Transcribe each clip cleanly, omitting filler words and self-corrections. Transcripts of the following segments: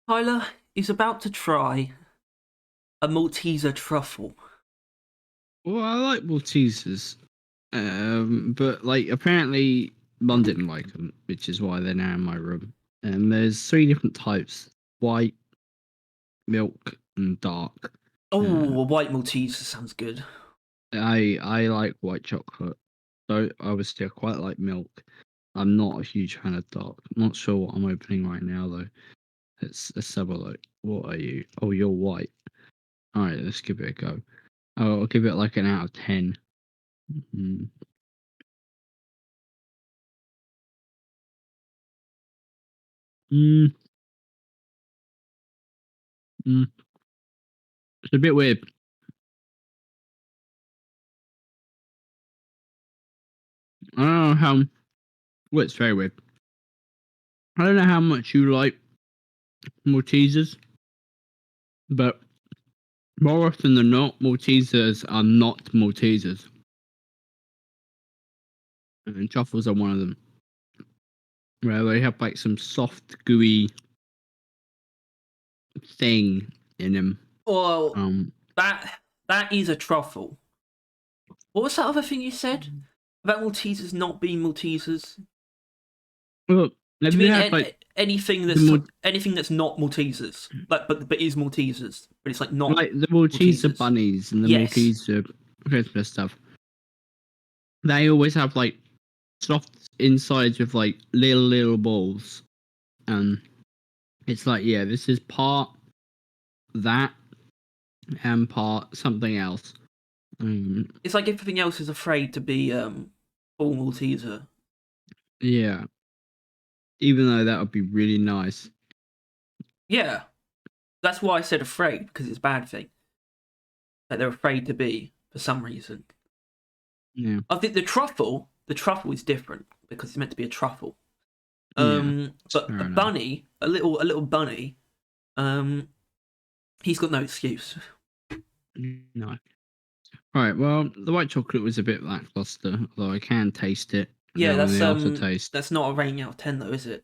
Tyler is about to try a Malteser truffle. Well, I like Maltesers, but like apparently Mum didn't like them, which is why they're now in my room. And there's three different types: white, milk, and dark. Oh, a white Malteser sounds good. I like white chocolate, so obviously I quite like milk. I'm not a huge fan of dark. I'm not sure what I'm opening right now though. Let's have a look. What are you? Oh, you're white. All right, let's give it a go. Oh, I'll give it like an out of 10. Mm. Mm, mm. It's a bit weird. I don't know how. Well, it's very weird. I don't know how much you like Maltesers, but more often than not, Maltesers are not Maltesers. And truffles are one of them. Where they have like some soft, gooey thing in them. Well, Um, that is a truffle. What was that other thing you said about Maltesers not being Maltesers? well, have Do you you mean had like anything that's the anything that's not Maltesers, like but is Maltesers, but it's like not like the Malteser Maltesers? bunnies and the Yes. Malteser Christmas stuff? They always have like soft insides with like little balls. It's like, yeah, this is part that and part something else. It's like everything else is afraid to be full Malteser. Yeah, even though that would be really nice. Yeah, that's why I said afraid, because it's a bad thing. Like they're afraid to be for some reason. Yeah, I think the truffle is different because it's meant to be a truffle. yeah, But fair a enough. bunny, a little bunny, he's got no excuse. No. All right. Well, the white chocolate was a bit lackluster, although I can taste it Yeah, now in the aftertaste. that's not a rating out of 10 though, is it?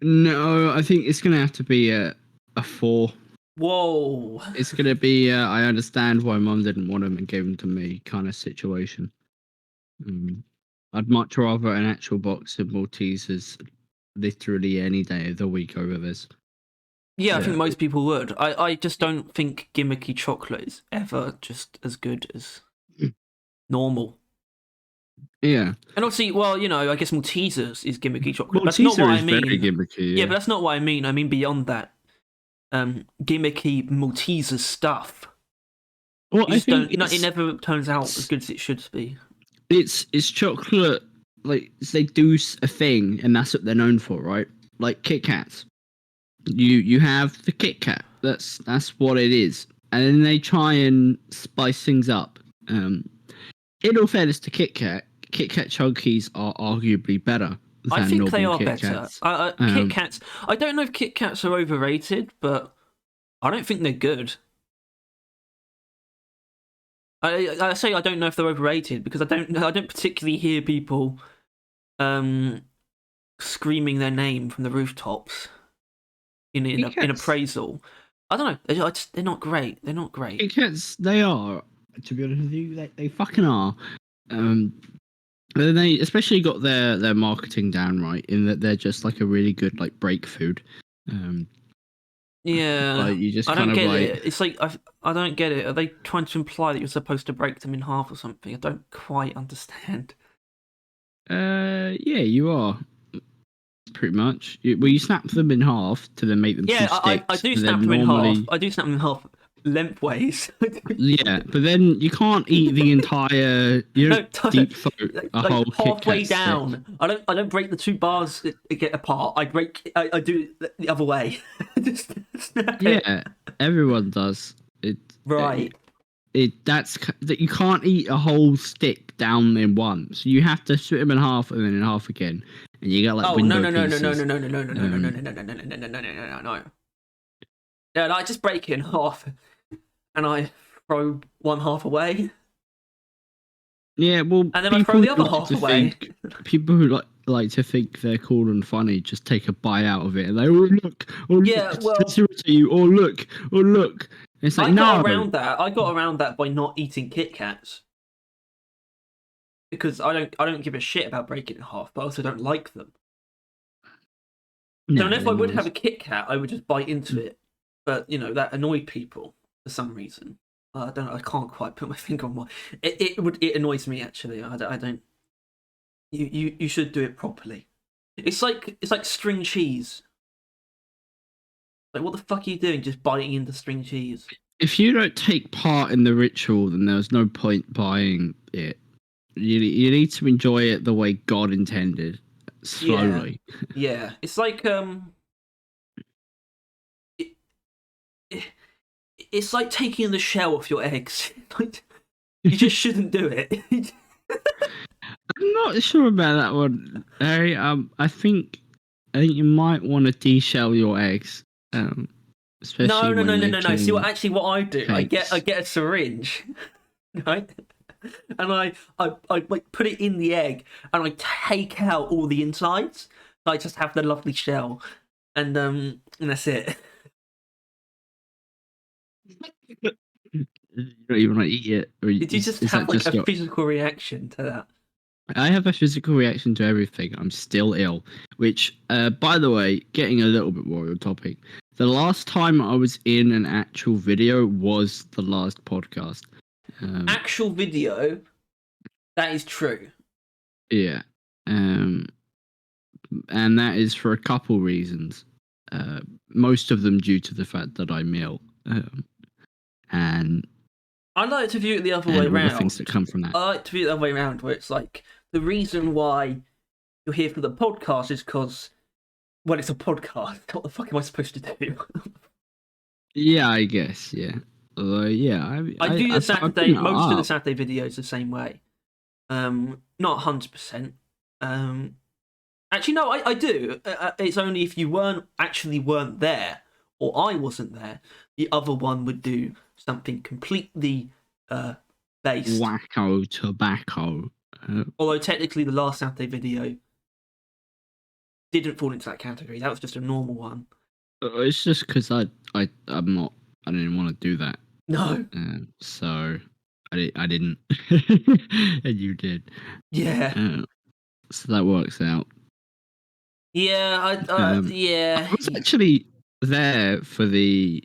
No, I think it's gonna have to be a 4. Whoa. It's gonna be. I understand why Mum didn't want them and gave them to me, kind of situation. I'd much rather an actual box of Maltesers literally any day of the week over this. Yeah, I think Yeah. most people would. I just don't think gimmicky chocolate is ever just as good as normal. Yeah. And obviously, well, I guess Maltesers is gimmicky chocolate. That's not what Malteser I is very mean. gimmicky, Yeah, yeah. but that's not what I mean. I mean beyond that. Gimmicky Malteser stuff. Well, You I just don't. think It never turns out as good as it should be. it's chocolate. Like they do a thing, and that's what they're known for, right? Like Kit Kats. You have the Kit Kat. That's what it is, and then they try and spice things up. In all fairness to Kit Kat Chunkies are arguably better I than think they normal are Kit better. Kats. Kit Kats. I don't know if Kit Kats are overrated, but I don't think they're good. I say I don't know if they're overrated because I don't particularly hear people screaming their name from the rooftops in appraisal. I don't know. They're not great. They're not great. Kit Kats, they are. To be honest with you, they fucking are. But then they especially got their marketing down right in that they're just like a really good like break food. Yeah, like you just I kind don't of get like it. It's like I don't get it. Are they trying to imply that you're supposed to break them in half or something? I don't quite understand. yeah, you are pretty much. You snap them in half to then make them Yeah, two I sticks. do And snap then them in half. normally, I do snap them in half lengthways. yeah, but then you can't eat the entire. You No, don't deep throat a like whole Kit halfway Kat stick. down. I don't break the two bars that get apart. I do it the other way. Just snap it. Yeah, everyone does. Right. That's that you can't eat a whole stick down in one. So you have to split them in half and then in half again, and you get like Oh no window no no no no pieces. no no no no no no no no no no no no no no no no no. Yeah, I just break it in half, and I throw one half away. Yeah, well, And then I throw the other like half to away. think people who like like to think they're cool and funny, just take a bite out of it and they look, Yeah, well, just irritate you, look. It's like I got no. around that. I got around that by not eating Kit Kats because I don't give a shit about breaking it in half, but I also don't like them. So if I would have a Kit Kat, I would just bite into it. But that annoyed people for some reason. I don't know. I can't quite put my finger on why. It annoys me actually. I don't. You should do it properly. It's like string cheese. Like, what the fuck are you doing? Just biting into string cheese? If you don't take part in the ritual, then there's no point buying it. You need to enjoy it the way God intended, slowly. Yeah. It's like it's like taking the shell off your eggs. Like, you just shouldn't do it. I'm not sure about that one, Harry. I think you might want to deshell your eggs. Especially No. See what I do? Cakes. I get a syringe, right? And I like put it in the egg, and I take out all the insides. So I just have the lovely shell, and that's it. You don't even want to eat it. Or Did you just have like a physical reaction to that? I have a physical reaction to everything. I'm still ill. Which, by the way, getting a little bit more on topic. The last time I was in an actual video was the last podcast. Actual video? That is true. Yeah. And that is for a couple reasons. Most of them due to the fact that I'm ill. And I like to view it the other way around. The things that come from that. I like to view it the other way around, where it's like the reason why you're here for the podcast is because, well, it's a podcast. What the fuck am I supposed to do? Yeah, I guess. Yeah. Yeah. I do the Saturday, most of the Saturday videos the same way. Not 100%. Actually, no, I do. It's only if you weren't there, or I wasn't there, the other one would do something completely based. Wacko tobacco. Although technically the last Saturday video didn't fall into that category. That was just a normal one. It's just because I didn't want to do that. No. So I didn't. And you did. Yeah. So that works out. Yeah, yeah. I was actually there for the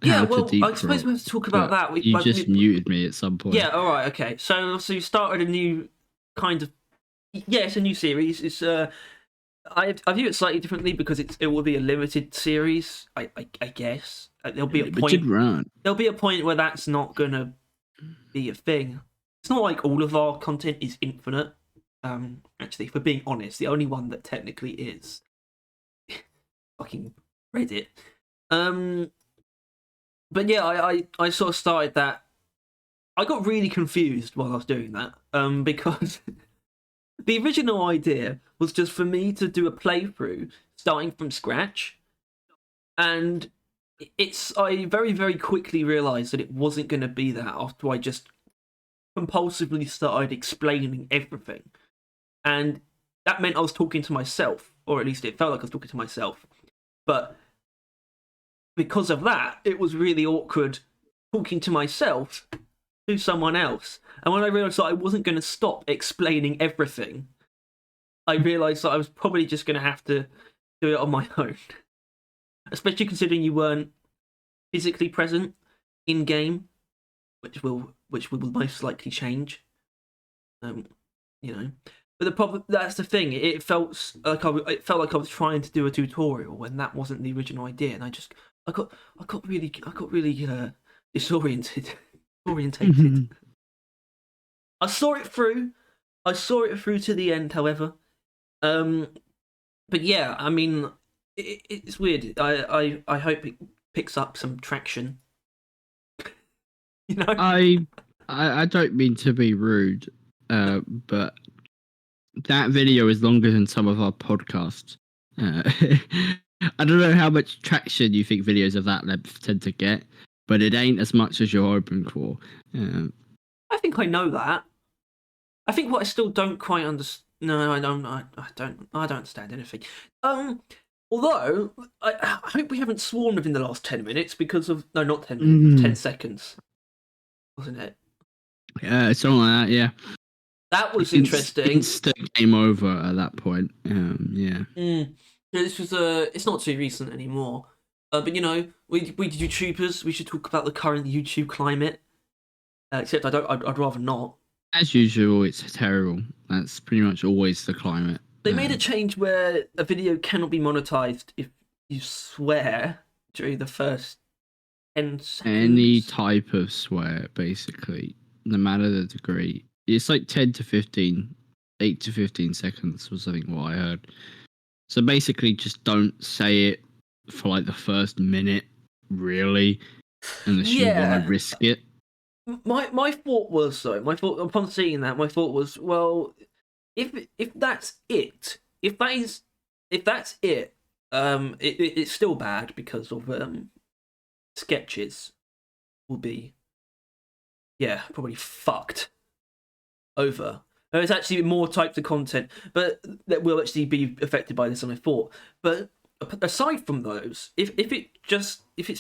yeah, well, I suppose we have to talk about that. You just muted me at some point. Yeah, all right, okay. So you started a new kind of... Yeah, it's a new series. It's I view it slightly differently because it will be a limited series, I guess. There'll be a point... There'll be a point where that's not going to be a thing. It's not like all of our content is infinite. Actually, if we're being honest, the only one that technically is fucking Reddit. But yeah, I sort of started that. I got really confused while I was doing that, because the original idea was just for me to do a playthrough starting from scratch, and I very, very quickly realised that it wasn't going to be that after I just compulsively started explaining everything. And that meant I was talking to myself, or at least it felt like I was talking to myself. But because of that, it was really awkward talking to myself to someone else. And when I realised that I wasn't going to stop explaining everything, I realised that I was probably just going to have to do it on my own. Especially considering you weren't physically present in game, which will most likely change. But the problem, that's the thing. It felt like I was trying to do a tutorial when that wasn't the original idea, and I got really disoriented. I saw it through to the end, however. But yeah, I mean, it's weird. I hope it picks up some traction. I don't mean to be rude, but that video is longer than some of our podcasts. I don't know how much traction you think videos of that length tend to get, but it ain't as much as you're hoping for. I think I know that. I think what I still don't quite understand. No, I don't. I don't. I don't understand anything. Although I hope we haven't sworn within the last 10 minutes because of no, not 10 minutes, 10 seconds, wasn't it? Yeah, something like that. Yeah. That was interesting. Instant game over at that point. Yeah. This was it's not too recent anymore. But you know, we YouTubers. We should talk about the current YouTube climate. Except I'd rather not. As usual, it's terrible. That's pretty much always the climate. They made a change where a video cannot be monetized if you swear during the first 10 seconds. Any type of swear, basically, no matter the degree. It's like 10 to 15, 8 to 15 seconds was, I think, what I heard. So basically, just don't say it for like the first minute, really, unless you want to risk it. My thought was upon seeing that, my thought was, well, if that's it, if that's it, it's still bad because of sketches will be, probably fucked over. There's actually more types of content, but that will actually be affected by this than I thought. But aside from those, if it's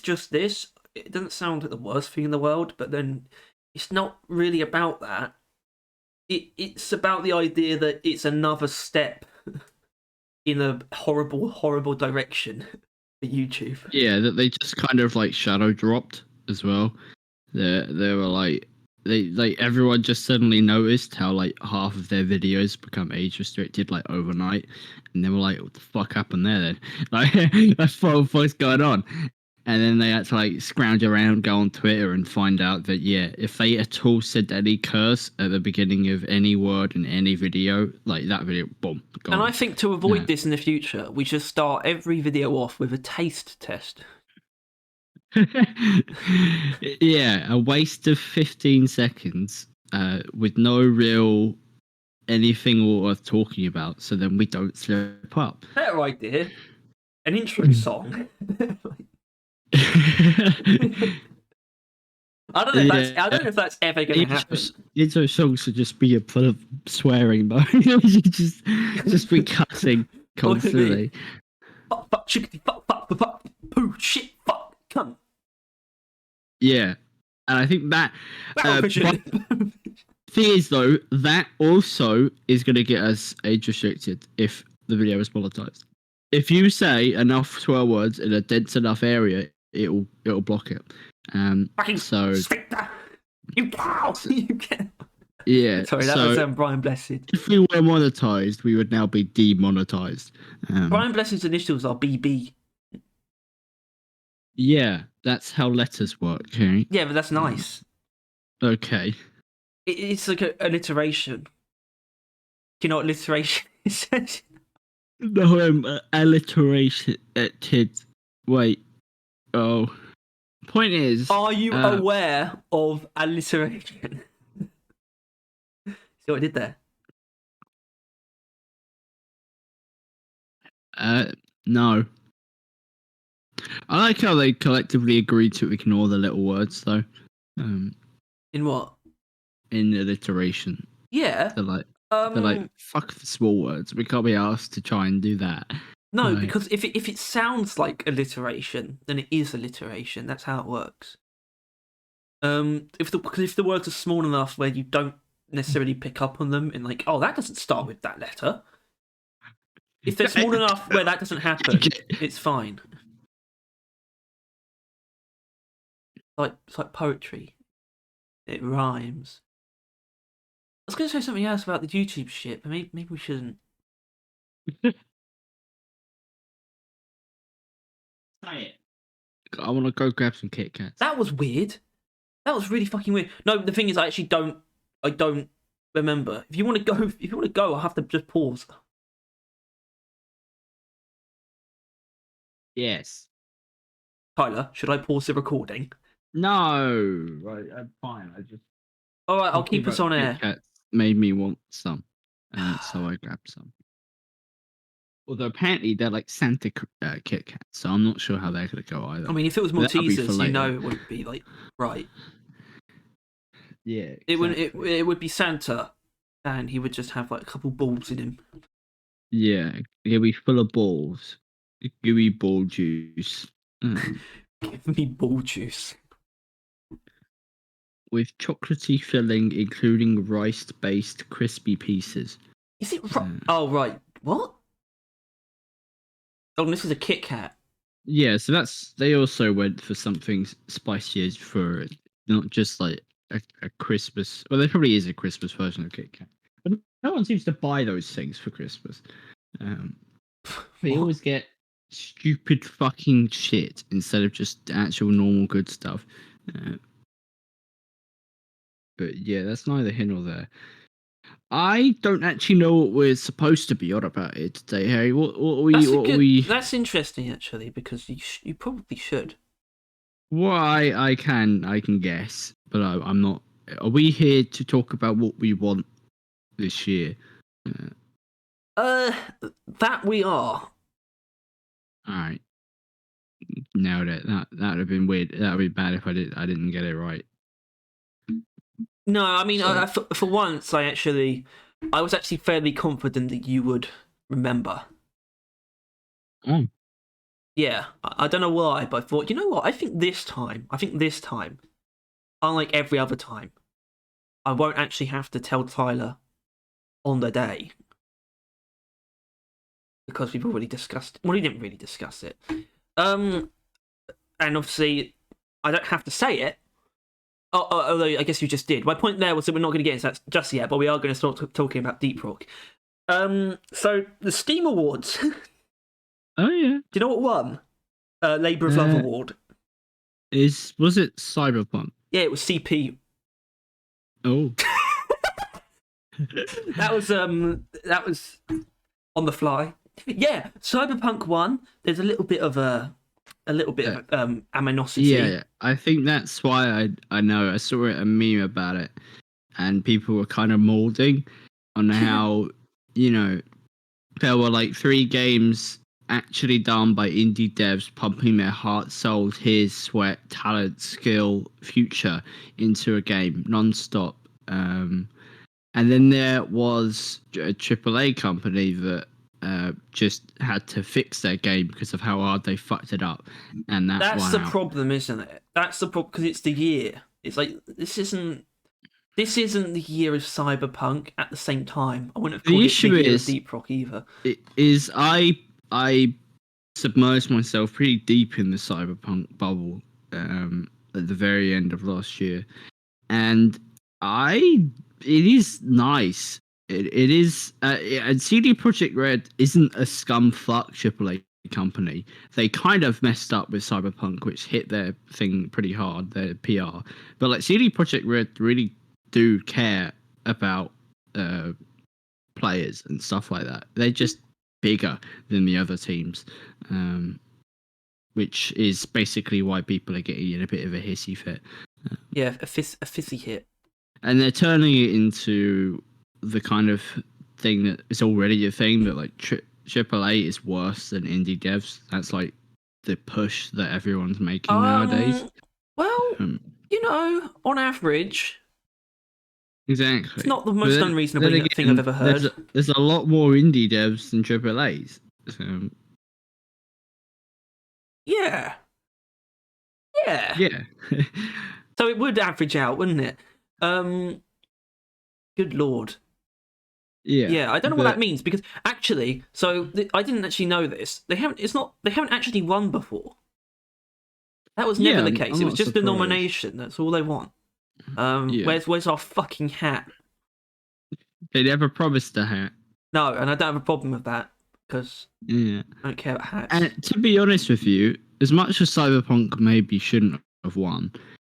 just this, it doesn't sound like the worst thing in the world. But then it's not really about that. It's about the idea that it's another step in a horrible direction for YouTube. Yeah, that they just kind of like shadow dropped as well. They were like everyone just suddenly noticed how like half of their videos become age restricted like overnight, and they were like, "What the fuck happened there?" Then like, that's what's going on. And then they had to like scrounge around, go on Twitter, and find out that if they at all said any curse at the beginning of any word in any video, like that video, boom, gone. And I think to avoid this in the future, we should start every video off with a taste test. Yeah, a waste of 15 seconds with no real anything worth talking about, so then we don't slip up. Better idea. An intro song. I don't know if that's ever going to happen. Intro songs should just be full of swearing, though. just be cussing constantly. Fuck, chickity, fuck, poo, shit, fuck, cunt. Yeah, and I think that thing is though, that also is going to get us age restricted if the video is monetized. If you say enough swear words in a dense enough area, it'll block it. So you cow, you can. Yeah. Sorry, that was Brian Blessed. If we were monetized, we would now be demonetized. Brian Blessed's initials are BB. Yeah, that's how letters work. Okay? Yeah, but that's nice. Okay. It's like an alliteration. Do you know what alliteration is? No, alliteration. Wait. Oh. Point is, are you aware of alliteration? See what I did there? No. I like how they collectively agreed to ignore the little words, though. In what? In alliteration. Yeah. They're like, fuck the small words. We can't be asked to try and do that. No, because if it sounds like alliteration, then it is alliteration. That's how it works. If the words are small enough where you don't necessarily pick up on them and like, oh, that doesn't start with that letter. If they're small enough where that doesn't happen, it's fine. It's like poetry. It rhymes. I was going to say something else about the YouTube shit, but maybe we shouldn't. Say it. I want to go grab some Kit Kats. That was weird. That was really fucking weird. No, the thing is, I don't remember. If you want to go, I'll have to just pause. Yes. Tyler, should I pause the recording? No. Right, I'm fine. All right, I'll keep us on air. Kit Kats made me want some, so I grabbed some. Although apparently they're like Santa Kit Kats, so I'm not sure how they're going to go either. I mean, if it was Maltesers, you know it wouldn't be like right. Yeah, exactly. It would be Santa, and he would just have like a couple balls in him. Yeah, he'll be full of balls. Gooey ball juice. Give me ball juice. With chocolatey filling, including rice-based crispy pieces. Is it right? Oh, right. What? Oh, this is a Kit Kat. Yeah, so they also went for something spicier for it, not just like a Christmas. Well, there probably is a Christmas version of Kit Kat, but no one seems to buy those things for Christmas. They What? always get stupid fucking shit instead of just actual normal good stuff. But yeah, that's neither here nor there. I don't actually know what we're supposed to be on about it today, Harry. What are we? That's interesting, actually, because you probably should. Well, I can guess, but I'm not. Are we here to talk about what we want this year? That we are. All right. Nailed it. That would have been weird. That would be bad if I didn't get it right. No, I mean, So- for once, I was actually fairly confident that you would remember. Oh. Yeah, I don't know why, but I thought, you know what? I think this time, unlike every other time, I won't actually have to tell Tyler on the day. Because we've already discussed. Well, we didn't really discuss it. And obviously, I don't have to say it. Although I guess you just did. My point there was that we're not going to get into that just yet, but we are going to start talking about Deep Rock. So the Steam Awards. Oh yeah. Do you know what won? Labour of Love Award. Was it Cyberpunk? Yeah, it was CP. Oh. That was on the fly. Yeah, Cyberpunk won. There's a little bit of aminosity. Yeah, I think that's why I know. I saw a meme about it, and people were kind of molding on how there were like 3 games actually done by indie devs pumping their heart, soul, tears, sweat, talent, skill, future into a game non-stop. And then there was a AAA company that just had to fix their game because of how hard they fucked it up, and that's the out. problem, isn't it? That's the problem because it's the year. It's like this isn't the year of Cyberpunk. At the same time, I wouldn't have called it the year of Deep Rock either. It is I submerged myself pretty deep in the Cyberpunk bubble at the very end of last year, and it is nice. It is, and CD Projekt Red isn't a scumfuck AAA company. They kind of messed up with Cyberpunk, which hit their thing pretty hard, their PR. But like CD Projekt Red really do care about players and stuff like that. They're just bigger than the other teams, which is basically why people are getting in a bit of a hissy fit. Yeah, a fizzy hit. And they're turning it into the kind of thing that is already a thing, that like AAA is worse than indie devs. That's like the push that everyone's making nowadays. Well, on average, exactly. it's not the most unreasonable thing I've ever heard. There's a lot more indie devs than AAAs. Yeah. So it would average out, wouldn't it? Good lord. Yeah, I don't know what that means, because actually, I didn't actually know this. They haven't actually won before. That was never the case. It was just a nomination. That's all they want. Where's our fucking hat? They never promised a hat. No, and I don't have a problem with that, because I don't care about hats. And to be honest with you, as much as Cyberpunk maybe shouldn't have won,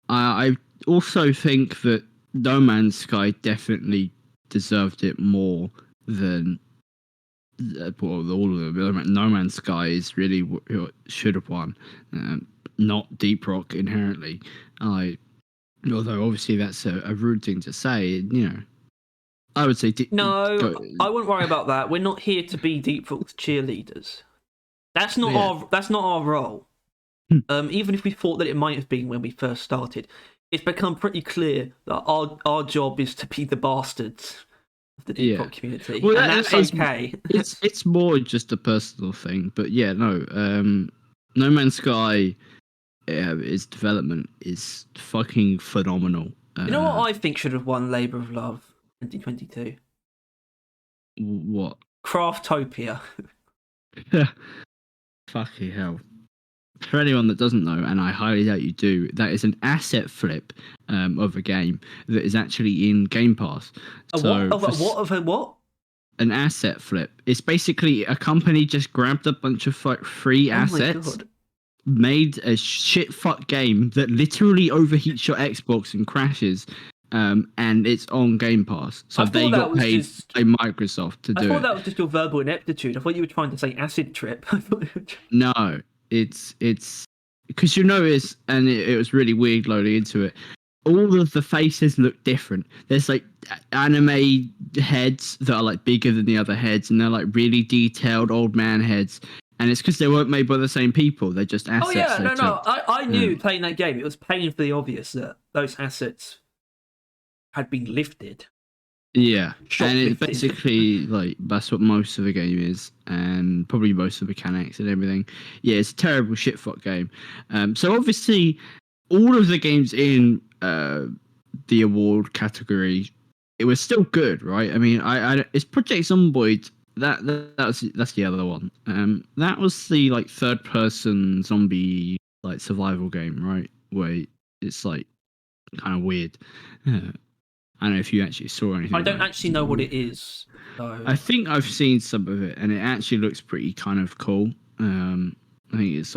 I also think that No Man's Sky definitely deserved it more than all of them. No Man's Sky is really what should have won, not Deep Rock inherently. Although obviously that's a rude thing to say, I would say I wouldn't worry about that. We're not here to be Deep Rock's cheerleaders. That's not our role. Even if we thought that it might have been when we first started, it's become pretty clear that our job is to be the bastards of the Deep Yeah. Rock community, Well, and that's okay. It's more just a personal thing, but yeah, no. No Man's Sky, its development is fucking phenomenal. You know what I think should have won Labour of Love 2022? What? Craftopia. Fucking hell. For anyone that doesn't know, and I highly doubt you do, that is an asset flip of a game that is actually in Game Pass. What? An asset flip. It's basically a company just grabbed a bunch of free assets, My God. made a shit fuck game that literally overheats your Xbox and crashes, and it's on Game Pass. So they got paid by Microsoft to do it. I thought that was just your verbal ineptitude. I thought you were trying to say acid trip. No, it's because you notice, and it was really weird loading into it. All of the faces look different. There's like anime heads that are like bigger than the other heads, and they're like really detailed old man heads. And it's because they weren't made by the same people. They're just assets. Oh yeah, no. I knew playing that game, it was painfully obvious that those assets had been lifted. Yeah, and it's Shoplifted. basically like that's what most of the game is, and probably most of the mechanics and everything. Yeah, it's a terrible shitfuck game. So obviously, all of the games in the award category, it was still good, right? I mean, it's Project Zomboid. That's the other one. That was the like third person zombie like survival game, right? Where it's like kind of weird. I don't know if you actually saw anything. I don't actually know what it is. So. I think I've seen some of it, and it actually looks pretty kind of cool. I think it's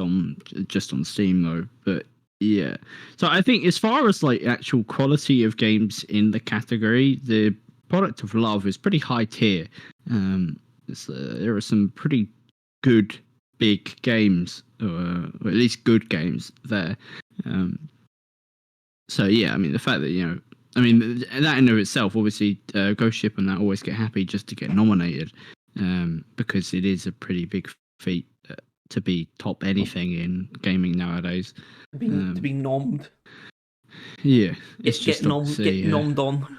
just on Steam though, but yeah. So I think as far as like actual quality of games in the category, the Product of Love is pretty high tier. There are some pretty good big games, or at least good games there. So yeah, I mean the fact that I mean, that in of itself, obviously, Ghost Ship and that always get happy just to get nominated, because it is a pretty big feat to be top anything in gaming nowadays. To be nommed. Yeah, it's get nommed on.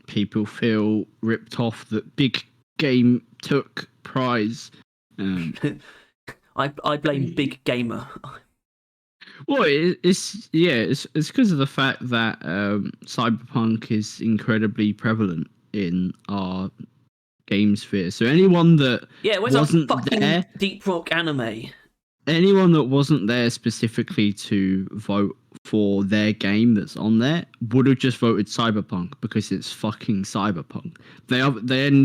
People feel ripped off that big game took prize. I blame Big Gamer. Well, it's because of the fact that cyberpunk is incredibly prevalent in our game sphere. So anyone that wasn't there, Deep Rock anime. Anyone that wasn't there specifically to vote for their game that's on there would have just voted Cyberpunk because it's fucking Cyberpunk. They're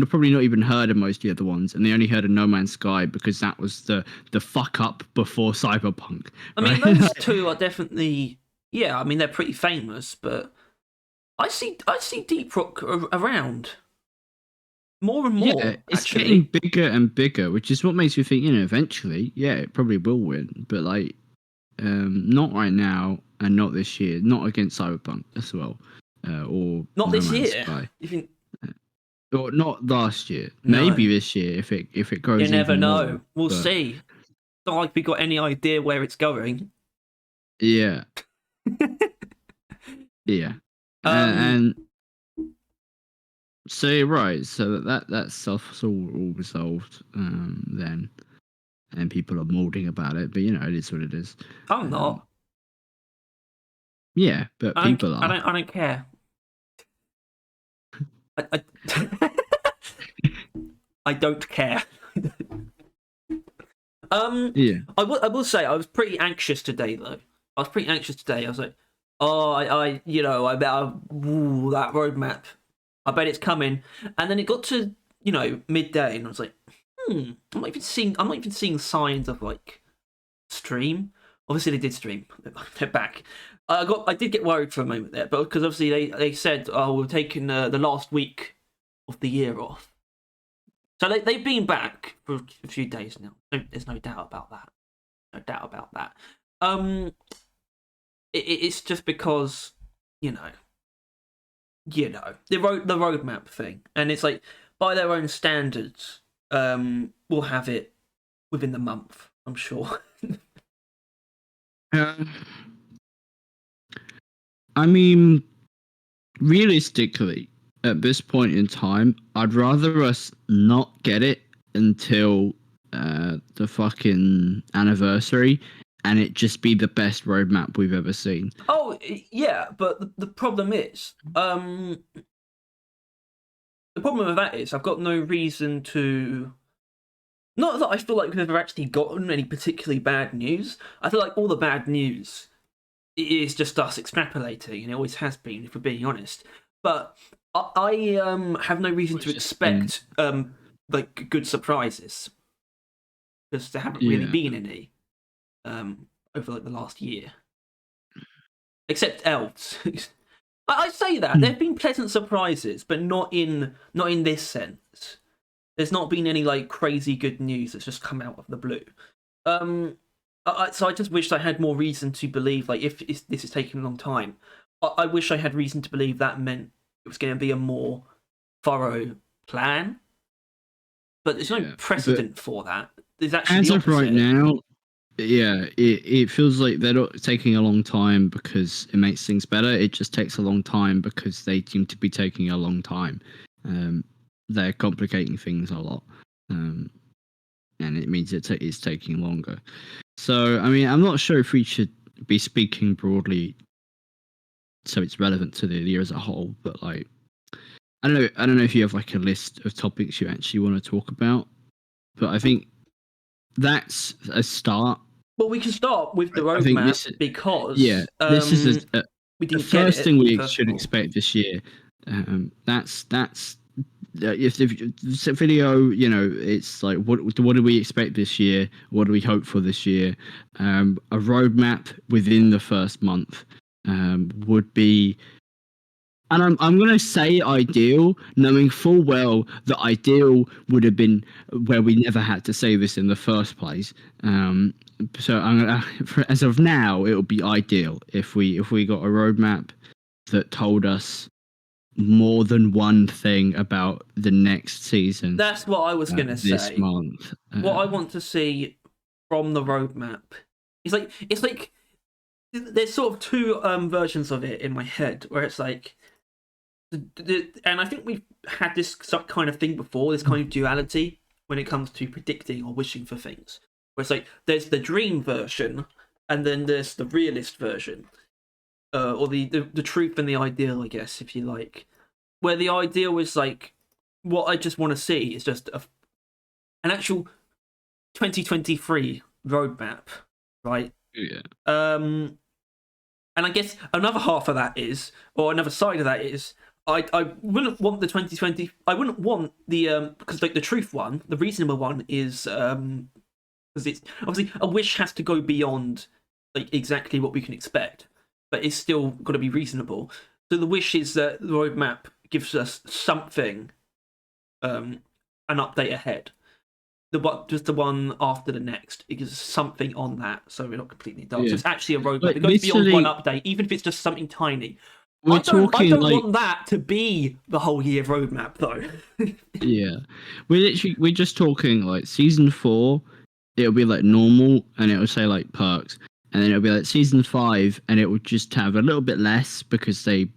probably not even heard of most of the other ones, and they only heard of No Man's Sky because that was the fuck up before Cyberpunk. I mean, those two are definitely I mean, they're pretty famous, but I see Deep Rock around more and more. Yeah, it's getting bigger and bigger, which is what makes me think, eventually, it probably will win, but like, not right now and not this year, not against Cyberpunk as well, or not this year. Sky. You think? Or not last year, No. maybe this year if it grows. You never know. More, we'll see. It's not like we got any idea where it's going. Yeah. Yeah. And so right, so that stuff's all resolved then, and people are molding about it, but it is what it is. I'm not. Yeah, but people are. I don't care. I don't care. Yeah. I will say I was pretty anxious today though. I was like, I bet that roadmap. I bet it's coming. And then it got to, midday and I was like, I'm not even seeing signs of like stream. Obviously they did stream. They're back. I did get worried for a moment there, but because obviously they said, we're taking the last week of the year off. So they've been back for a few days now. There's no doubt about that. It's just because, the roadmap thing, and it's like by their own standards, we'll have it within the month, I'm sure. I mean, realistically, at this point in time, I'd rather us not get it until the fucking anniversary, and it just be the best roadmap we've ever seen. Oh yeah, but the problem is, the problem with that is I've got no reason to. Not that I feel like we've ever actually gotten any particularly bad news. I feel like all the bad news is just us extrapolating, and it always has been, if we're being honest. But I have no reason to expect like good surprises, because there haven't really been any over like the last year, except elves. I say that there've been pleasant surprises, but not in this sense. There's not been any like crazy good news that's just come out of the blue. So I just wish I had more reason to believe, like, if this is taking a long time, I wish I had reason to believe that meant it was going to be a more thorough plan. But there's no precedent for that. There's actually as the of right opposite. now, yeah, it feels like they're not taking a long time because it makes things better. It just takes a long time because they seem to be taking a long time. They're complicating things a lot, and it means it's taking longer. So, I mean, I'm not sure if we should be speaking broadly, so it's relevant to the year as a whole. But like, I don't know if you have like a list of topics you actually want to talk about. But I think that's a start. Well, we can start with the roadmap because this is we didn't the first get thing we first should of all. expect this year. That's if the video, you know, it's like what do we expect this year? What do we hope for this year? A roadmap within the first month would be, and I'm going to say ideal, knowing full well that ideal would have been where we never had to say this in the first place. So as of now, it would be ideal if we got a roadmap that told us more than one thing about the next season. That's what I was going to say. This month. What I want to see from the roadmap is like, it's like there's sort of two versions of it in my head, where it's like, and I think we've had this kind of thing before, this kind of duality when it comes to predicting or wishing for things, where it's like there's the dream version and then there's the realist version. Or the truth and the ideal, I guess, if you like. Where the ideal is like, what I just want to see is just an actual 2023 roadmap, right? Yeah. And I guess another half of that is, or another side of that is, I wouldn't want the 2020. I wouldn't want the because like the truth one, the reasonable one is because it's obviously a wish has to go beyond like exactly what we can expect, but it's still got to be reasonable. So the wish is that the roadmap gives us something, an update ahead. Just the one after the next, it gives us something on that, so we're not completely dark. So it's actually a roadmap. Like, it goes beyond one update, even if it's just something tiny. I don't want that to be the whole year roadmap, though. Yeah, we're just talking like season 4. It'll be like normal, and it'll say like perks. And then it'll be like season 5, and it would just have a little bit less because they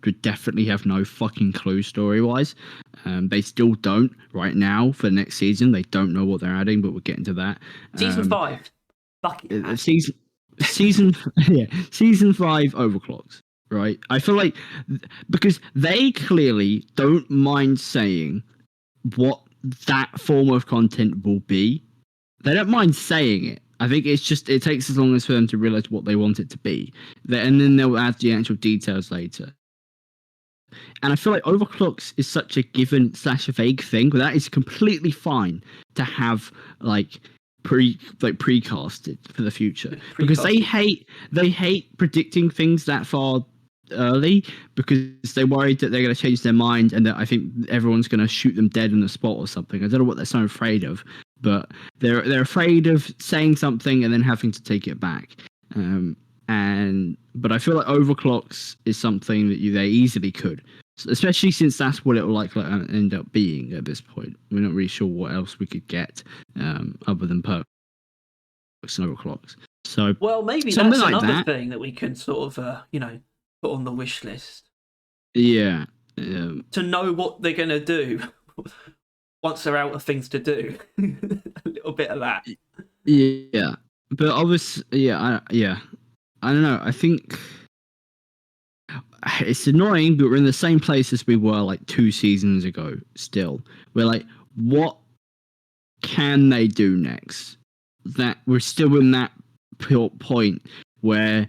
would definitely have no fucking clue story wise. They still don't right now for next season. They don't know what they're adding, but we'll get into that. Season 5, fuck it. Season 5 overclocks, right? I feel like because they clearly don't mind saying what that form of content will be. They don't mind saying it. I think it's just it takes as long as for them to realize what they want it to be, and then they'll add the actual details later. And I feel like overclocks is such a given / vague thing, but that is completely fine to have like precasted for the future, because they hate predicting things that far early because they're worried that they're going to change their mind and that I think everyone's going to shoot them dead on the spot or something. I don't know what they're so afraid of, but they're afraid of saying something and then having to take it back. But I feel like overclocks is something that they easily could, especially since that's what it will likely end up being at this point. We're not really sure what else we could get other than perks and overclocks. So well, maybe that's like another thing that we can sort of put on the wish list. Yeah, to know what they're gonna do once they're out of things to do. A little bit of that. Yeah, but obviously, I don't know. I think it's annoying, but we're in the same place as we were like 2 seasons ago. Still, we're like, what can they do next? That we're still in that point where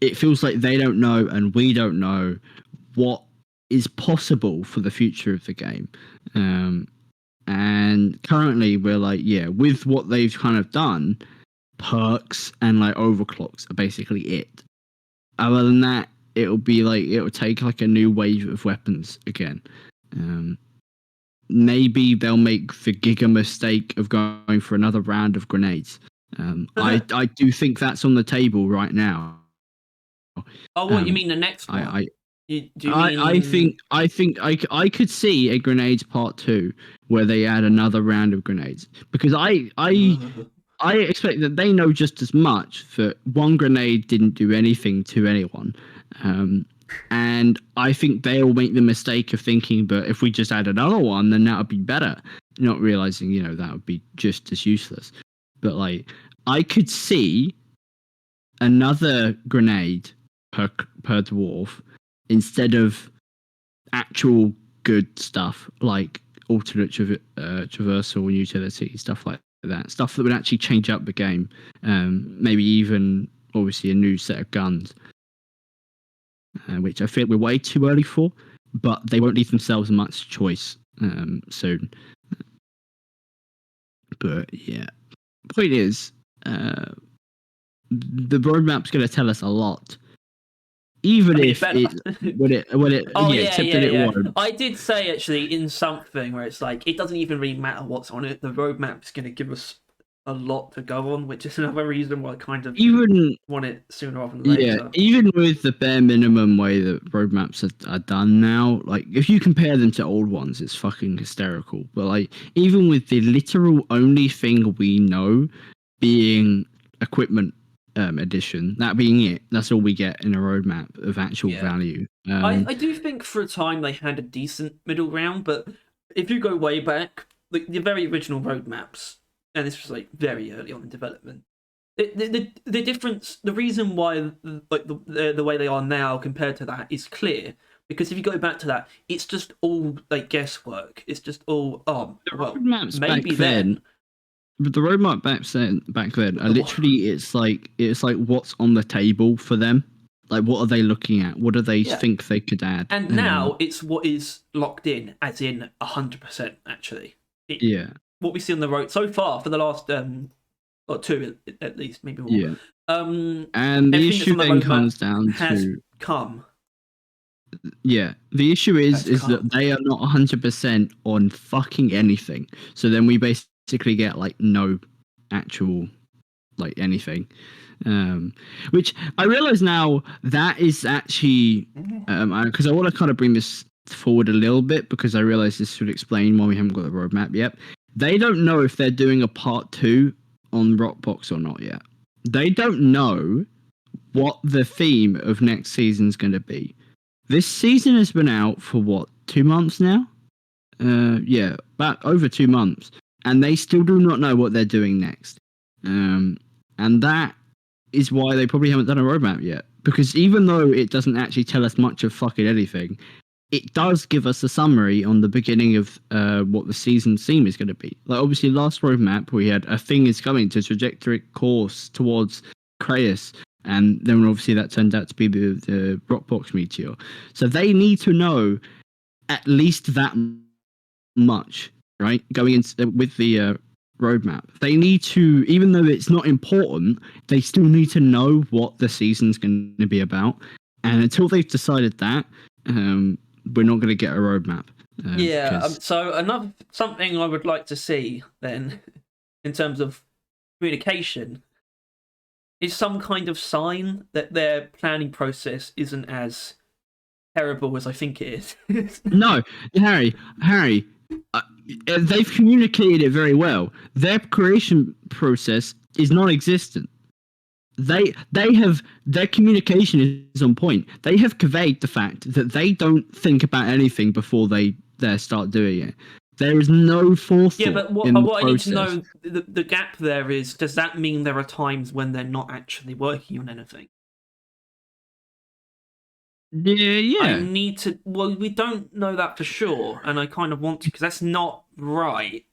it feels like they don't know and we don't know what is possible for the future of the game. And currently we're like, with what they've kind of done, perks and like overclocks are basically it. Other than that, it'll take like a new wave of weapons again. Maybe they'll make the giga mistake of going for another round of grenades. I do think that's on the table right now. Oh, what you mean the next one? I think I could see a grenades part 2 where they add another round of grenades, because I expect that they know just as much that one grenade didn't do anything to anyone, and I think they'll make the mistake of thinking, but if we just add another one, then that would be better, not realizing that would be just as useless. But like, I could see another grenade per dwarf, instead of actual good stuff like alternate traversal and utility, stuff like that, stuff that would actually change up the game. Maybe even obviously a new set of guns, which I feel we're way too early for, but they won't leave themselves much choice soon. But yeah, point is, the roadmap's going to tell us a lot. Even if it won't. I did say actually in something where it's like, it doesn't even really matter what's on it. The roadmap's going to give us a lot to go on, which is another reason why I kind of want it sooner rather than later. Yeah, even with the bare minimum way that roadmaps are done now, like if you compare them to old ones, it's fucking hysterical. But like, even with the literal only thing we know being equipment edition, that being it, that's all we get in a roadmap of actual value. I do think for a time they had a decent middle ground, but if you go way back, like the very original roadmaps, and this was like very early on in development, the difference, the reason why like the way they are now compared to that is clear, because if you go back to that, it's just all like guesswork. It's just all roadmaps maybe back then. But the roadmap back then are literally, it's like what's on the table for them. Like, what are they looking at? What do they think they could add? And now it's what is locked in, as in 100%. Actually, what we see on the road so far for the last or 2 at least, maybe more. Yeah. And the issue then comes down to the issue is that they are not 100% on fucking anything. So then we basically get like no actual like anything, which I realize now that is actually because I want to kind of bring this forward a little bit, because I realize this would explain why we haven't got the roadmap yet. They don't know if they're doing a part 2 on Rockbox or not yet. They don't know what the theme of next season's going to be. This season has been out for what, 2 months now? About over 2 months. And they still do not know what they're doing next. And that is why they probably haven't done a roadmap yet. Because even though it doesn't actually tell us much of fucking anything, it does give us a summary on the beginning of what the season theme is going to be. Like, obviously, last roadmap, we had a thing is coming to trajectory course towards Kratos. And then obviously that turned out to be the Rockbox meteor. So they need to know at least that much. Right, going into with the roadmap, they need to, even though it's not important, they still need to know what the season's going to be about. And until they've decided that, we're not going to get a roadmap. So something I would like to see then, in terms of communication, is some kind of sign that their planning process isn't as terrible as I think it is. No, Harry. They've communicated it very well. Their creation process is non-existent. they have their communication is on point. They have conveyed the fact that they don't think about anything before they start doing it. There is no forethought Yeah, but in the what I need to process. know, the gap there is, does that mean there are times when they're not actually working on anything? Yeah, I yeah. need to. Well, we don't know that for sure, and I kind of want to because that's not right.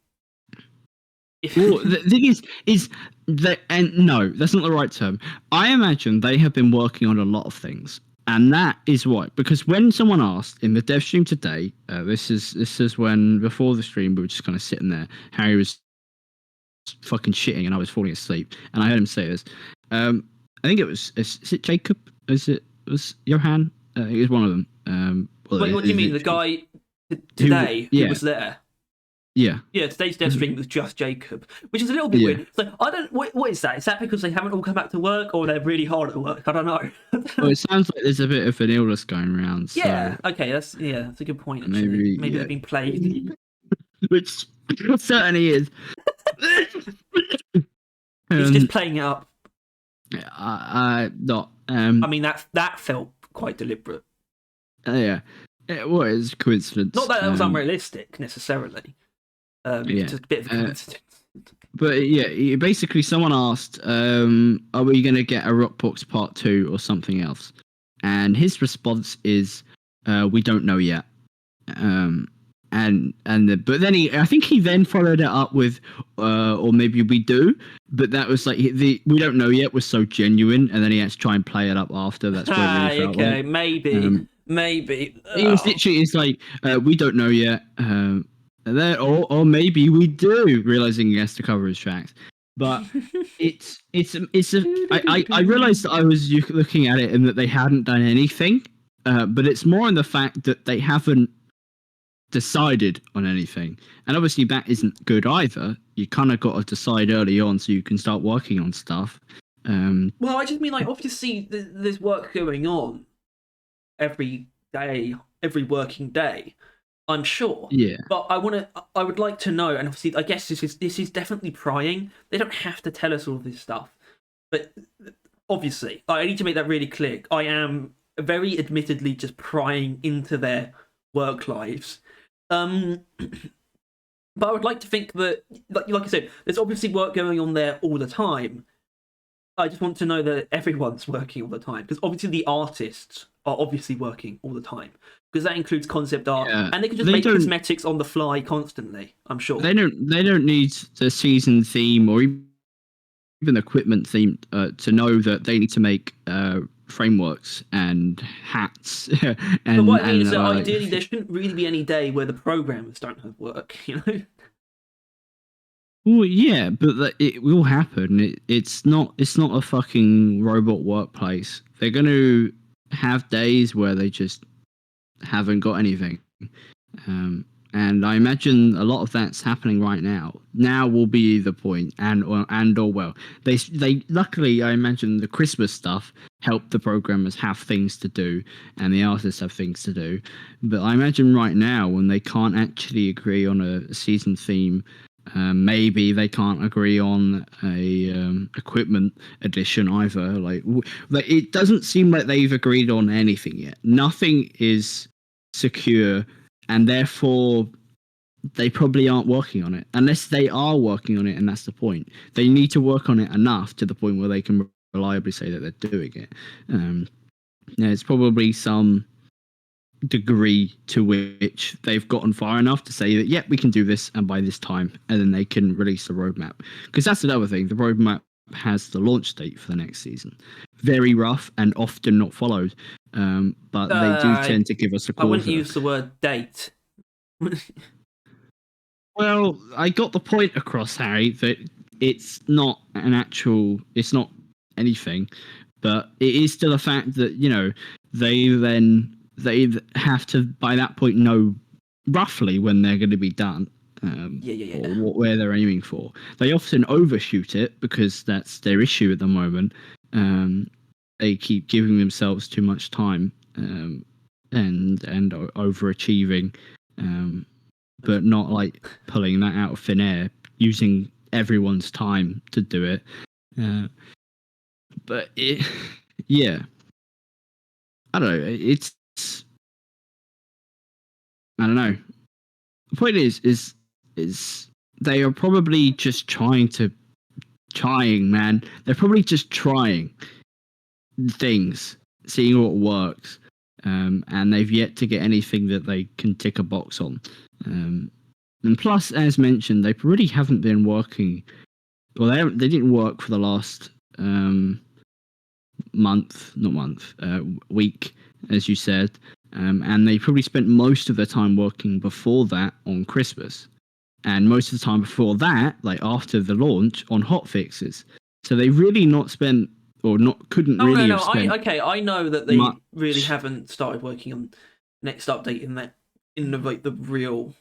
Well, the thing is that, and no, that's not the right term. I imagine they have been working on a lot of things, and that is why. Because when someone asked in the dev stream today, this is when before the stream we were just kind of sitting there. Harry was fucking shitting, and I was falling asleep, and I heard him say this. I think it was is it Jacob? Is it was Johan? It was one of them. Wait, what do you mean? The guy today who yeah, was there? yeah. Yeah, today's dev stream was just Jacob, which is a little bit Yeah. weird. So I don't. What is that? Is that because they haven't all come back to work, or they're really hard at work? I don't know. Well, it sounds like there's a bit of an illness going around. So Yeah. Okay. That's a good point. Actually, maybe yeah. they've been plagued. Which certainly is. He's just playing it up. Not. I mean, that felt quite deliberate. Yeah. What is coincidence? Not that was unrealistic necessarily. It's just a bit of a coincidence. But yeah, basically, someone asked, "Are we going to get a Rockbox Part 2 or something else?" And his response is, "We don't know yet." But then I think he then followed it up with, or maybe we do, but that was like we don't know yet was so genuine, and then he had to try and play it up after. That's what it really felt okay, like. maybe. It was literally, it's like we don't know yet, or maybe we do, realizing he has to cover his tracks. But I realized that I was looking at it and that they hadn't done anything, but it's more in the fact that they haven't decided on anything, and obviously that isn't good either. You kind of got to decide early on so you can start working on stuff. Well, I just mean, like, obviously there's work going on every day, every working day, I'm sure. Yeah. But I would like to know, and obviously I guess this is definitely prying. They don't have to tell us all this stuff, but obviously I need to make that really clear. I am very admittedly just prying into their work lives. But I would like to think that, like I said, there's obviously work going on there all the time. I just want to know that everyone's working all the time, because obviously the artists are obviously working all the time, because that includes concept art, and they can just make cosmetics on the fly constantly. I'm sure they don't need the season theme or even equipment theme to know that they need to make frameworks and hats. And but what I mean is that ideally there shouldn't really be any day where the programmers don't have work, you know. Well, yeah, but it will happen. It's not a fucking robot workplace. They're going to have days where they just haven't got anything. And I imagine a lot of that's happening right now. Now will be the point, or well, they luckily, I imagine the Christmas stuff helped the programmers have things to do, and the artists have things to do. But I imagine right now, when they can't actually agree on a season theme, maybe they can't agree on a equipment edition either. Like it doesn't seem like they've agreed on anything yet. Nothing is secure, and therefore they probably aren't working on it, unless they are working on it, and that's the point. They need to work on it enough to the point where they can reliably say that they're doing it. It's probably some degree to which they've gotten far enough to say that, yeah, we can do this, and by this time, and then they can release the roadmap. Because that's another thing. The roadmap has the launch date for the next season. Very rough and often not followed. But they do tend to give us a quarter. I wouldn't use the word date. Well, I got the point across, Harry, that it's not anything, but it is still a fact that, you know, they have to, by that point, know roughly when they're going to be done. Or where they're aiming for. They often overshoot it because that's their issue at the moment. They keep giving themselves too much time and overachieving, but not like pulling that out of thin air, using everyone's time to do it. But yeah, I don't know. It's I don't know. The point is they are probably just trying, man. They're probably just trying things, seeing what works, and they've yet to get anything that they can tick a box on. And plus, as mentioned, they really haven't been working. Well, they didn't work for the last week, as you said, and they probably spent most of their time working before that on Christmas, and most of the time before that, like after the launch, on hot fixes. So they really not spent, or not couldn't Oh really no, have spent. I know that they much. really haven't started working on next update in the like the real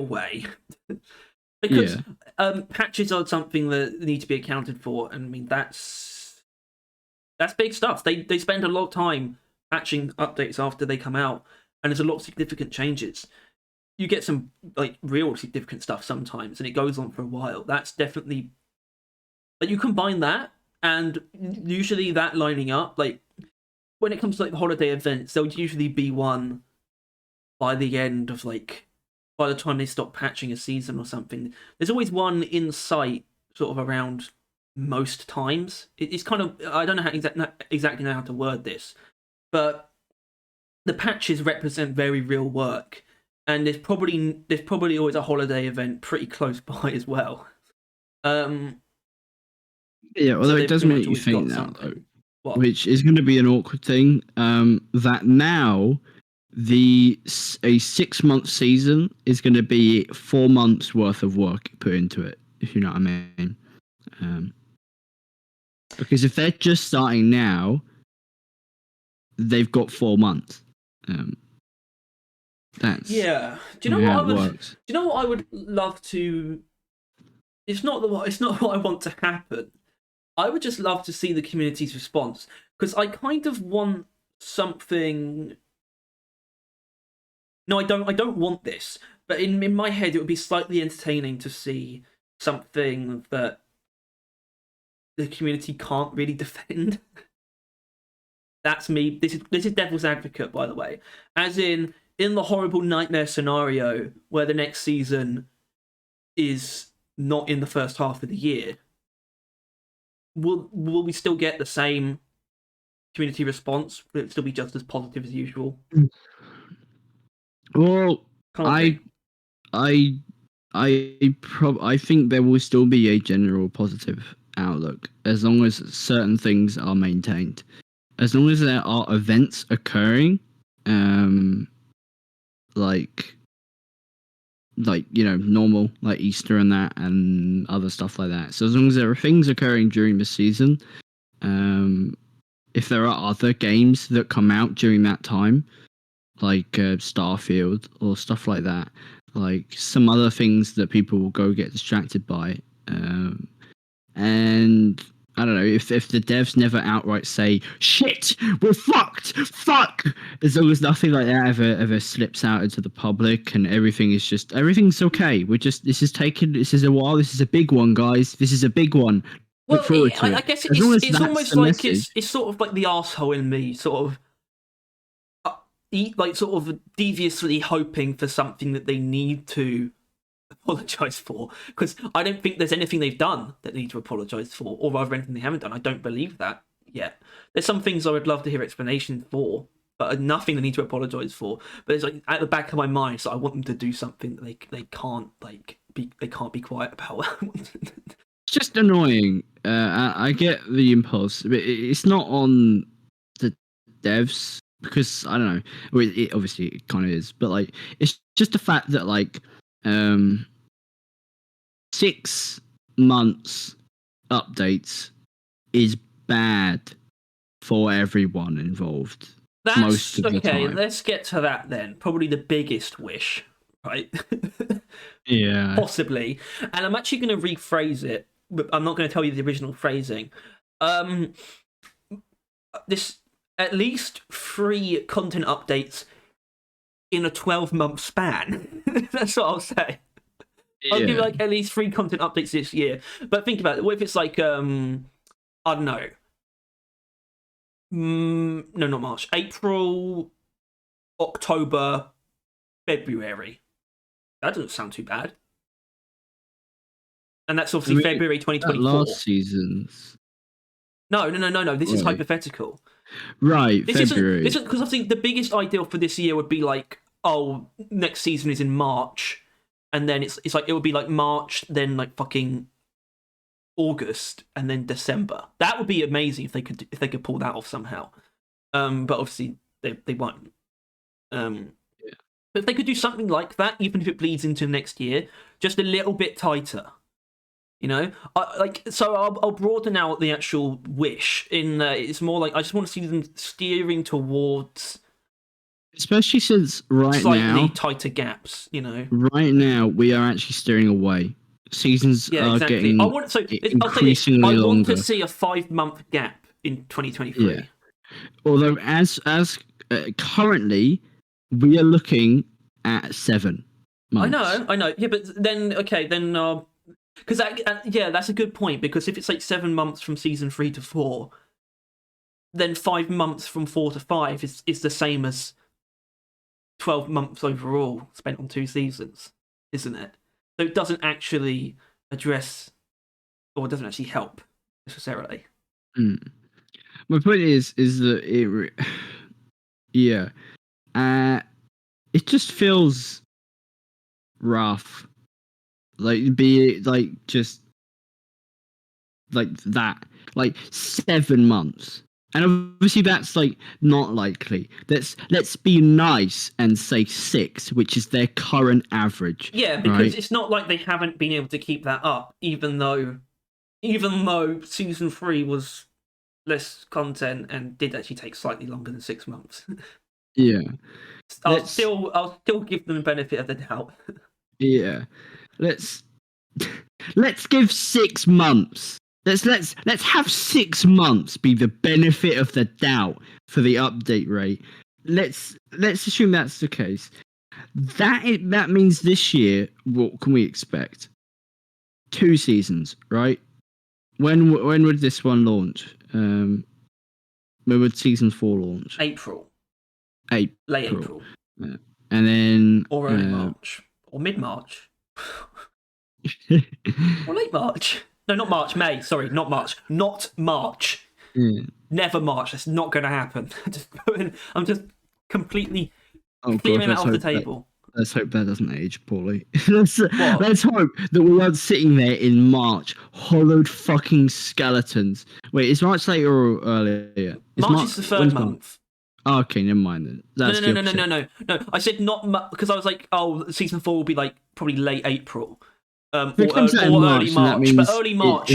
way. Because patches are something that need to be accounted for, and I mean that's big stuff. They spend a lot of time patching updates after they come out, and there's a lot of significant changes. You get some like real significant stuff sometimes, and it goes on for a while. That's definitely like you combine that, and usually that lining up, like when it comes to like the holiday events, there'll usually be one by the end of like by the time they stop patching a season or something. There's always one in sight sort of around most times. It's kind of, I don't know how exactly know how to word this, but the patches represent very real work, and there's probably always a holiday event pretty close by as well. Yeah, although so it they've does pretty make much you always think got now, though, something. What? which is going to be an awkward thing. That now a 6-month season is going to be 4 months worth of work put into it, if you know what I mean. Because if they're just starting now, they've got 4 months. That's Yeah. Do you know how what it works. Do you know what I would love to? It's not what I want to happen. I would just love to see the community's response, because I kind of want something. No, I don't. I don't want this. But in my head, it would be slightly entertaining to see something that the community can't really defend. That's me. This is devil's advocate, by the way. As in the horrible nightmare scenario where the next season is not in the first half of the year, will we still get the same community response? Will it still be just as positive as usual? Well, Can't be. I think there will still be a general positive outlook as long as certain things are maintained. As long as there are events occurring, like normal, like Easter and that, and other stuff like that. So as long as there are things occurring during the season, if there are other games that come out during that time, like Starfield or stuff like that, like some other things that people will go get distracted by, and I don't know if the devs never outright say shit, we're fucked, fuck. As long as nothing like that ever slips out into the public, and everything's okay. This is a while. This is a big one, guys. This is a big one. Look forward to it. I guess As long as it's that's almost the like message. it's sort of like the arsehole in me, sort of like sort of deviously hoping for something that they need to apologize for, because I don't think there's anything they've done that they need to apologize for, or rather anything they haven't done. I don't believe that yet. There's some things I would love to hear explanations for, but nothing they need to apologize for. But it's like at the back of my mind, so I want them to do something that they can't be quiet about. It's just annoying. I get the impulse, but it's not on the devs because I don't know. Well, it obviously it kind of is, but like it's just the fact that like 6 months updates is bad for everyone involved. Most of the time. Let's get to that then. Probably the biggest wish, right? Yeah. Possibly. And I'm actually going to rephrase it, but I'm not going to tell you the original phrasing. This at least 3 content updates in a 12-month span. That's what I'll say. I'll give like at least 3 content updates this year. But think about it. What if it's like I don't know. No, not March. April, October, February. That doesn't sound too bad. And that's obviously February 2024. Last season's. No. This is Right. hypothetical. Right, This February. isn't because I think the biggest ideal for this year would be like, oh, next season is in March, and then it's like it would be like March, then like fucking August, and then December. That would be amazing if they could pull that off somehow. But obviously they won't. But if they could do something like that, even if it bleeds into next year, just a little bit tighter. You know, I'll broaden out the actual wish. It's more like I just want to see them steering towards, Especially since right slightly now, tighter gaps. You know, right now we are actually steering away. Seasons are getting increasingly I want longer. to see a 5-month gap in 2023. Yeah. Although as currently we are looking at 7 months. I know. Yeah, but then because that's a good point, because if it's like 7 months from season 3 to 4, then 5 months from 4 to 5 is the same as 12 months overall spent on 2 seasons, isn't it? So it doesn't actually address, or it doesn't actually help necessarily. My point is that it just feels rough. Just like that, like 7 months, and obviously that's like not likely. Let's be nice and say 6, which is their current average. Yeah, because it's not like they haven't been able to keep that up, even though season 3 was less content and did actually take slightly longer than 6 months. Yeah, I'll still give them the benefit of the doubt. Yeah, let's give 6 months. Let's have 6 months be the benefit of the doubt for the update rate. Let's assume that's the case. That means this year, what can we expect? 2 seasons, right? When would this one launch? When would season 4 launch? April. Late April. Yeah. And then or early March. Or mid-March. Or late March. No, not March. May. Sorry, not March. Not March. Yeah. Never March. That's not going to happen. I'm just completely God, clearing that off the table. Let's hope that doesn't age poorly. Let's hope that we aren't sitting there in March, hollowed fucking skeletons. Wait, is March later or earlier? March is the 3rd month. Oh, okay, never mind then. That's No. I said not because I was like, season 4 will be like probably late April. Or early March. But early March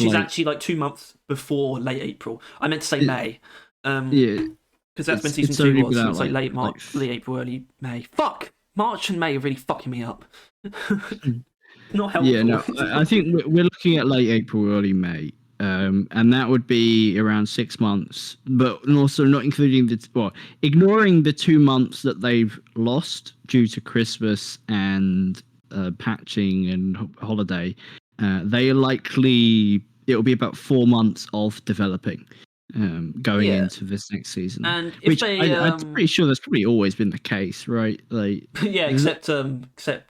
is actually like 2 months before late April. I meant to say May. Yeah. Because that's when season 2 was. So it's like late March, late April, early May. Fuck! March and May are really fucking me up. Not helpful. Yeah, no, I think we're looking at late April, early May. And that would be around 6 months, but also not including ignoring the 2 months that they've lost due to Christmas and patching and holiday. It'll be about 4 months of developing going into this next season. And if I'm pretty sure that's probably always been the case, right? Like, yeah, except what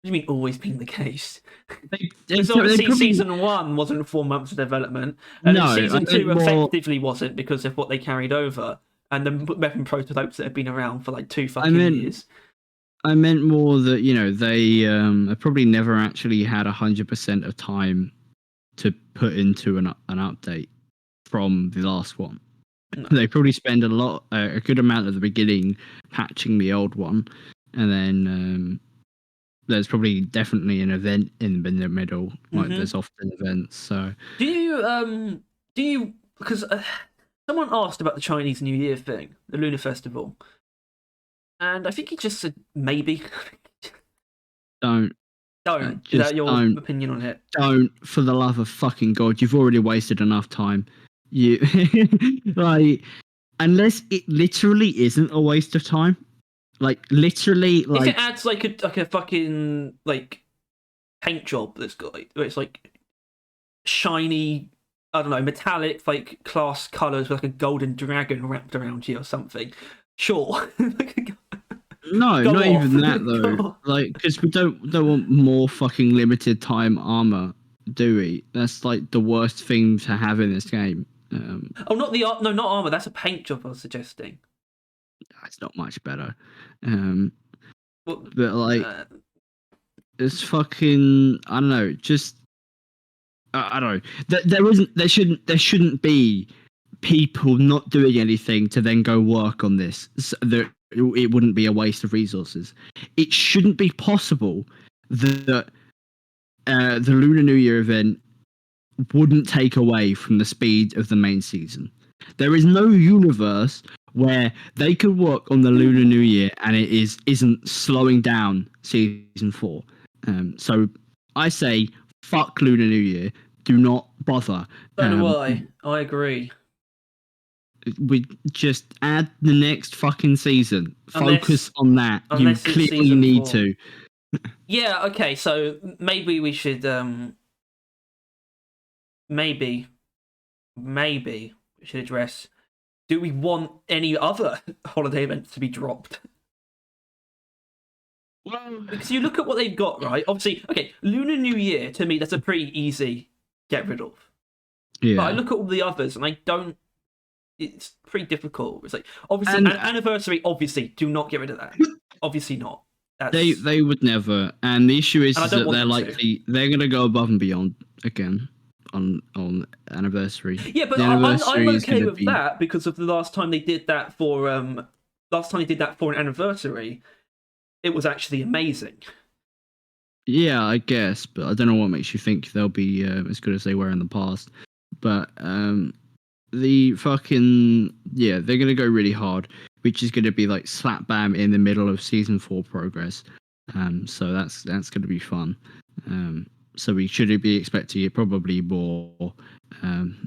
do you mean always been the case? Season 1 wasn't 4 months of development, and season 2 effectively wasn't because of what they carried over and the weapon prototypes that have been around for like 2 fucking years. I meant more that, they probably never actually had 100% of time to put into an update from the last one. No. They probably spend a good amount at the beginning patching the old one, and then there's probably definitely an event in the middle. Like there's often events. So do you because someone asked about the Chinese New Year thing, the Lunar Festival, and I think he just said maybe. Don't. Is that your opinion on it? Don't, for the love of fucking God! You've already wasted enough time. You unless it literally isn't a waste of time. Like literally, if it adds like a fucking like paint job that's got where it's like shiny I don't know, metallic like class colors with like a golden dragon wrapped around you or something. Sure. No, Go not off. even that Go though. off. Like, because we don't want more fucking limited time armor, do we? That's like the worst thing to have in this game. Oh, not the no, not armor. That's a paint job. I was suggesting. It's not much better. Um, Well, but like, it's fucking. I don't know. Just I don't know. There shouldn't be people not doing anything to then go work on this. So that it wouldn't be a waste of resources. It shouldn't be possible that the Lunar New Year event wouldn't take away from the speed of the main season. There is no universe where they could work on the Lunar New Year and it isn't slowing down season 4. So I say fuck Lunar New Year. Do not bother. so do I. I agree. We just add the next fucking season. Focus on that. You unless it's clearly season need 4. to. Yeah. Okay. So maybe we should. Maybe we should address. Do we want any other holiday events to be dropped? Well, Because you look at what they've got, right? Obviously, okay, Lunar New Year, to me, that's a pretty easy get rid of. yeah. But I look at all the others, and I don't... It's pretty difficult. It's like, obviously, And- an anniversary, obviously, do not get rid of that. Obviously not. That's... They would never. And the issue is And I don't that want they're them to. they're gonna go above and beyond again on anniversary. Yeah, but The I'm anniversary is okay gonna with be- that, because of the last time they did that for... last time they did that for an anniversary, it was actually amazing. Yeah, I guess, but I don't know what makes you think they'll be as good as they were in the past. But the fucking they're gonna go really hard, which is gonna be like slap bam in the middle of season 4 progress. So that's gonna be fun. So we should be expecting it probably more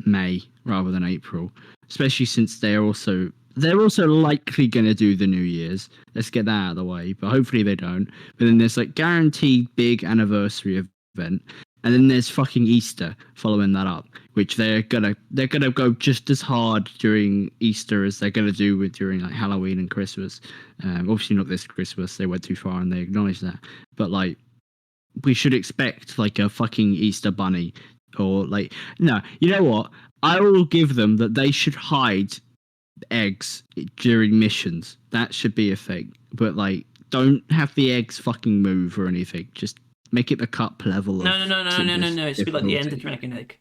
May rather than April, especially since they're also likely going to do the New Year's. Let's get that out of the way, but hopefully they don't. But then there's like guaranteed big anniversary event, and then there's fucking Easter following that up, which they're gonna go just as hard during Easter as they're gonna do during like Halloween and Christmas. Obviously not this Christmas, they went too far and they acknowledge that. But like, we should expect like a fucking Easter bunny, or like, no, you know what? I will give them that they should hide eggs during missions. That should be a thing. But like, don't have the eggs fucking move or anything. Just make it the cup level. No. It should be like the Ender Dragon egg.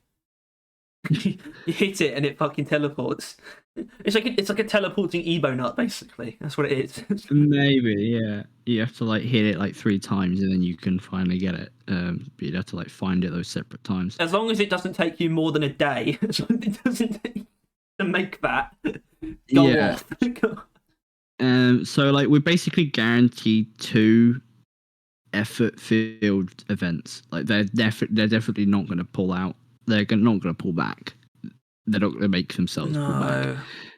You hit it and it fucking teleports. It's like a teleporting Ebo nut, basically. That's what it is. Maybe, yeah. You have to like hit it like 3 times and then you can finally get it. But you'd have to like find it those separate times. As long as it doesn't take you more than a day, as long as it doesn't take to make that, go off. So like, we're basically guaranteed 2 effort-filled events. Like they're definitely not going to pull out. They're not going to pull back. They're not going to make themselves pull back.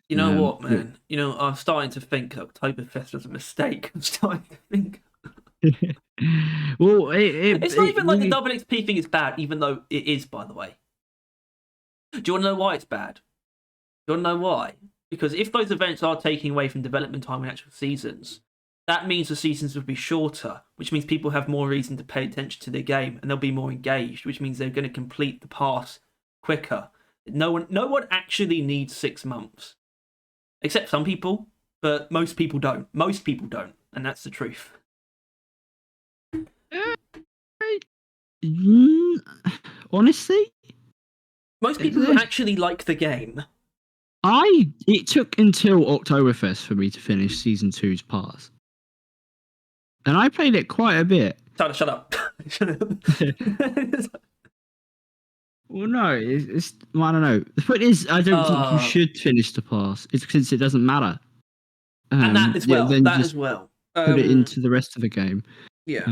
You know what, man? You know, I'm starting to think Oktoberfest was a mistake. I'm starting to think. Well, it's not even like the double XP thing is bad, even though it is, by the way. Do you want to know why it's bad? Do you want to know why? Because if those events are taking away from development time in actual seasons, that means the seasons would be shorter, which means people have more reason to pay attention to their game and they'll be more engaged, which means they're going to complete the pass quicker. No one actually needs 6 months. Except some people, but most people don't. Most people don't, and that's the truth. Honestly, most people who actually like the game. It took until Oktoberfest for me to finish season 2's pass, and I played it quite a bit. Tyler, shut up. Shut up. Well, no, I don't know. The point is, I don't think you should finish the pass. It's because it doesn't matter. And that as well. Then that just as well. Put it into the rest of the game. Yeah.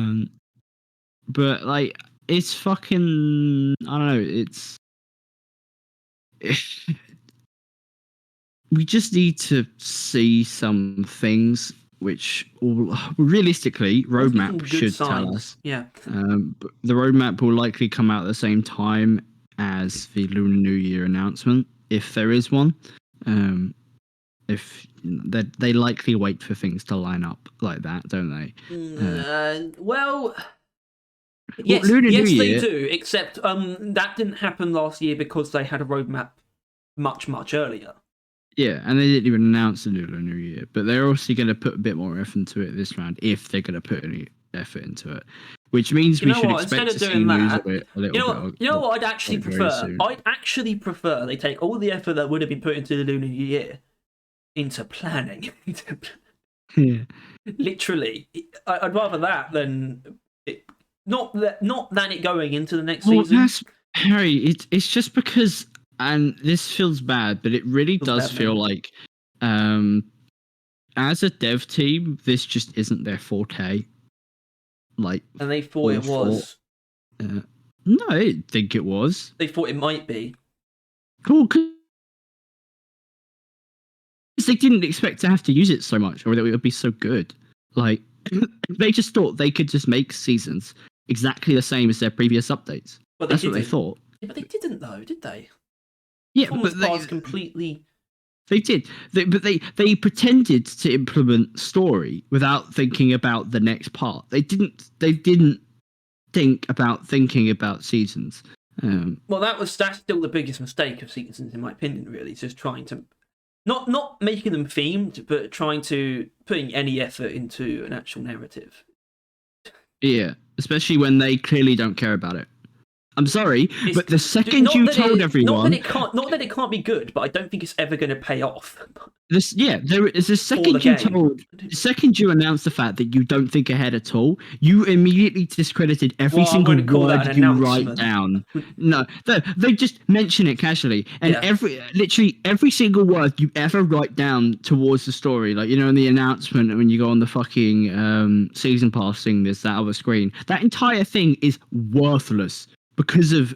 But like, it's fucking. I don't know. We just need to see some things which realistically roadmap should tell us. Yeah. But the roadmap will likely come out at the same time as the Lunar New Year announcement, if there is one. If they likely wait for things to line up like that, don't they? Well, yes, Lunar New they Year, do. Except that didn't happen last year because they had a roadmap much earlier. Yeah, and they didn't even announce the Lunar New Year, but they're also going to put a bit more effort into it this round if they're going to put any effort into it, which means we should expect to see news of it a little bit. You know what I'd actually prefer? Soon. I'd actually prefer they take all the effort that would have been put into the Lunar New Year into planning. Yeah. Literally, I'd rather that than it, not than it going into the next season. That's, Harry, it's just because, and this feels bad, but it really does feel like, as a dev team, this just isn't their forte. Like, and they thought it was. No, I didn't think it was. They thought it might be. Cool, because they didn't expect to have to use it so much, or that it would be so good. Like, they just thought they could just make seasons exactly the same as their previous updates. But that's what they thought. Yeah, but they didn't, though, did they? Yeah, but they completely. They did, but they pretended to implement story without thinking about the next part. They didn't think about thinking about seasons. Well, that's still the biggest mistake of seasons, in my opinion. Really, it's just trying to not making them themed, but trying to putting any effort into an actual narrative. Yeah, especially when they clearly don't care about it. I'm sorry, but the second you told everyone... Not that it can't be good, but I don't think it's ever going to pay off. There is the second you announced the fact that you don't think ahead at all, you immediately discredited every single word you write down. No, they just mention it casually, and literally every single word you ever write down towards the story, like, you know, in the announcement when you go on the fucking season pass thing, there's that other screen. That entire thing is worthless. Because of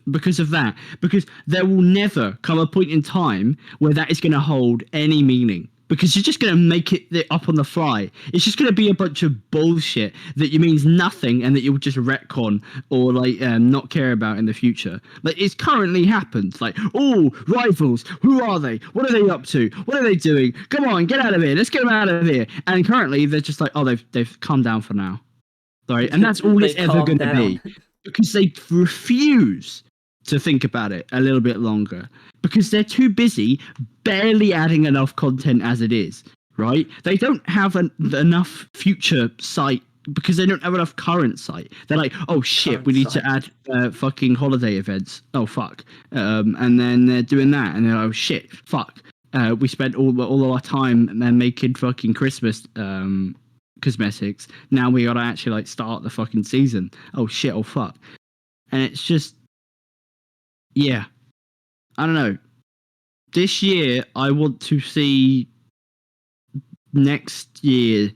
that, because there will never come a point in time where that is going to hold any meaning, because you're just going to make it up on the fly. It's just going to be a bunch of bullshit that means nothing and that you'll just retcon or like not care about in the future. Like, it's currently happened. Like, oh, rivals, who are they? What are they up to? What are they doing? Come on, get out of here. Let's get them out of here. And currently they're just like, oh, they've calmed down for now. Right, and that's all it's ever going to be. Because they refuse to think about it a little bit longer. Because they're too busy barely adding enough content as it is, right? They don't have enough future sight because they don't have enough current sight. They're like, oh shit, we need to add fucking holiday events. Oh fuck. And then they're doing that and they're like, oh shit, fuck. We spent all of our time making fucking Christmas cosmetics. Now we gotta actually like start the fucking season. Oh shit, oh fuck. And it's just, yeah, I don't know. This year I want to see next year.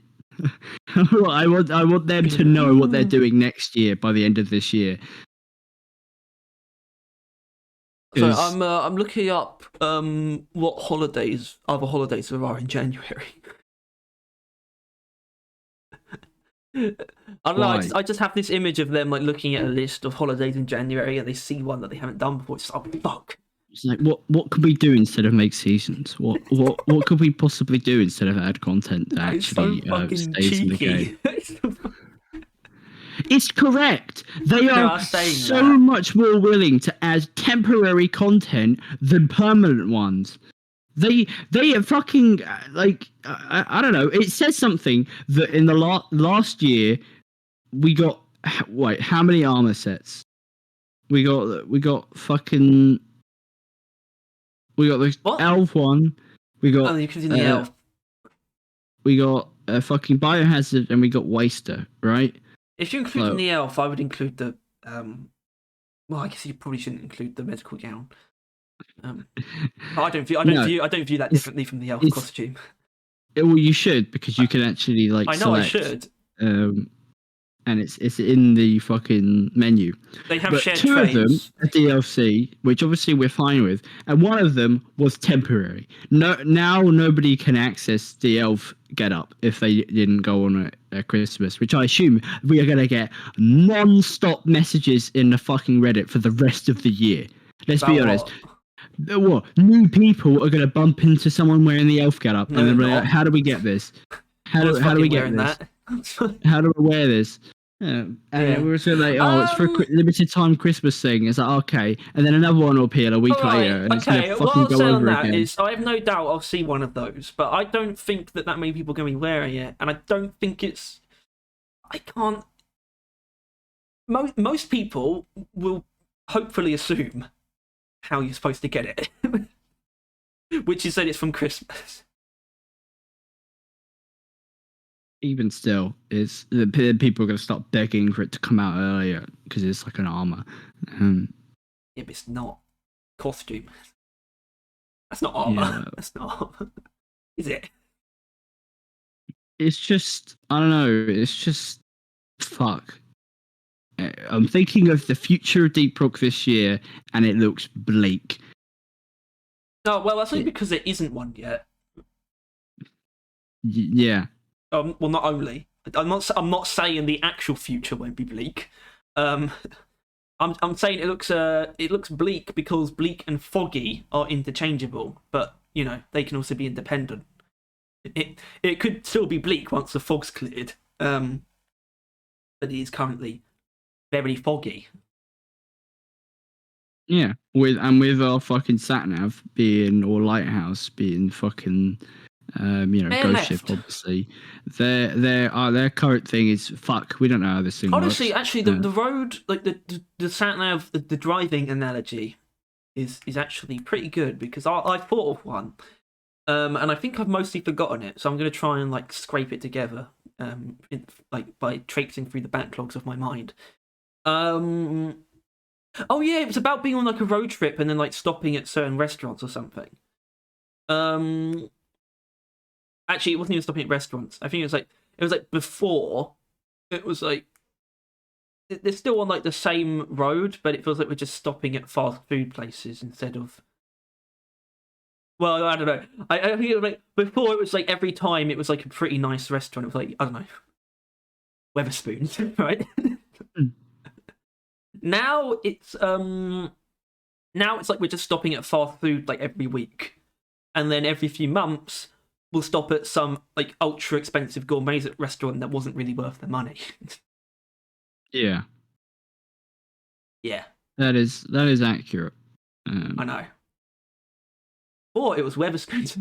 I want them to know what they're doing next year by the end of this year. So I'm looking up what other holidays there are in January. I don't know. I just have this image of them like looking at a list of holidays in January, and they see one that they haven't done before. It's like, oh, fuck. It's like, what could we do instead of make seasons? What could we possibly do instead of add content that actually stays in the game? It's correct. They are so much more willing to add temporary content than permanent ones. They are fucking like I don't know. It says something that in the last year we got how many armor sets? We got the elf one. We got the elf. We got a fucking biohazard and we got waster, right? If you include in the elf, I would include the well, I guess you probably shouldn't include the medical gown. I don't view that differently from the elf costume. Well, you should, because you can actually like. I know select, I should. And it's in the fucking menu. They have shared two trains. of them are DLC, which obviously we're fine with, and one of them was temporary. No, now nobody can access the elf get up if they didn't go on a Christmas, which I assume we are gonna get non-stop messages in the fucking Reddit for the rest of the year. Let's About be honest. what? What? New people are going to bump into someone wearing the elf getup, No, and they'll be they're like, not. "How do we get this? I was How do we fucking get wearing this? that. How do we wear this?" And Yeah. we were sort of like, "Oh, it's for a limited time Christmas thing." It's like, okay, and then another one will appear a week later, and it's going to What fucking I'll go say on over that again. is, I have no doubt I'll see one of those, but I don't think that many people are going to be wearing it, and I don't think it's. I can't. Most people will hopefully assume how you're supposed to get it, which is that it's from Christmas. Even still, it's the people are going to start begging for it to come out earlier because it's like an armor. Yeah, but it's not costume. That's not armor. Yeah. That's not armor. Is it? It's just, I don't know. It's just fuck. I'm thinking of the future of Deep Rock this year, and it looks bleak. No, well, that's only because it isn't one yet. Yeah. Well, not only. I'm not saying the actual future won't be bleak. I'm saying it looks bleak because bleak and foggy are interchangeable, but you know they can also be independent. It could still be bleak once the fog's cleared. But it is currently very foggy. Yeah, with our fucking sat nav being or lighthouse being fucking ghost ship, obviously. Their current thing is fuck. We don't know how this thing Honestly, works. actually, the road, like the sat nav, the driving analogy, is actually pretty good because I thought of one, and I think I've mostly forgotten it. So I'm gonna try and like scrape it together, by traipsing through the backlogs of my mind. Oh yeah, it was about being on like a road trip and then like stopping at certain restaurants or something. Actually, it wasn't even stopping at restaurants. I think it was like before. It was like they're still on like the same road, but it feels like we're just stopping at fast food places instead of. Well, I don't know. I think it was like before. It was like every time it was like a pretty nice restaurant. It was like I don't know, Weatherspoons, right? Now it's like we're just stopping at fast food like every week, and then every few months we'll stop at some like ultra expensive gourmet restaurant that wasn't really worth the money. Yeah. Yeah, That is accurate. I know. Or it was Weatherspoons.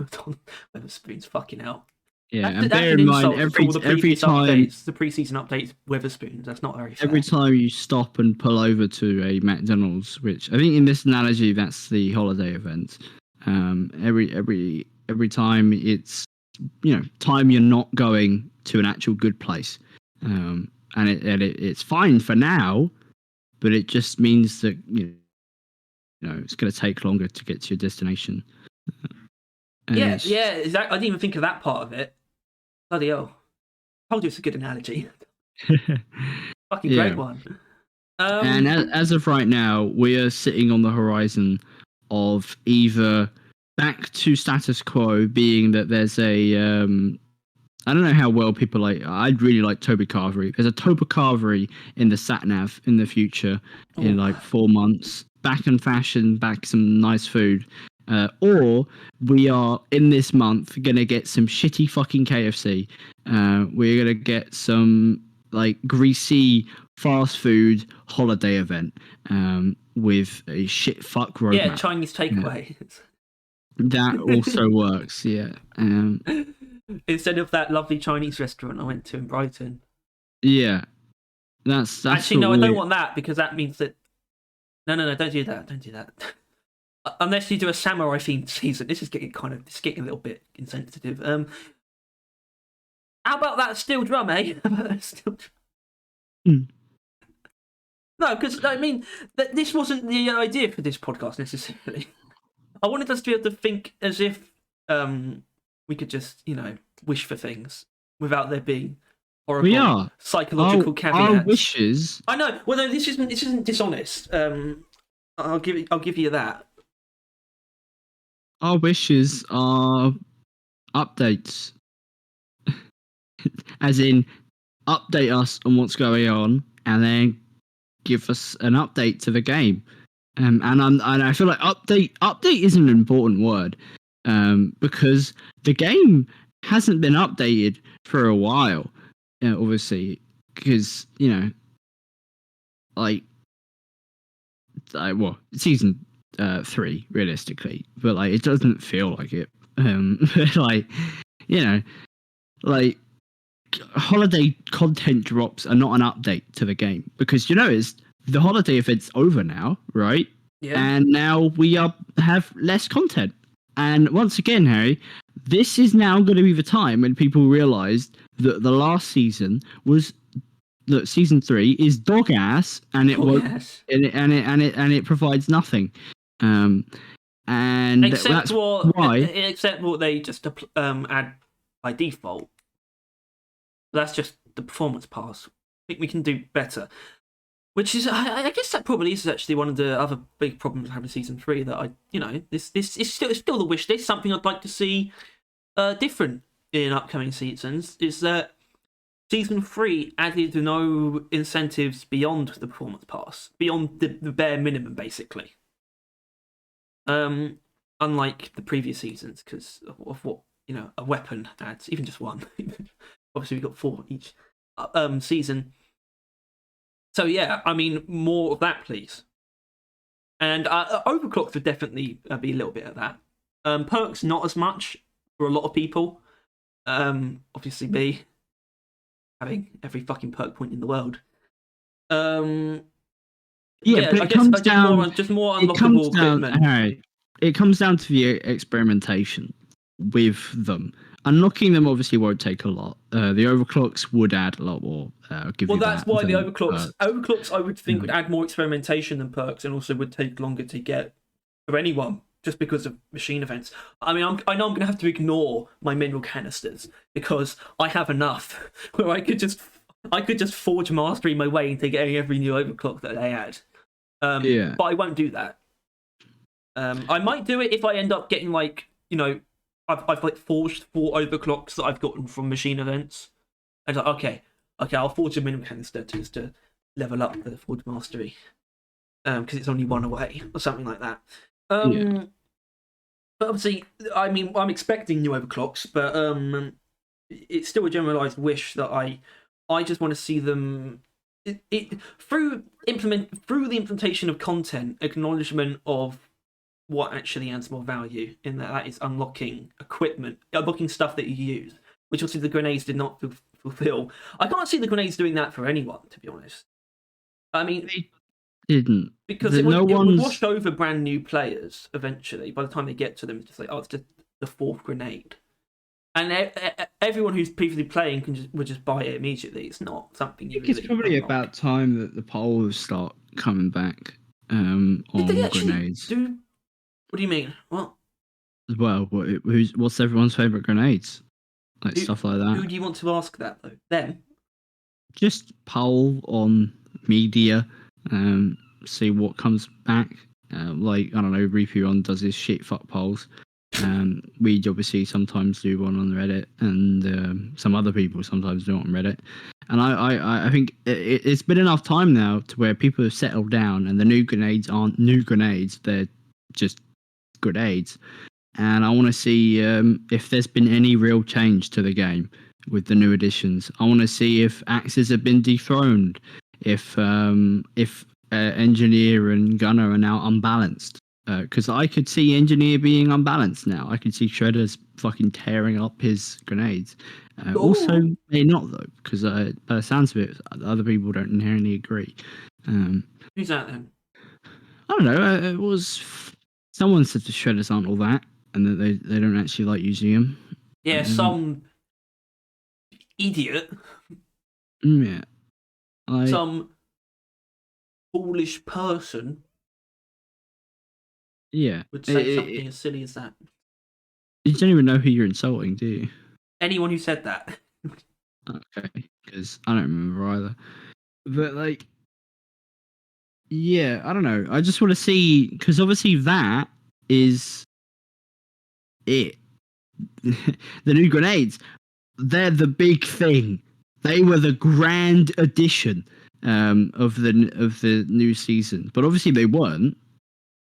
Weatherspoons, fucking hell. Yeah, That's and bear in mind every all the time updates, the preseason updates, Weatherspoons. That's not very fair. Every time you stop and pull over to a McDonald's, which I think in this analogy that's the holiday event. Every time it's time you're not going to an actual good place, and it's fine for now, but it just means that it's going to take longer to get to your destination. Yeah, exactly. I didn't even think of that part of it. Bloody hell! I told you it's a good analogy. Fucking great one. And as of right now, we are sitting on the horizon of either back to status quo, being that there's a I don't know how well people like. I'd really like Toby Carvery. There's a Toby Carvery in the sat nav in the future in like 4 months. Back in fashion, back some nice food. Or we are in this month gonna get some shitty fucking KFC. We're gonna get some like greasy fast food holiday event with a shit fuck roadmap. Yeah, Chinese takeaway. That also works. Yeah. Instead of that lovely Chinese restaurant I went to in Brighton. Yeah, that's actually no. I don't want that because that means that. No, don't do that. Don't do that. Unless you do a samurai themed season. This is getting a little bit insensitive. How about that steel drum, eh? How about that steel drum? No, because I mean, this wasn't the idea for this podcast necessarily. I wanted us to be able to think as if we could just, wish for things without there being horrible psychological caveats. Our wishes. I know. Well, no, this isn't dishonest. I'll give you that. Our wishes are updates, as in update us on what's going on, and then give us an update to the game. And I feel like update is an important word, because the game hasn't been updated for a while, obviously, because like well, season 3 realistically, but like it doesn't feel like it. Like you know, like holiday content drops are not an update to the game, because it's the holiday event's over now, right? Yeah. And now we have less content. And once again, Harry, this is now going to be the time when people realised that the last season was that season 3 is dog ass, and it won't, Yes. and it provides nothing. And Except that's why. Except what they just add by default. That's just the performance pass. I think we can do better. Which is, I guess that probably is actually one of the other big problems I have in season 3. That this is still the wish list. Something I'd like to see different in upcoming seasons is that season 3 added no incentives beyond the performance pass, beyond the bare minimum, basically. Unlike the previous seasons, because of what a weapon adds, even just one. Obviously, we got 4 each season. So yeah, I mean, more of that, please. And overclocks would definitely be a little bit of that. Perks, not as much for a lot of people. Obviously, me having every fucking perk point in the world. But I guess just more unlockable equipment. Right. It comes down to the experimentation with them. Unlocking them obviously won't take a lot. The overclocks would add a lot more. That's why the overclocks I would think would add more experimentation than perks, and also would take longer to get for anyone, just because of machine events. I mean, I know I'm going to have to ignore my mineral canisters because I have enough where I could just forge mastery my way into getting every new overclock that they add. But I won't do that. I might do it if I end up getting I've like forged 4 overclocks that I've gotten from machine events. And like, okay, I'll forge a mineral canister just to level up the forge mastery, because it's only 1 away or something like that. But obviously, I mean, I'm expecting new overclocks, but it's still a generalized wish that I just want to see them through the implementation of content, acknowledgement of what actually adds more value, in that is unlocking equipment, unlocking stuff that you use, which obviously the grenades did not fulfill. I can't see the grenades doing that for anyone, to be honest. I mean, they didn't, because it would wash over brand new players eventually. By the time they get to them, it's just like, oh, it's just the 4th grenade, and everyone who's previously playing would just buy it immediately. It's not something you. I think it's probably about time that the polls start coming back on grenades. What do you mean? What? Well, what's everyone's favourite grenades? Stuff like that. Who do you want to ask that, though? Them? Just poll on media, see what comes back. I don't know, Repuon does his shit fuck polls. We obviously sometimes do one on Reddit, and some other people sometimes do it on Reddit. And I think it's been enough time now to where people have settled down, and the new grenades aren't new grenades, they're just grenades. And I want to see if there's been any real change to the game with the new additions. I want to see if axes have been dethroned, if engineer and gunner are now unbalanced. Because I could see engineer being unbalanced now. I could see Shredder's fucking tearing up his grenades. Also, may not though, because by the sounds of it, other people don't inherently agree. Who's that then? I don't know. It was someone said the Shredders aren't all that, and that they don't actually like using them. Yeah, some idiot. Yeah. Some foolish person. Yeah. Would say something as silly as that. You don't even know who you're insulting, do you? Anyone who said that. Okay, because I don't remember either. But yeah, I don't know. I just want to see, because obviously that is it. The new grenades, they're the big thing. They were the grand addition of the new season. But obviously they weren't.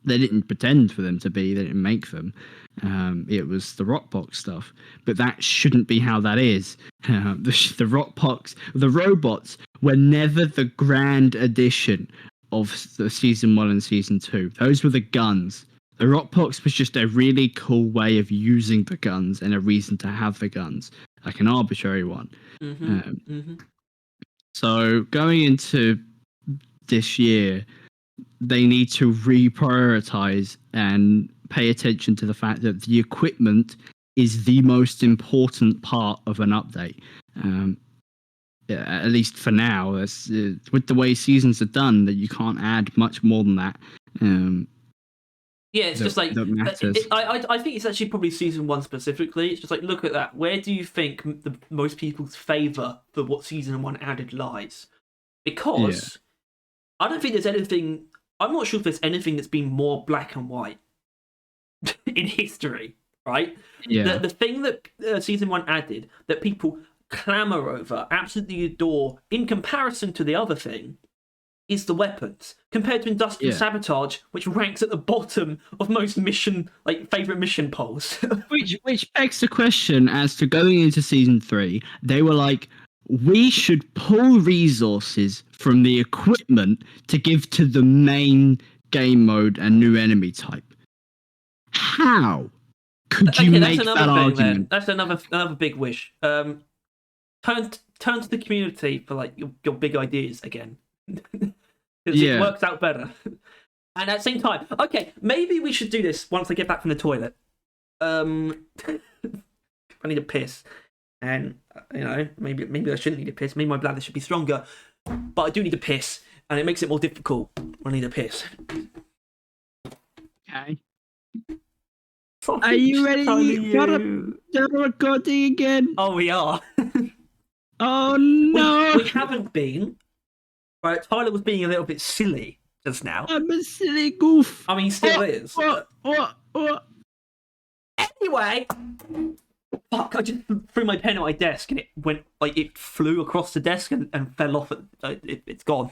They didn't pretend for them to be. They didn't make them. It was the Rockbox stuff. But that shouldn't be how that is. The Rockbox, the robots were never the grand addition of the season 1 and season 2. Those were the guns. The Rockbox was just a really cool way of using the guns and a reason to have the guns, like an arbitrary one. So going into this year, they need to reprioritize and pay attention to the fact that the equipment is the most important part of an update. At least for now, with the way seasons are done, that you can't add much more than that. It's just like I think it's actually probably season 1 specifically. It's just like, look at that. Where do you think the most people's favour for what season 1 added lies? Because I don't think there's anything. I'm not sure if there's anything that's been more black and white in history, right? Yeah. The thing that season 1 added that people clamour over, absolutely adore, in comparison to the other thing, is the weapons. Compared to Industrial Sabotage, which ranks at the bottom of most favourite mission polls. which begs the question as to going into season 3, they were like, we should pull resources from the equipment to give to the main game mode and new enemy type. How could you make that argument? Then. That's another big wish. Turn to the community for like your big ideas again. It works out better. And at the same time, okay, maybe we should do this once I get back from the toilet. I need a piss. And, maybe I shouldn't need a piss. Maybe my bladder should be stronger. But I do need a piss. And it makes it more difficult when I need a piss. Okay. Are you ready? Start recording again? Oh, we are. Oh, no. We haven't been. Right, Tyler was being a little bit silly just now. I'm a silly goof. I mean, he still is. What? Anyway... Fuck, I just threw my pen at my desk and it flew across the desk and fell off. It's gone.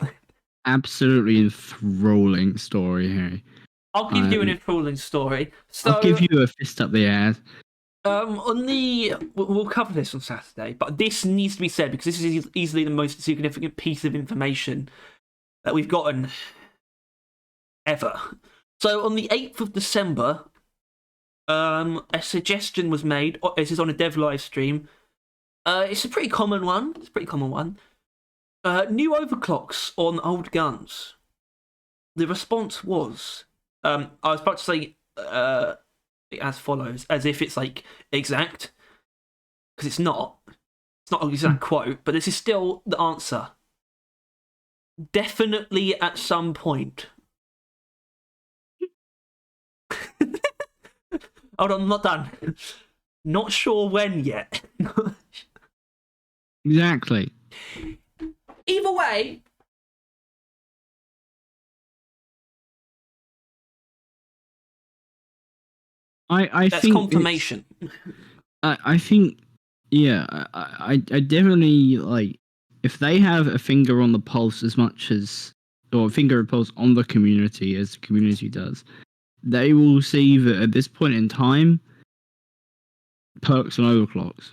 Absolutely enthralling story, Harry. I'll give you an enthralling story. So, I'll give you a fist up the ass. We'll cover this on Saturday, but this needs to be said because this is easily the most significant piece of information that we've gotten ever. So on the 8th of December, a suggestion was made. This is on a dev live stream. It's a pretty common one. New overclocks on old guns. The response was, I was about to say as follows, as if it's like exact, because it's not. It's not an exact quote, but this is still the answer. Definitely at some point. Hold on, I'm not done. Not sure when yet. Exactly. Either way, I that's think confirmation. I think, yeah, I definitely, like, if they have a finger on the pulse as much as, or a finger and pulse on the community as the community does, they will see that at this point in time, perks and overclocks.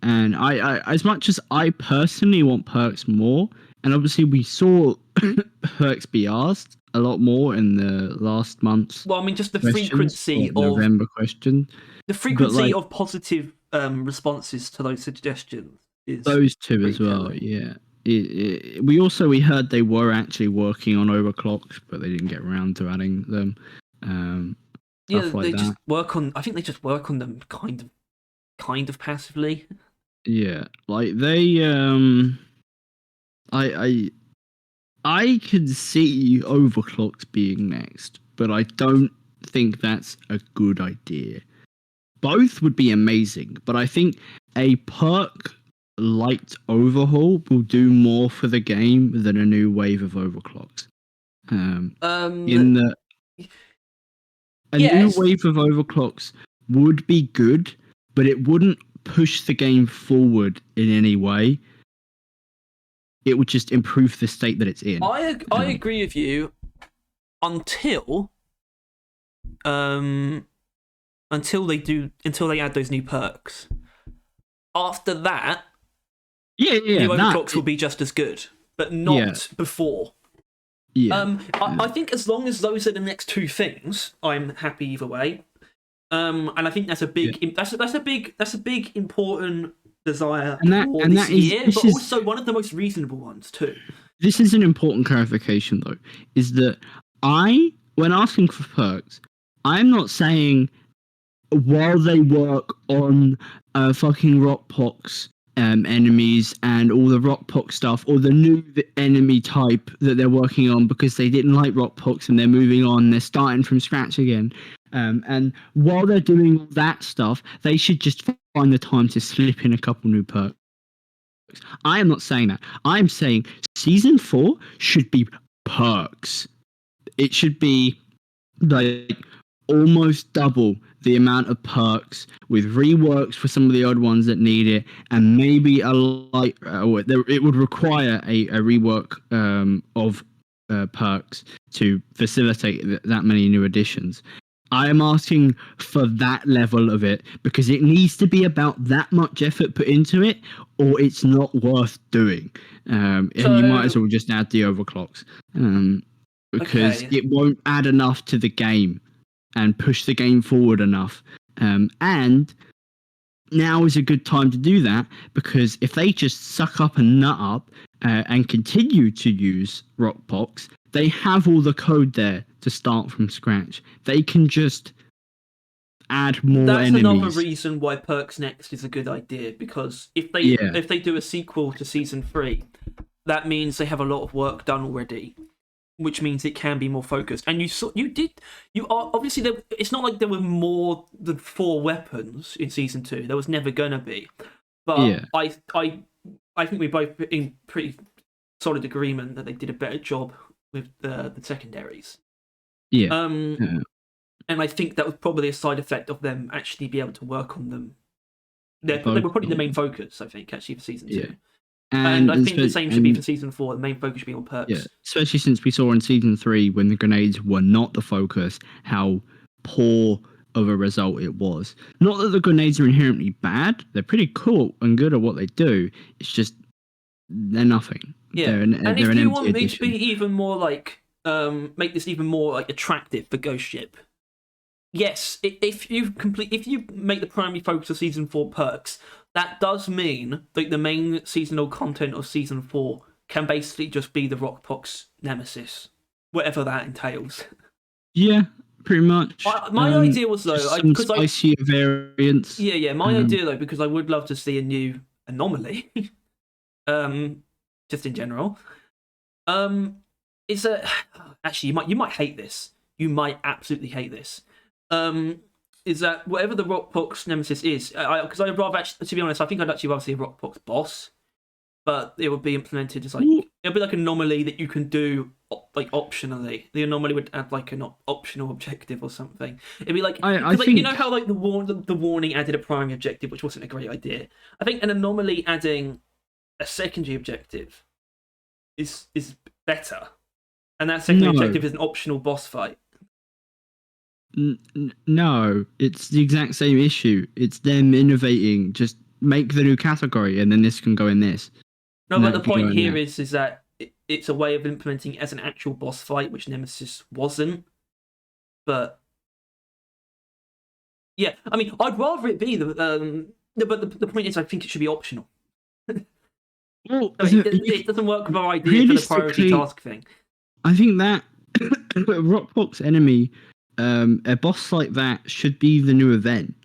And I as much as I personally want perks more, and obviously we saw perks be asked a lot more in the last month's. Well, I mean, just the frequency of November question. The frequency of positive responses to those suggestions is those two as well. Yeah. We heard they were actually working on overclocks, but they didn't get around to adding them. Yeah, they just work on. I think they just work on them kind of passively. Yeah, like they. I can see overclocks being next, but I don't think that's a good idea. Both would be amazing, but I think a perk light overhaul will do more for the game than a new wave of overclocks. New wave of overclocks would be good, but it wouldn't push the game forward in any way. It would just improve the state that it's in. I agree with you. until they add those new perks. After that, Yeah, the overclocks will be just as good, but not before. Yeah. I think as long as those are the next two things, I'm happy either way. And I think that's a big that's a big important desire for this year, but also one of the most reasonable ones too. This is an important clarification though, is that when asking for perks, I'm not saying while they work on fucking Rockpox enemies and all the Rockpox stuff, or the new enemy type that they're working on because they didn't like Rockpox and they're moving on, they're starting from scratch again. And while they're doing all that stuff, they should just find the time to slip in a couple new perks. I am not saying that. I'm saying Season 4 should be perks. It should be like almost double the amount of perks with reworks for some of the odd ones that need it, and maybe it would require a rework of perks to facilitate that many new additions. I am asking for that level of it because it needs to be about that much effort put into it, or it's not worth doing. And you might as well just add the overclocks because it won't add enough to the game and push the game forward enough. And now is a good time to do that, because if they just suck up and nut up and continue to use Rockpox, they have all the code there to start from scratch. They can just add more enemies. That's another reason why Perks Next is a good idea, because if they do a sequel to Season 3, that means they have a lot of work done already, which means it can be more focused. And obviously it's not like there were more than 4 weapons in Season 2. There was never gonna be. But I think we both in pretty solid agreement that they did a better job with the secondaries. And I think that was probably a side effect of them actually be able to work on them. They were probably the main focus, I think, actually, for Season 2. And I think the same should be for Season 4. The main focus should be on perks. Yeah, especially since we saw in Season 3, when the grenades were not the focus, how poor of a result it was. Not that the grenades are inherently bad. They're pretty cool and good at what they do. It's just, they're nothing. Yeah, and if you want me to be even more like, make this even more like attractive for Ghost Ship, yes, if you make the primary focus of Season 4 perks, that does mean that the main seasonal content of Season 4 can basically just be the Rockpox nemesis, whatever that entails. Yeah, pretty much. My idea was, though, some spicier variants. Yeah. My idea, though, because I would love to see a new anomaly, just in general, is that actually you might hate this. You might absolutely hate this. Is that whatever the Rockpox nemesis is, because I'd rather actually, to be honest, I think I'd actually rather see a Rockpox boss, but it would be implemented as it'll be like an anomaly that you can do like optionally. The anomaly would add like an optional objective or something. It'd be like, I think, you know how like the warning added a primary objective, which wasn't a great idea. I think an anomaly adding a secondary objective is better, and that secondary objective is an optional boss fight. No, it's the exact same issue. It's them innovating. Just make the new category, and then this can go in this. No, but the point here is that it's a way of implementing it as an actual boss fight, which Nemesis wasn't. But yeah, I mean, I'd rather it be but the point is, I think it should be optional. Well, it doesn't work with our idea for the priority task thing. I think that Rockpox enemy. A boss like that should be the new event,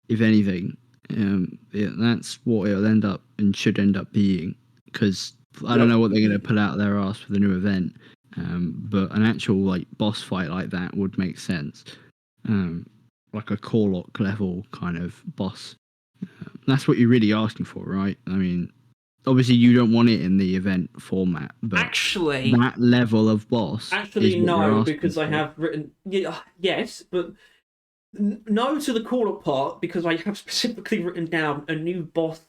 if anything. That's what it'll end up and should end up being, because I don't know what they're going to pull out their ass for the new event, but an actual like boss fight like that would make sense, like a Corlock level kind of boss. That's what you're really asking for, right? I mean, obviously you don't want it in the event format, but actually that level of boss. Actually, no, because I have written yes, but no to the call-up part, because I have specifically written down a new boss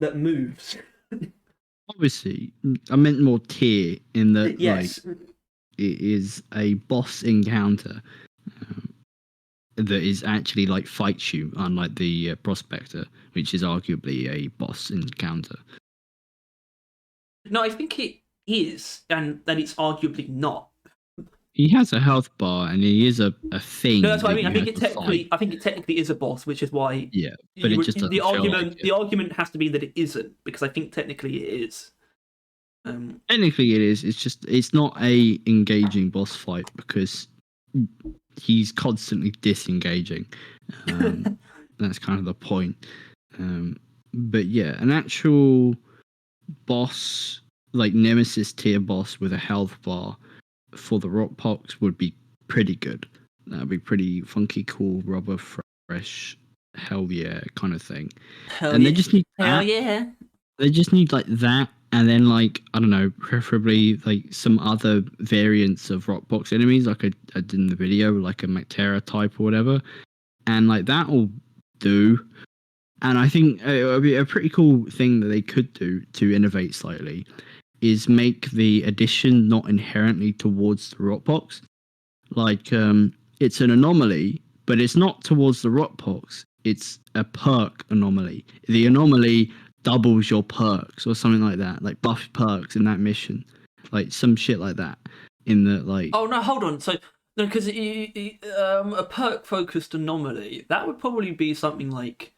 that moves. Obviously, I meant more tier in the yes. it is a boss encounter that is actually like fights you, unlike the Prospector, which is arguably a boss encounter. No, I think it is, and then it's arguably not. He has a health bar, and he is a thing. No, that's what I that mean. I you think have it to fight. technically is a boss, which is why Yeah, but it just doesn't feel like it. the argument has to be that it isn't, because I think technically it is. Technically, it is. It's not a engaging boss fight because he's constantly disengaging. That's kind of the point. But yeah, an actual boss, like Nemesis tier boss with a health bar for the Rock Pox would be pretty good. That'd be pretty funky, cool, rubber fresh, hell yeah kind of thing. Hell yeah. They just need hell that. yeah. They just need like that, and then like I don't know, preferably like some other variants of Rockbox enemies, like I did in the video, like a Mactera type or whatever, and like that'll do. And I think it would be a pretty cool thing that they could do to innovate slightly, is make the addition not inherently towards the Rockbox. Like it's an anomaly, but it's not towards the Rockbox. It's a perk anomaly. The anomaly doubles your perks or something like that, like buff perks in that mission, like some shit like that. In the like, Oh no, hold on. So no, because a perk focused anomaly, that would probably be something like,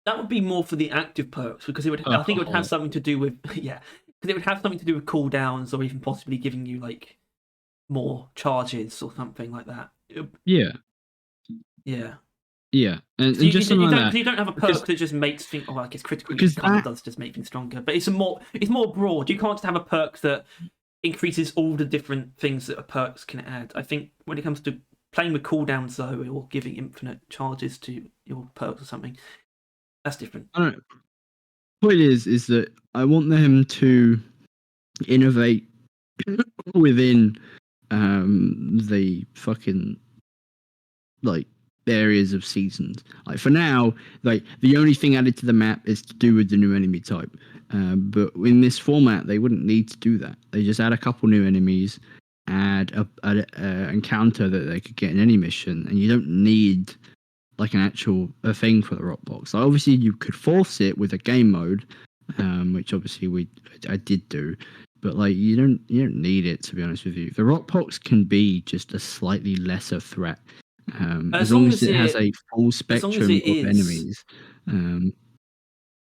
that would be more for the active perks, because it would. I think it would have something to do with yeah, because it would have something to do with cooldowns, or even possibly giving you like more charges or something like that. yeah, Yeah. yeah, and just something like that. You don't have a perk that just makes things. Oh, like it's critical. Because It kind of does just make things stronger, but it's more broad. You can't just have a perk that increases all the different things that a perks can add. I think when it comes to playing with cooldowns though, or giving infinite charges to your perks or something, that's different. I don't know. Point is that I want them to innovate within the fucking like areas of seasons. Like for now, like the only thing added to the map is to do with the new enemy type. But in this format, they wouldn't need to do that. They just add a couple new enemies, add a encounter that they could get in any mission, and you don't need like an actual thing for the Rockbox. Like obviously, you could force it with a game mode, which obviously I did do. But like you don't need it, to be honest with you. The Rockbox can be just a slightly lesser threat. As long as it has a full spectrum of enemies,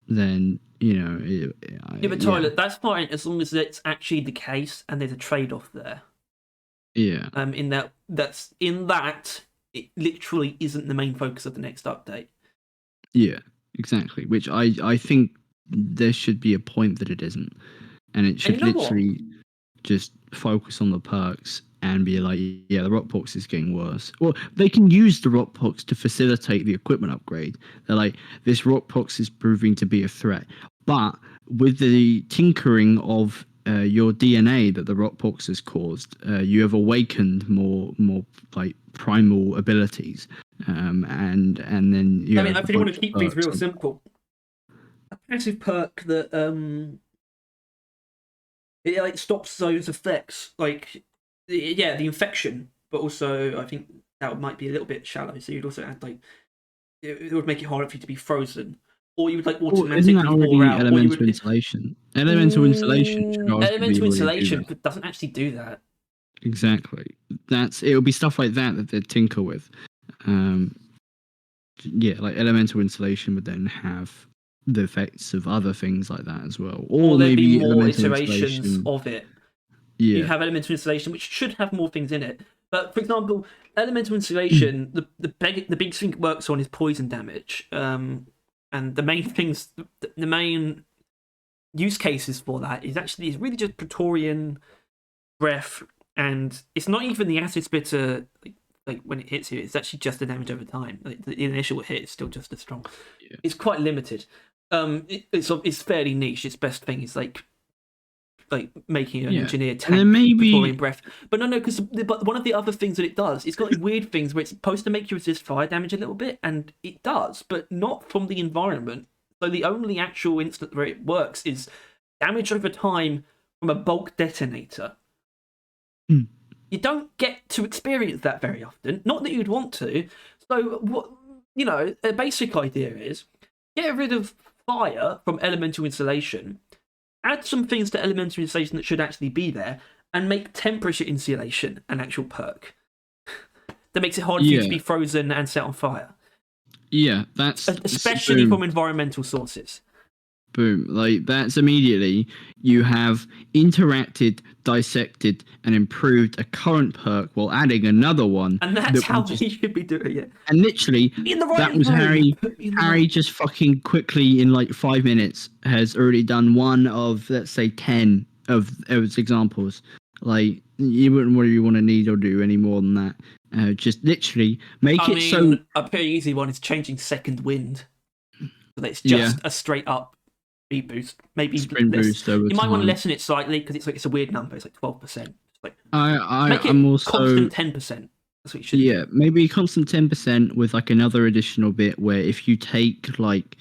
then you know. Yeah, but Tyler, that's fine as long as it's actually the case and there's a trade-off there. Yeah. In that it literally isn't the main focus of the next update. Yeah, exactly. Which I think there should be a point that it isn't, and it should literally just focus on the perks and be like, yeah, the Rockbox is getting worse. Well, they can use the Rockbox to facilitate the equipment upgrade. They're like, this Rockbox is proving to be a threat. But with the tinkering of your DNA that the Rockbox has caused, you have awakened more like primal abilities. And then you I really want to keep things real simple. A passive perk that it like stops those effects, like yeah, the infection, but also I think that might be a little bit shallow. So you'd also add like it would make it harder for you to be frozen, or you would like automatically pour out. Elemental insulation. Elemental insulation should elemental insulation doesn't actually do that. Exactly. It would be stuff like that they tinker with. Yeah, like elemental insulation would then have the effects of other things like that as well, or maybe be more iterations of it. Yeah. You have elemental insulation, which should have more things in it. But for example, elemental insulation, the big thing it works on is poison damage. And the main use cases for that is really just Praetorian breath, and it's not even the acid spitter. Like when it hits you, it's actually just the damage over time. Like the initial hit is still just as strong. Yeah. It's quite limited. It's fairly niche. Its best thing is like making an engineer tank Praetorian breath. But no, because one of the other things that it does, it's got like weird things where it's supposed to make you resist fire damage a little bit, and it does, but not from the environment. So the only actual instance where it works is damage over time from a bulk detonator. You don't get to experience that very often. Not that you'd want to. So what a basic idea is get rid of fire from elemental insulation, add some things to elemental insulation that should actually be there, and make temperature insulation an actual perk. That makes it harder for you to be frozen and set on fire. Yeah, that's especially from environmental sources. Boom. Like, that's immediately you have interacted, dissected, and improved a current perk while adding another one. And that's how they should be doing it. And literally, that was Harry. Harry just fucking quickly, in like 5 minutes, has already done one of, let's say, 10 of its examples. Like, you wouldn't really want to need or do any more than that. Just literally make so... A pretty easy one is changing second wind. So that it's just a straight up speed boost, maybe sprint boost over you might time. want to lessen it slightly because it's a weird number. It's like 12%. Like I'm also constant 10%. That's what you should. Yeah, maybe constant 10% with like another additional bit where if you take like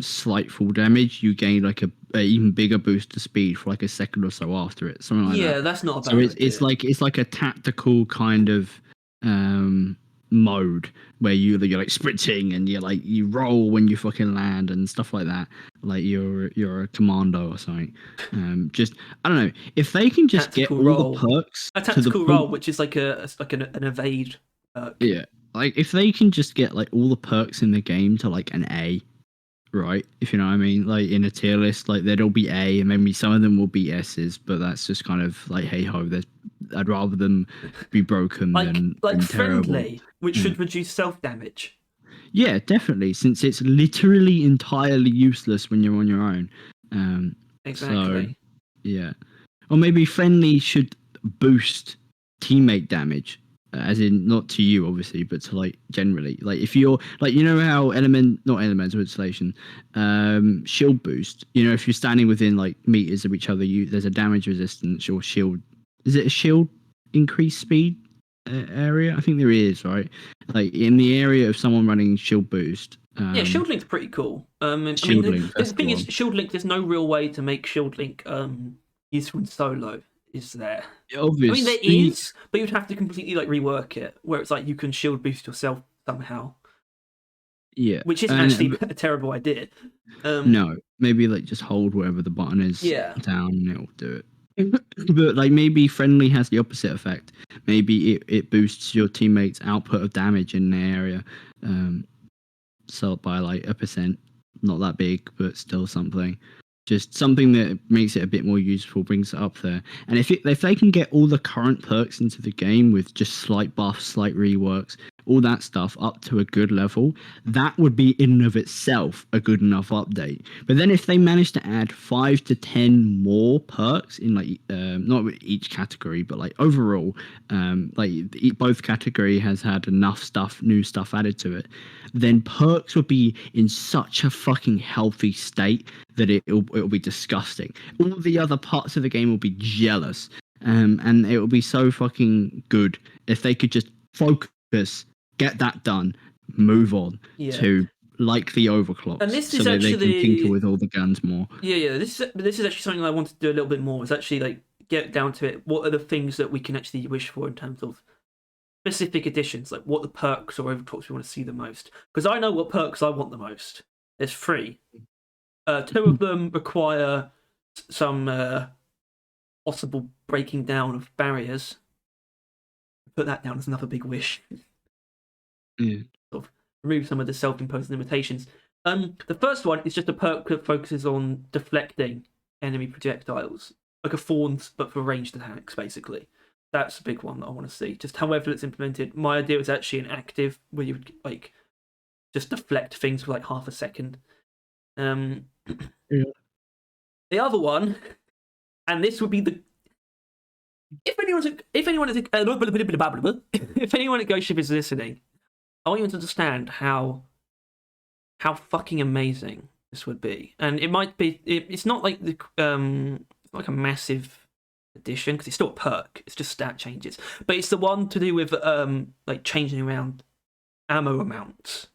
slight fall damage, you gain like a even bigger boost to speed for like a second or so after it. Something like that. Yeah, that's not a bad idea. It's like a tactical kind of mode where you're like sprinting and you roll when you fucking land and stuff like that, like you're a commando or something. Just I don't know if they can just tactical get all the perks. A tactical roll, which is like an evade perk. Yeah, like if they can just get like all the perks in the game to like an A, right? If you know what I mean, like in a tier list, like there'll be A and maybe some of them will be S's, but that's just kind of like hey ho. I'd rather them be broken than friendly, which should reduce self damage. Yeah, definitely, since it's literally entirely useless when you're on your own. Exactly. So, yeah, or maybe friendly should boost teammate damage. As in, not to you, obviously, but to like generally. Like if you're like, you know how not elemental insulation, shield boost. You know, if you're standing within like meters of each other, there's a damage resistance or shield. Is it a shield increased speed area? I think there is, right? Like in the area of someone running shield boost. Yeah, shield link's pretty cool. Link, the thing is, shield link. There's no real way to make shield link useful in solo. Is there? Obviously. I mean, there is, but you'd have to completely like rework it, where it's like you can shield boost yourself somehow. Yeah, which isn't actually a terrible idea. No, maybe like just hold wherever the button is down, and it'll do it. But like maybe friendly has the opposite effect. Maybe it boosts your teammates' output of damage in the area, so by like 1%. Not that big, but still something. Just something that makes it a bit more useful, brings it up there. And if they can get all the current perks into the game with just slight buffs, slight reworks, all that stuff up to a good level, that would be in and of itself a good enough update. But then if they manage to add 5 to 10 more perks in like not each category, but like overall, like both category has had enough new stuff added to it, then perks would be in such a fucking healthy state that it'll be disgusting. All the other parts of the game will be jealous, and it will be so fucking good if they could just focus, get that done, move on to like the overclocks, and this so is that actually, they can tinker with all the guns more. Yeah. This is actually something I want to do a little bit more. Is actually like get down to it. What are the things that we can actually wish for in terms of specific additions? Like what the perks or overclocks we want to see the most? Because I know what perks I want the most. There's 3. 2 of them require some possible breaking down of barriers. Put that down as another big wish. Yeah. Sort of remove some of the self-imposed limitations. The first one is just a perk that focuses on deflecting enemy projectiles, like a Thorns but for ranged attacks, basically. That's a big one that I want to see. Just however it's implemented. My idea was actually an active where you would like just deflect things for like half a second. The other one, and this would be the if anyone at Ghost Ship is listening, I want you to understand how fucking amazing this would be. And it might be it's not like the it's not like a massive addition because it's still a perk. It's just stat changes, but it's the one to do with like changing around ammo amounts.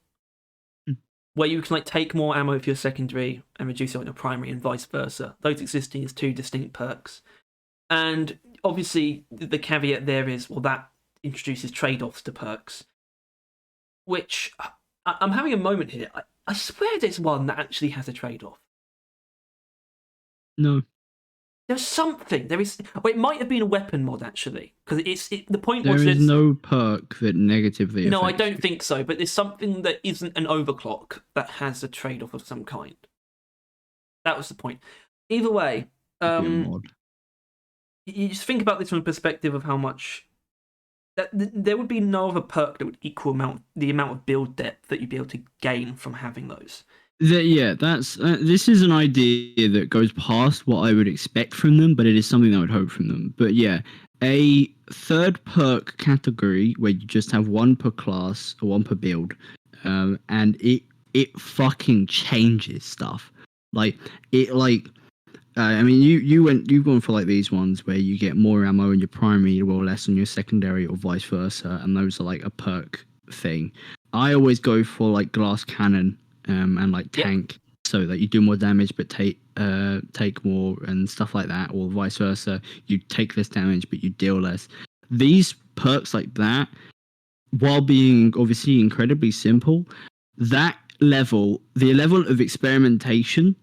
Where you can like take more ammo for your secondary and reduce it on your primary and vice versa. Those existing as 2 distinct perks. And obviously the caveat there is, well, that introduces trade-offs to perks, which I'm having a moment here. I swear there's one that actually has a trade-off. No, There's something. There is. Well, it might have been a weapon mod actually, because the point there was is no perk that negatively No, I affects don't you. think so. But there's something that isn't an overclock that has a trade-off of some kind. That was the point. Either way, Be a mod. you just think about this from the perspective of how much there would be no other perk that would equal the amount of build depth that you'd be able to gain from having those. That's this is an idea that goes past what I would expect from them, but it is something I would hope from them. But yeah, a third perk category where you just have one per class or one per build, and it fucking changes stuff. Like it like. I mean, you've gone for like these ones where you get more ammo in your primary or less in your secondary, or vice versa, and those are like a perk thing. I always go for like glass cannon, and like tank, so that you do more damage but take more and stuff like that, or vice versa. You take less damage but you deal less. These perks like that, while being obviously incredibly simple, the level of experimentation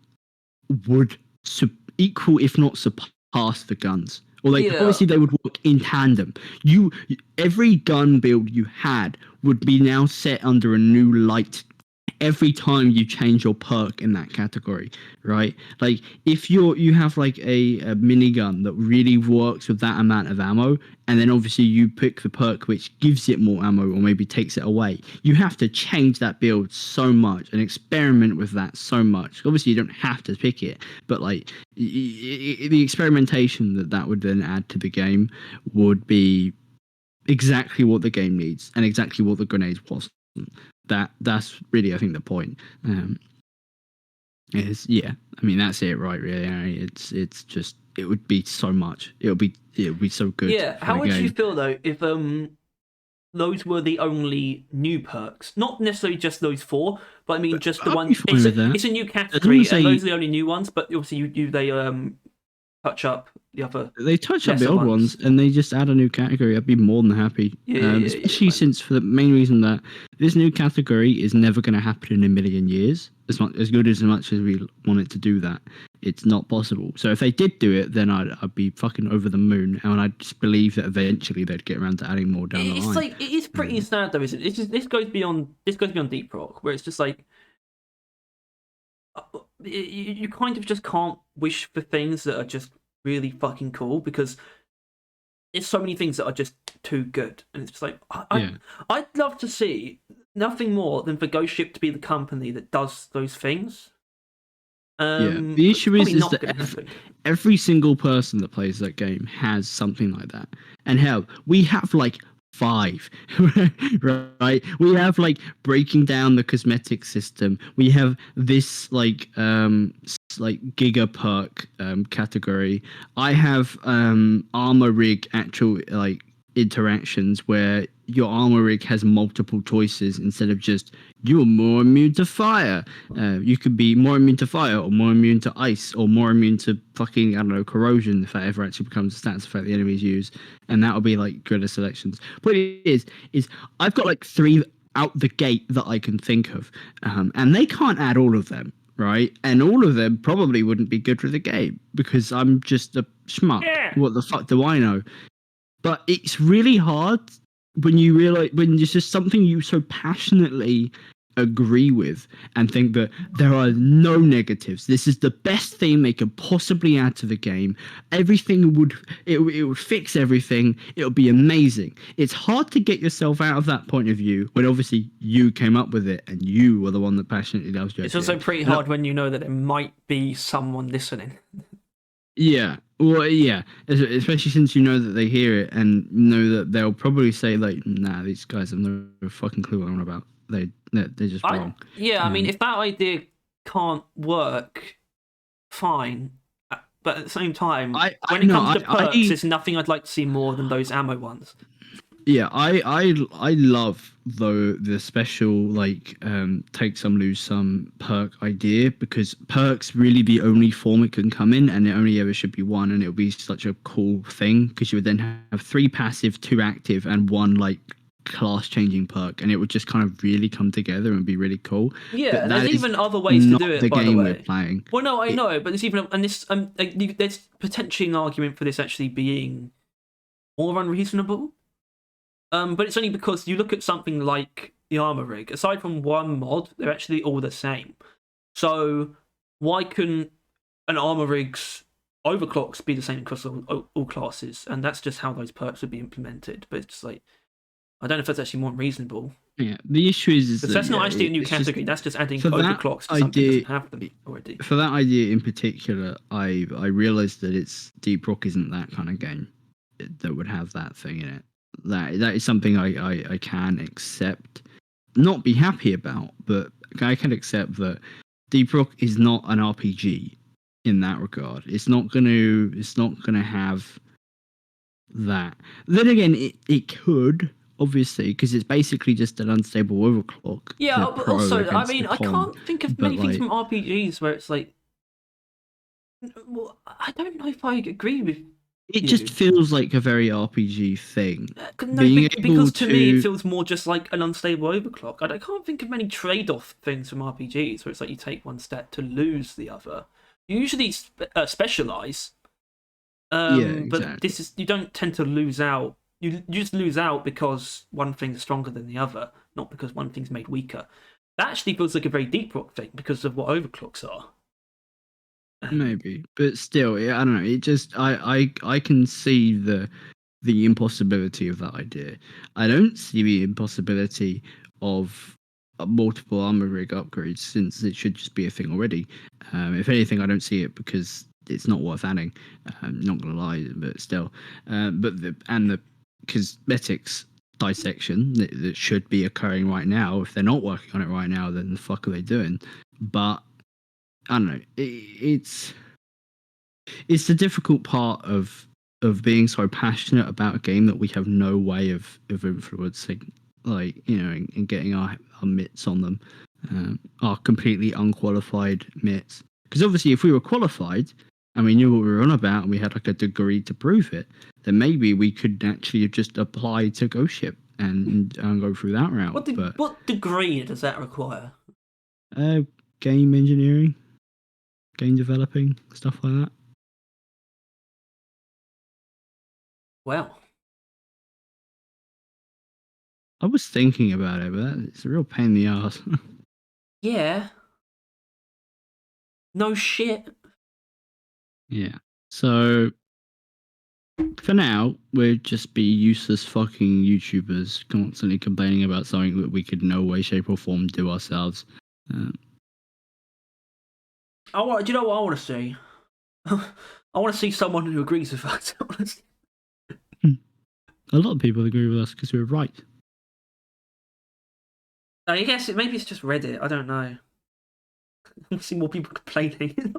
would equal, if not surpass, the guns. Or like obviously they would work in tandem. Every gun build you had would be now set under a new light every time you change your perk in that category, right? Like if you have like a minigun that really works with that amount of ammo, and then obviously you pick the perk which gives it more ammo or maybe takes it away, you have to change that build so much and experiment with that so much. Obviously you don't have to pick it, but like the experimentation that would then add to the game would be exactly what the game needs and exactly what the grenades was. That's really, I think, the point. Is I mean that's it, right? Really, it's just it would be so much. It would be so good. Yeah. How would you feel though if those were the only new perks? Not necessarily just those 4, but I mean just the one. It's a new category, and those are the only new ones. But obviously, they touch up the other. They touch up the old ones, and they just add a new category. I'd be more than happy. Especially since, for the main reason that this new category is never going to happen in a million years. It's not as good as much as we want it to do that. It's not possible. So if they did do it, then I'd be fucking over the moon, and I just believe that eventually they'd get around to adding more down the line. It's like it is pretty sad though, isn't it? It's just, this goes beyond Deep Rock, where it's just like. You kind of just can't wish for things that are just really fucking cool, because there's so many things that are just too good, and it's just like I'd love to see nothing more than for Ghost Ship to be the company that does those things. The issue is that every single person that plays that game has something like that, and hell, we have like 5, right? We have like breaking down the cosmetic system. We have this like giga perk category. I have armor rig actual like interactions where your armor rig has multiple choices instead of just you're more immune to fire. You could be more immune to fire, or more immune to ice, or more immune to fucking, I don't know, corrosion, if that ever actually becomes a stats effect the enemies use. And that'll be like greater selections. But it is I've got like 3 out the gate that I can think of. And they can't add all of them, right? And all of them probably wouldn't be good for the game because I'm just a schmuck. Yeah. What the fuck do I know? But it's really hard when you realize, when it's just something you so passionately agree with and think that there are no negatives. This is the best thing they could possibly add to the game. Everything would fix everything. It would be amazing. It's hard to get yourself out of that point of view when obviously you came up with it and you were the one that passionately loves it. It's also pretty hard when you know that there might be someone listening. Yeah. Well, yeah, especially since you know that they hear it and know that they'll probably say like, "Nah, these guys have no fucking clue what I'm on about. They're just wrong." I mean, if that idea can't work, fine. But at the same time, when it comes to perks, there's nothing I'd like to see more than those ammo ones. Yeah, I love though the special like take some lose some perk idea, because perks really the only form it can come in, and it only ever should be one, and it'll be such a cool thing because you would then have 3 passive, 2 active, and 1 like class changing perk, and it would just kind of really come together and be really cool. Yeah, But and that there's is even other ways to not do it. the By the game we're way, playing. well, no, I know, but there's even and this there's potentially an argument for this actually being more unreasonable. But it's only because you look at something like the armor rig. Aside from one mod, they're actually all the same. So why couldn't an armor rig's overclocks be the same across all classes? And that's just how those perks would be implemented. But it's like, I don't know if that's actually more reasonable. Yeah, the issue is Because that's not actually a new category. That's just adding overclocks to something that doesn't have them already. For that idea in particular, I realized that it's Deep Rock isn't that kind of game that would have that thing in it. That is something I can accept, not be happy about, but I can accept that Deep Rock is not an RPG in that regard. It's not gonna have that. Then again, it could, obviously, because it's basically just an unstable overclock. Yeah, but also, I mean, I can't think of many things from RPGs where it's like, well, I don't know if I agree with. It just feels like a very RPG thing. No, because to me it feels more just like an unstable overclock. I can't think of many trade-off things from RPGs where it's like you take one step to lose the other. You usually specialize, exactly. But this is, you don't tend to lose out. You just lose out because one thing's stronger than the other, not because one thing's made weaker. That actually feels like a very Deep Rock thing because of what overclocks are. Maybe, but still, I don't know. It just I can see the impossibility of that idea. I don't see the impossibility of multiple armor rig upgrades, since it should just be a thing already. If anything, I don't see it because it's not worth adding. Not gonna lie, but still. But the cosmetics dissection that should be occurring right now. If they're not working on it right now, then the fuck are they doing? But I don't know. It's the difficult part of being so passionate about a game that we have no way of influencing, like, you know, and getting our mitts on them, our completely unqualified mitts. Because obviously, if we were qualified and we knew what we were on about and we had like a degree to prove it, then maybe we could actually just apply to Ghost Ship and go through that route. What degree does that require? Game engineering. Game developing, stuff like that. Well, I was thinking about it, but it's a real pain in the ass. Yeah. No shit. Yeah. So for now, we'll just be useless fucking YouTubers constantly complaining about something that we could in no way, shape, or form do ourselves. Do you know what I want to see? I want to see someone who agrees with us. A lot of people agree with us because we're right. I guess maybe it's just Reddit. I don't know. I want to see more people complaining.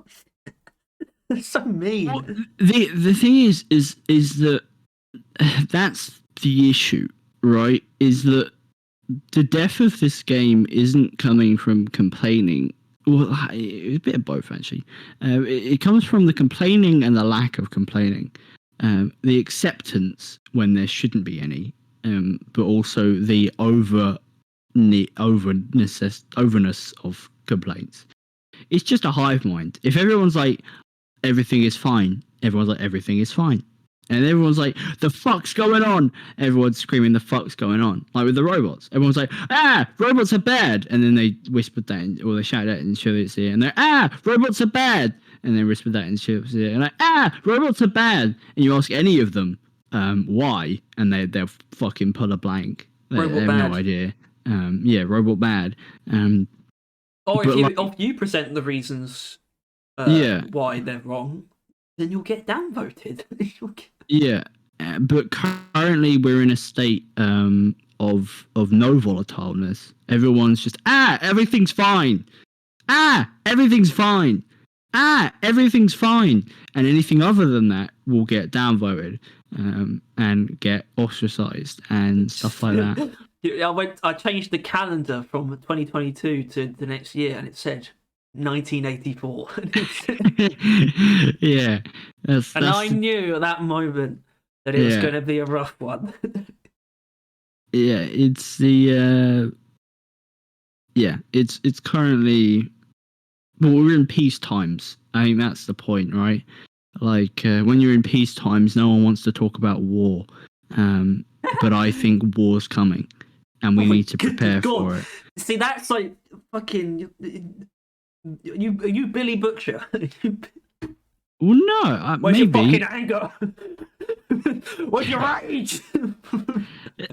It's so mean. Well, the thing is that that's the issue, right? Is that the death of this game isn't coming from complaining. Well, it's a bit of both, actually. It comes from the complaining and the lack of complaining. The acceptance when there shouldn't be any, but also the overness of complaints. It's just a hive mind. If everyone's like, everything is fine, everyone's like, everything is fine. And everyone's like, the fuck's going on? Everyone's screaming, the fuck's going on? Like with the robots. Everyone's like, robots are bad. And then they whispered that, or they shouted that and showed it to you. And they're, robots are bad. And they whispered that and showed it to you. And like, robots are bad. And you ask any of them why, and they'll fucking pull a blank. They have no idea. Robot bad. Or if you present the reasons why they're wrong, then you'll get downvoted. Yeah, but currently we're in a state of no volatileness. Everyone's just everything's fine. Everything's fine. Everything's fine. And anything other than that will get downvoted. and get ostracized and stuff like that. I changed the calendar from 2022 to the next year, and it said 1984. Yeah, And I knew at that moment that it was going to be a rough one. Yeah, it's the it's currently, well, we're in peace times. I think that's the point, right? Like when you're in peace times, no one wants to talk about war. But I think war's coming, and we need to prepare for it. See, that's like fucking you Billy Butcher. Well, no, where's maybe. your fucking anger? Where's your rage?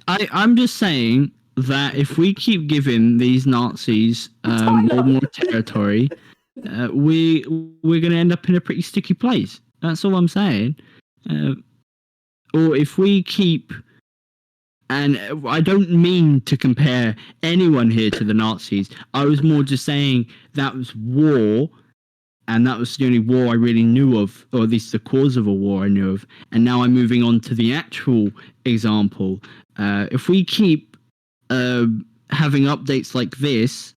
I'm just saying that if we keep giving these Nazis more territory, we're going to end up in a pretty sticky place. That's all I'm saying. Or if we keep, and I don't mean to compare anyone here to the Nazis. I was more just saying that was war. And that was the only war I really knew of, or at least the cause of a war I knew of. And now I'm moving on to the actual example. If we keep having updates like this,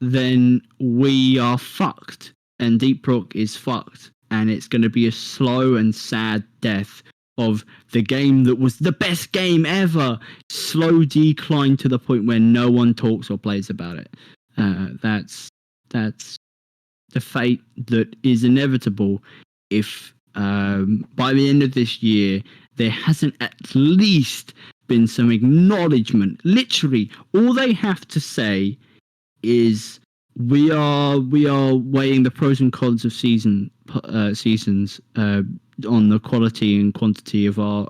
then we are fucked. And Deep Rock is fucked. And it's going to be a slow and sad death of the game that was the best game ever. Slow decline to the point where no one talks or plays about it. That's the fate that is inevitable if by the end of this year there hasn't at least been some acknowledgement. Literally, all they have to say is we are weighing the pros and cons of seasons on the quality and quantity of our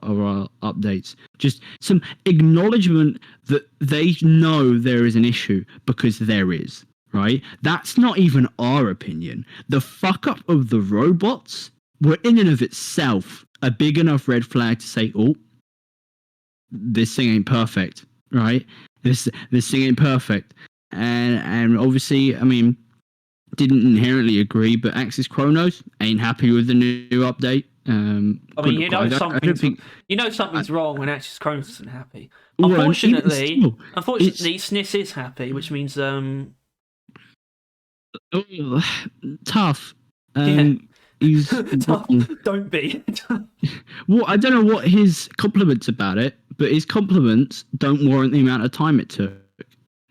updates. Just some acknowledgement that they know there is an issue, because there is. Right? That's not even our opinion. The fuck up of the robots were in and of itself a big enough red flag to say, oh, this thing ain't perfect, right? This thing ain't perfect. And obviously, I mean, didn't inherently agree, but Axis Chronos ain't happy with the new update. I mean, something's wrong when Axis Chronos isn't happy. Unfortunately, SNIS is happy, which means tough. He's tough. Don't be. Well, I don't know what his compliments about it, but his compliments don't warrant the amount of time it took,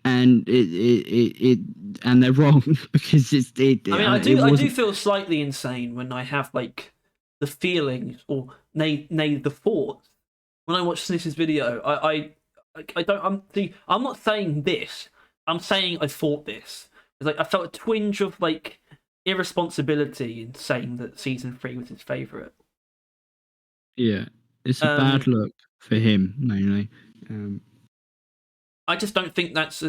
and and they're wrong because I do feel slightly insane when I have like the feelings or nay the thoughts when I watch SNIS's video. I'm not saying this. I'm saying I thought this. It's like I felt a twinge of like irresponsibility in saying that season 3 was his favorite. Yeah, it's a bad look for him mainly. I just don't think it's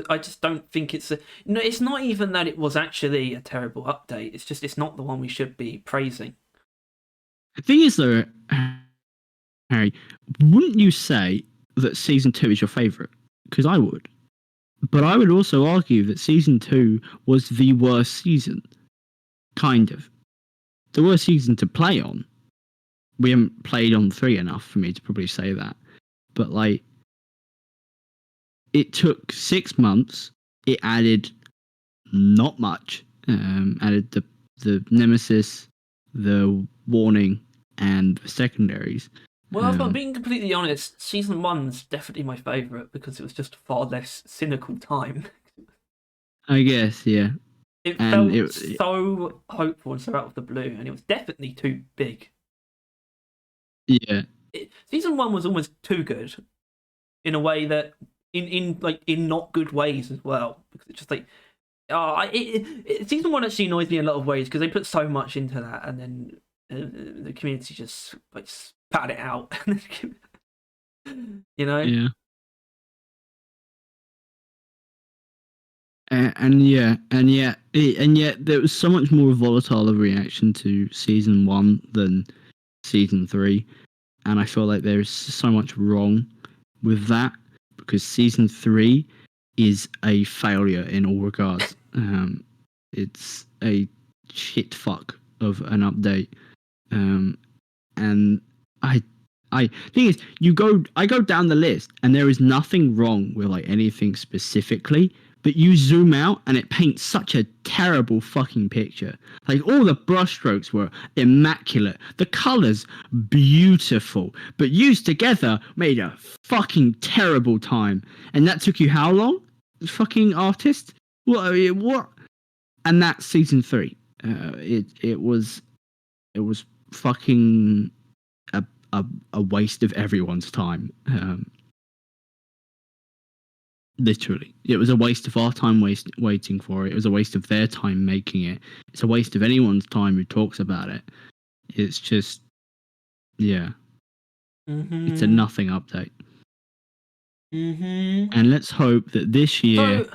a. No, it's not even that it was actually a terrible update. It's just it's not the one we should be praising. The thing is, though, Harry, wouldn't you say that season 2 is your favorite? Because I would. But I would also argue that season 2 was the worst season. Kind of. The worst season to play on. We haven't played on 3 enough for me to probably say that. But, like, it took 6 months. It added not much. Added the Nemesis, the Warning, and the secondaries. Well, if I'm being completely honest, season 1's definitely my favourite because it was just a far less cynical time. I guess, yeah. It felt so hopeful and so out of the blue, and it was definitely too big. Yeah. Season 1 was almost too good, in a way that, in not good ways as well, because it's just like, season 1 actually annoys me in a lot of ways because they put so much into that, and then the community just like spat it out. You know? Yeah. And yet there was so much more volatile of reaction to season 1 than season 3, and I feel like there is so much wrong with that because season 3 is a failure in all regards. It's a shit fuck of an update, and Thing is, I go down the list, and there is nothing wrong with like anything specifically, but you zoom out, and it paints such a terrible fucking picture. Like all the brushstrokes were immaculate, the colors beautiful, but used together made a fucking terrible time. And that took you how long? Fucking artist? What? And that's season 3. It was fucking a waste of everyone's time. Literally, it was a waste of our time waiting for it. It was a waste of their time making it. It's a waste of anyone's time who talks about it. It's just, yeah, it's a nothing update. And let's hope that this year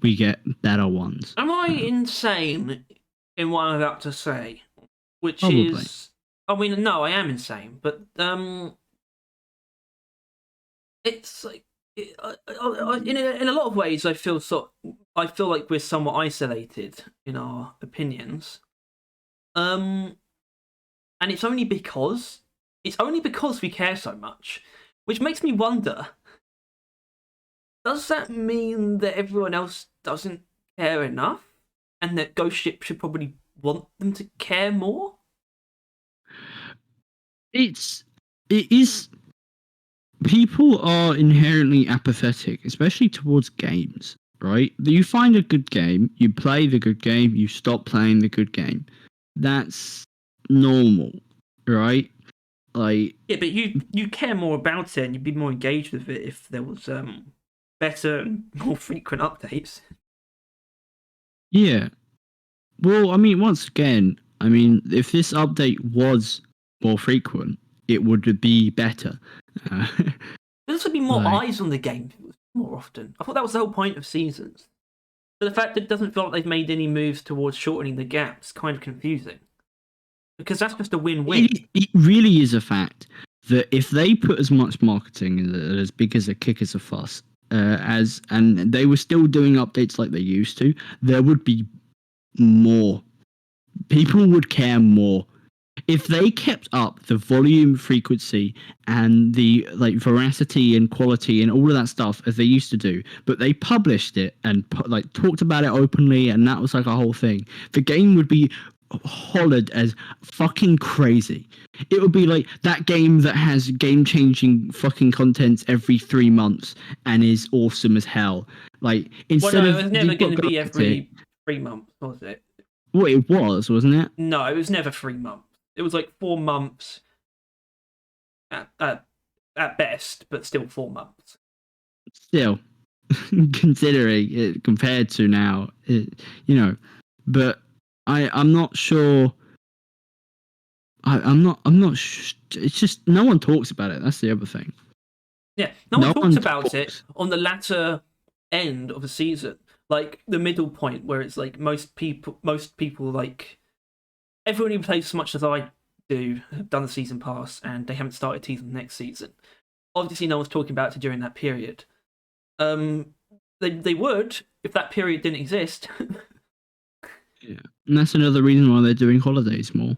we get better ones. Am I insane in what I'm about to say? Which Probably. is, I mean, no, I am insane, but it's like in a lot of ways, I feel like we're somewhat isolated in our opinions, and it's only because we care so much, which makes me wonder: does that mean that everyone else doesn't care enough, and that Ghost Ship should probably want them to care more? It is. People are inherently apathetic, especially towards games, right? You find a good game, you play the good game, you stop playing the good game. That's normal, right? Like, yeah, but you care more about it, and you'd be more engaged with it if there was better and more frequent updates. Yeah. Well, I mean, once again, if this update was more frequent, it would be better. There's would be more eyes on the game more often. I thought that was the whole point of seasons. But the fact that it doesn't feel like they've made any moves towards shortening the gap is kind of confusing. Because that's just a win-win. It really is a fact that if they put as much marketing as big as a kick as a fuss, and they were still doing updates like they used to, there would be more. People would care more. If they kept up the volume, frequency, and the veracity and quality and all of that stuff as they used to do, but they published it and talked about it openly, and that was like a whole thing, the game would be hollered as fucking crazy. It would be like that game that has game-changing fucking content every 3 months and is awesome as hell. Like, instead it was never going to be every 3 months, was it? Well, it was, wasn't it? No, it was never 3 months. It was like 4 months at best, but still 4 months. Still, considering it compared to now, but I'm not sure. I'm not. It's just no one talks about it. That's the other thing. Yeah, no one talks about it on the latter end of the season, like the middle point where it's like most people like. Everyone who plays as much as I do have done the season pass, and they haven't started teasing the next season. Obviously, no one's talking about it during that period. They would if that period didn't exist. Yeah, and that's another reason why they're doing holidays more,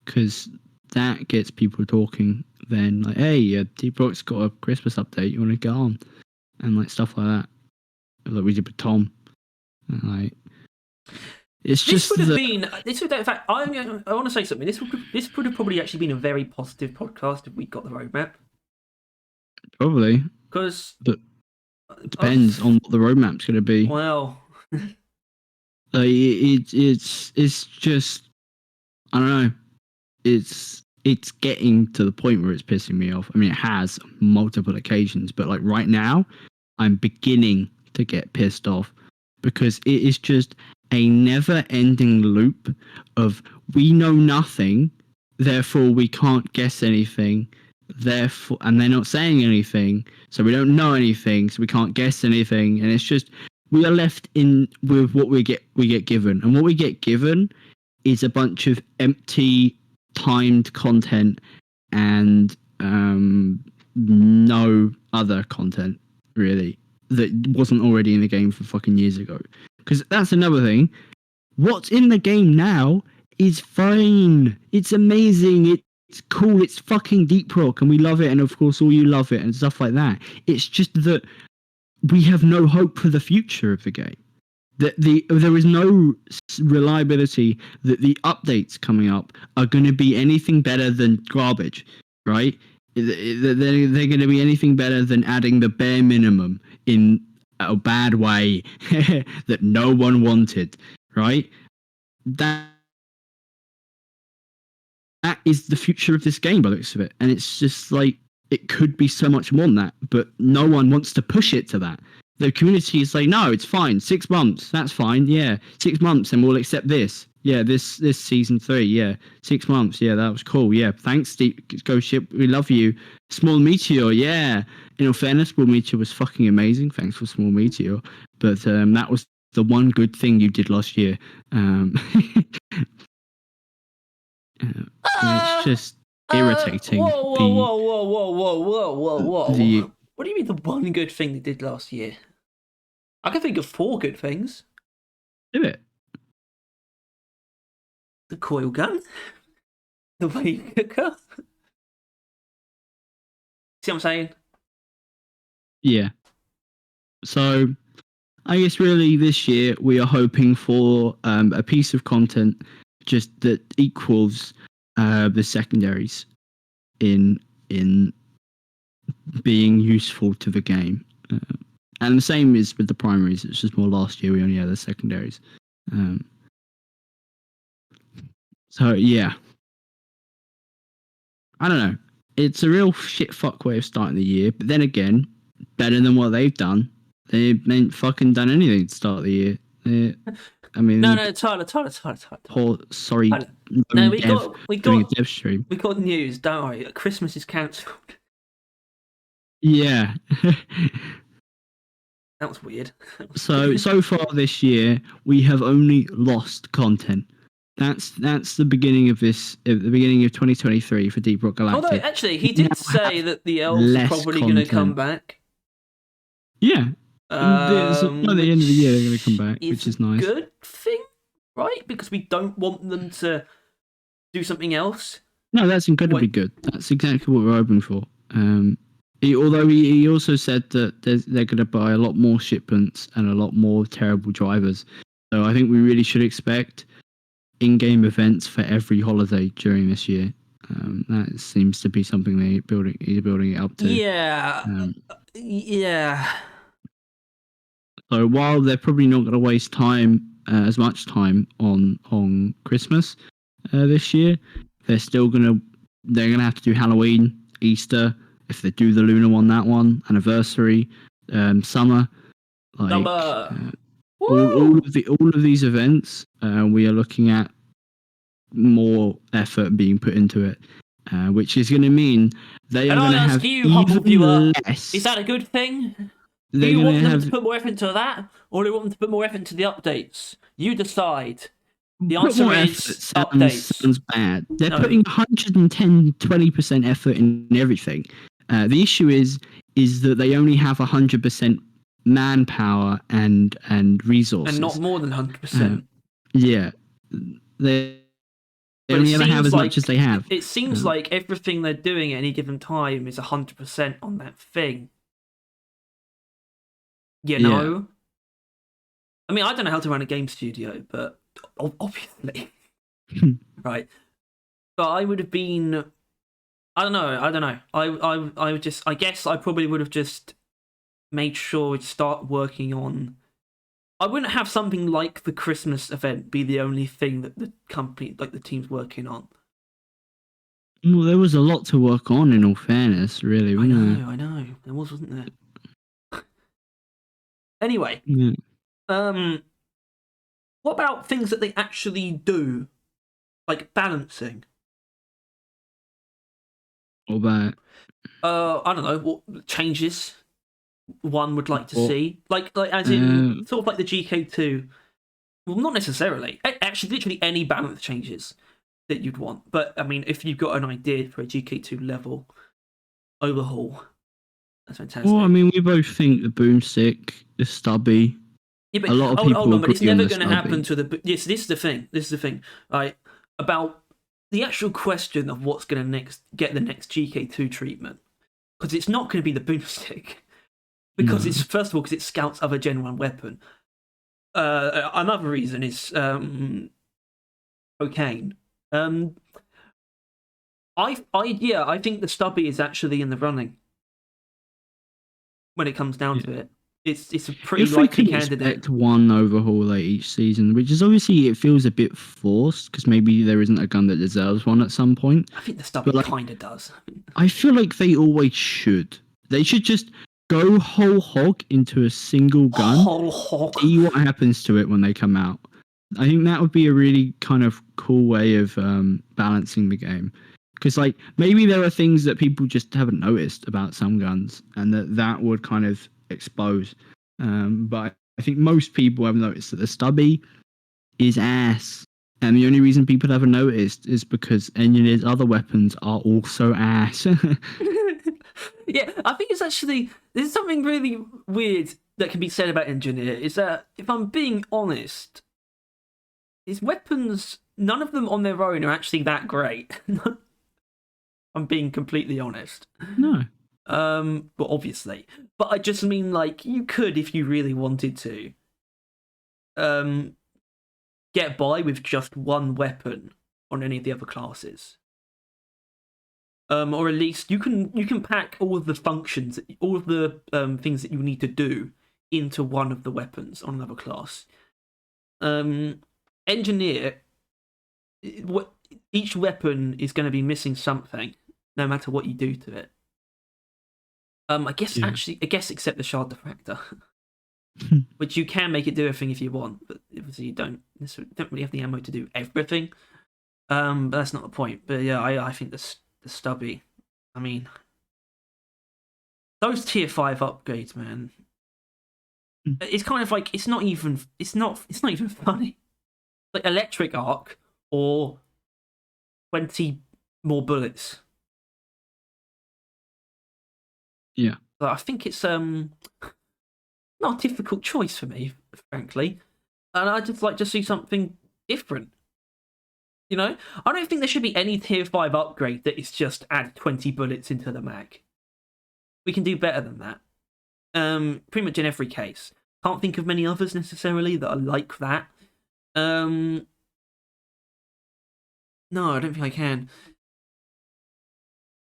because that gets people talking. Then hey, Deep Rock's got a Christmas update. You want to get on, and stuff like that, like we did with Tom, and It's this just would have been. This would, in fact, I want to say something. This would have probably actually been a very positive podcast if we got the roadmap. Probably, because it depends on what the roadmap's going to be. Well, it's just, I don't know. It's getting to the point where it's pissing me off. I mean, it has multiple occasions, but right now, I'm beginning to get pissed off because it is just a never-ending loop of we know nothing, therefore we can't guess anything, therefore, and they're not saying anything, so we don't know anything, so we can't guess anything, and it's just we are left in with what we get given, and what we get given is a bunch of empty, timed content and no other content really that wasn't already in the game from fucking years ago. Because that's another thing. What's in the game now is fine. It's amazing. cool. It's fucking deep rock, and we love it, and of course, all you love it, and stuff like that. It's just that we have no hope for the future of the game. There is no reliability that the updates coming up are going to be anything better than garbage, right? They're going to be anything better than adding the bare minimum in a bad way that no one wanted, right? That is the future of this game by the looks of it. And it's just like, it could be so much more than that, but no one wants to push it to that. The community is like, no, it's fine. 6 months, that's fine. Yeah, 6 months, and we'll accept this. Yeah, this season 3. Yeah, 6 months. Yeah, that was cool. Yeah, thanks, Deep Ghost Ship. We love you. Small Meteor. Yeah. In all fairness, Small Meteor was fucking amazing. Thanks for Small Meteor. But that was the one good thing you did last year. It's just irritating. Whoa! What do you mean the one good thing they did last year? I can think of 4 good things. Do it. The coil gun. The wave cooker. See what I'm saying? Yeah. So, I guess really this year we are hoping for a piece of content just that equals the secondaries in being useful to the game. And the same is with the primaries. It's just more last year we only had the secondaries. So yeah, I don't know. It's a real shit fuck way of starting the year. But then again, better than what they've done. They ain't fucking done anything to start the year. I mean, no, Tyler. Poor, sorry. Tyler. No, we doing a dev stream. We got news. Don't worry. Christmas is cancelled. Yeah. That was weird. So far this year, we have only lost content. That's the beginning of this, at the beginning of 2023 for Deep Rock Galactic. Although, actually, he did say that the elves are probably going to come back. Yeah. By the end of the year, they're going to come back, which is nice. Good thing, right? Because we don't want them to do something else. No, that's incredibly good. That's exactly what we're hoping for. Although he also said that they're going to buy a lot more shipments and a lot more terrible drivers. So I think we really should expect in-game events for every holiday during this year. That seems to be something he's building it up to. Yeah. Yeah. So while they're probably not going to waste as much time on Christmas this year, they're gonna have to do Halloween, Easter. If they do the lunar one, that one, anniversary, summer, like all of these events, we are looking at more effort being put into it, which is going to mean they are going to have even less. Is that a good thing? Do you want them to put more effort into that, or do you want them to put more effort into the updates? You decide. The answer is updates. Sounds bad. They're putting 110, 20% effort in everything. The issue is that they only have 100% manpower and resources, and not more than 100%. Yeah, they only ever have as much as they have. It seems like everything they're doing at any given time is 100% on that thing. You know? Yeah. I mean, I don't know how to run a game studio, but obviously, right? But I would have been. I don't know. I would just. I guess I probably would have just made sure to start working on. I wouldn't have something like the Christmas event be the only thing that the company, like the team's working on. Well, there was a lot to work on, in all fairness, really. I know. There wasn't there? Anyway, what about things that they actually do, like balancing? What about? I don't know. What changes one would like to see, like as in sort of like the GK2. Well, not necessarily. Actually, literally any balance changes that you'd want. But I mean, if you've got an idea for a GK2 level overhaul, that's fantastic. Well, I mean, we both think the boomstick is stubby. Yeah, but a lot of people hold on, but it's never going to stubby. happen to the. Yes, this is the thing. Right, about the actual question of what's going to get the next GK2 treatment, because it's not going to be the boomstick, because it's first of all because it scouts other Gen 1 weapon. Another reason is cocaine. I think the stubby is actually in the running when it comes down to it. It's a pretty likely candidate. Expect one overhaul like each season, which is obviously it feels a bit forced because maybe there isn't a gun that deserves one at some point. I think the stubby kind of does. I feel like they always should. They should just go whole hog into a single gun. Whole hog. See what happens to it when they come out. I think that would be a really kind of cool way of balancing the game. Because like maybe there are things that people just haven't noticed about some guns, and that would kind of expose. But I think most people have noticed that the stubby is ass, and the only reason people haven't noticed is because Engineer's other weapons are also ass. Yeah, I think it's actually there's something really weird that can be said about Engineer. Is that if I'm being honest, his weapons, none of them on their own are actually that great. I'm being completely honest. No. But obviously. But I just mean, like, you could, if you really wanted to, get by with just one weapon on any of the other classes. Or at least you can pack all of the functions, all of the things that you need to do into one of the weapons on another class. Engineer, each weapon is going to be missing something, no matter what you do to it. I guess except the shard diffractor, which you can make it do everything if you want, but obviously you don't really have the ammo to do everything. But that's not the point. But yeah, I think the stubby. I mean, those tier 5 upgrades, man. It's kind of like it's not even funny. Like electric arc or 20 more bullets. Yeah. But I think it's not a difficult choice for me, frankly. And I'd just like to see something different. You know? I don't think there should be any tier 5 upgrade that is just add 20 bullets into the mag. We can do better than that. Pretty much in every case. Can't think of many others necessarily that are like that. No, I don't think I can.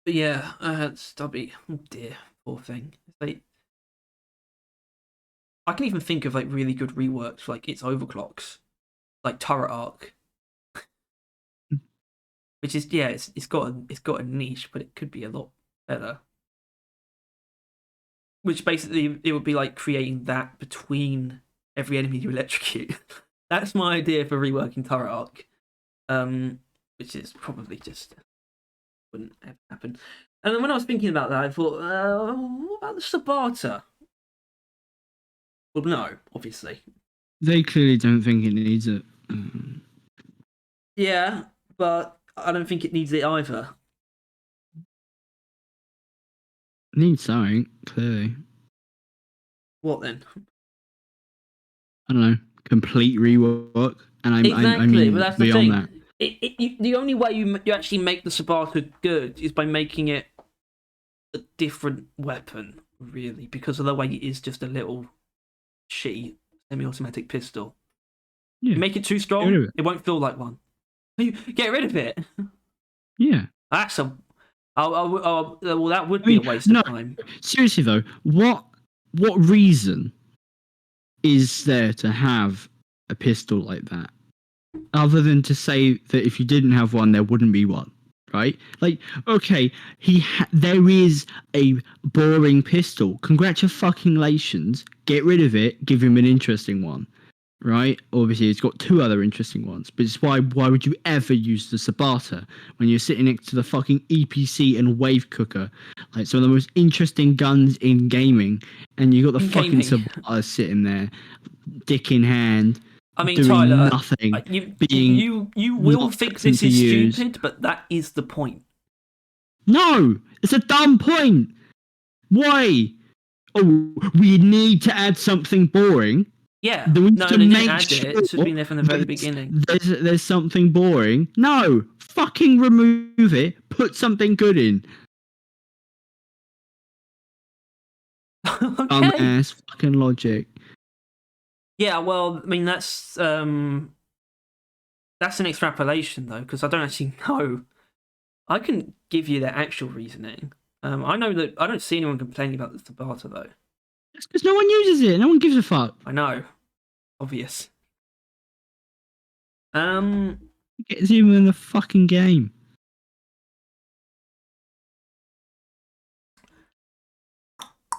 But yeah, stubby. Oh dear, poor thing. Like, I can even think of like really good reworks, like its overclocks, like turret arc, which is it's got a niche, but it could be a lot better. Which basically it would be like creating that between every enemy you electrocute. That's my idea for reworking turret arc, which is probably just wouldn't ever happen. And then when I was thinking about that, I thought, what about the Sabata? Well, no, obviously. They clearly don't think it needs it. Yeah, but I don't think it needs it either. It needs something, clearly. What then? I don't know. Complete rework. And I mean, but that's beyond the thing. That. The only way you actually make the Sabata good is by making it a different weapon, really, because of the way it is just a little shitty semi-automatic pistol. Yeah. You make it too strong, it won't feel like one. You get rid of it. Yeah. That's a. Well, that would be a waste of time. Seriously though, what reason is there to have a pistol like that, other than to say that if you didn't have one, there wouldn't be one, right? Like, okay, there is a boring pistol. Congratulations. Get rid of it. Give him an interesting one, right? Obviously, it's got 2 other interesting ones, but it's why would you ever use the Sabata when you're sitting next to the fucking EPC and Wave Cooker, like some of the most interesting guns in gaming, and you got the fucking Sabata sitting there, dick in hand. I mean, doing Tyler, nothing. You will think this is stupid, but that is the point. No, it's a dumb point. Why? Oh, we need to add something boring. Yeah. We need No, to they didn't make add sure it. It should have been there from the very that beginning. there's something boring. No, fucking remove it. Put something good in. Okay. Ass fucking logic. Yeah, well, I mean that's an extrapolation though, because I don't actually know. I can give you their actual reasoning. I know that I don't see anyone complaining about the Tabata though. That's because no one uses it. No one gives a fuck. I know, obvious. Get Zuma in the fucking game.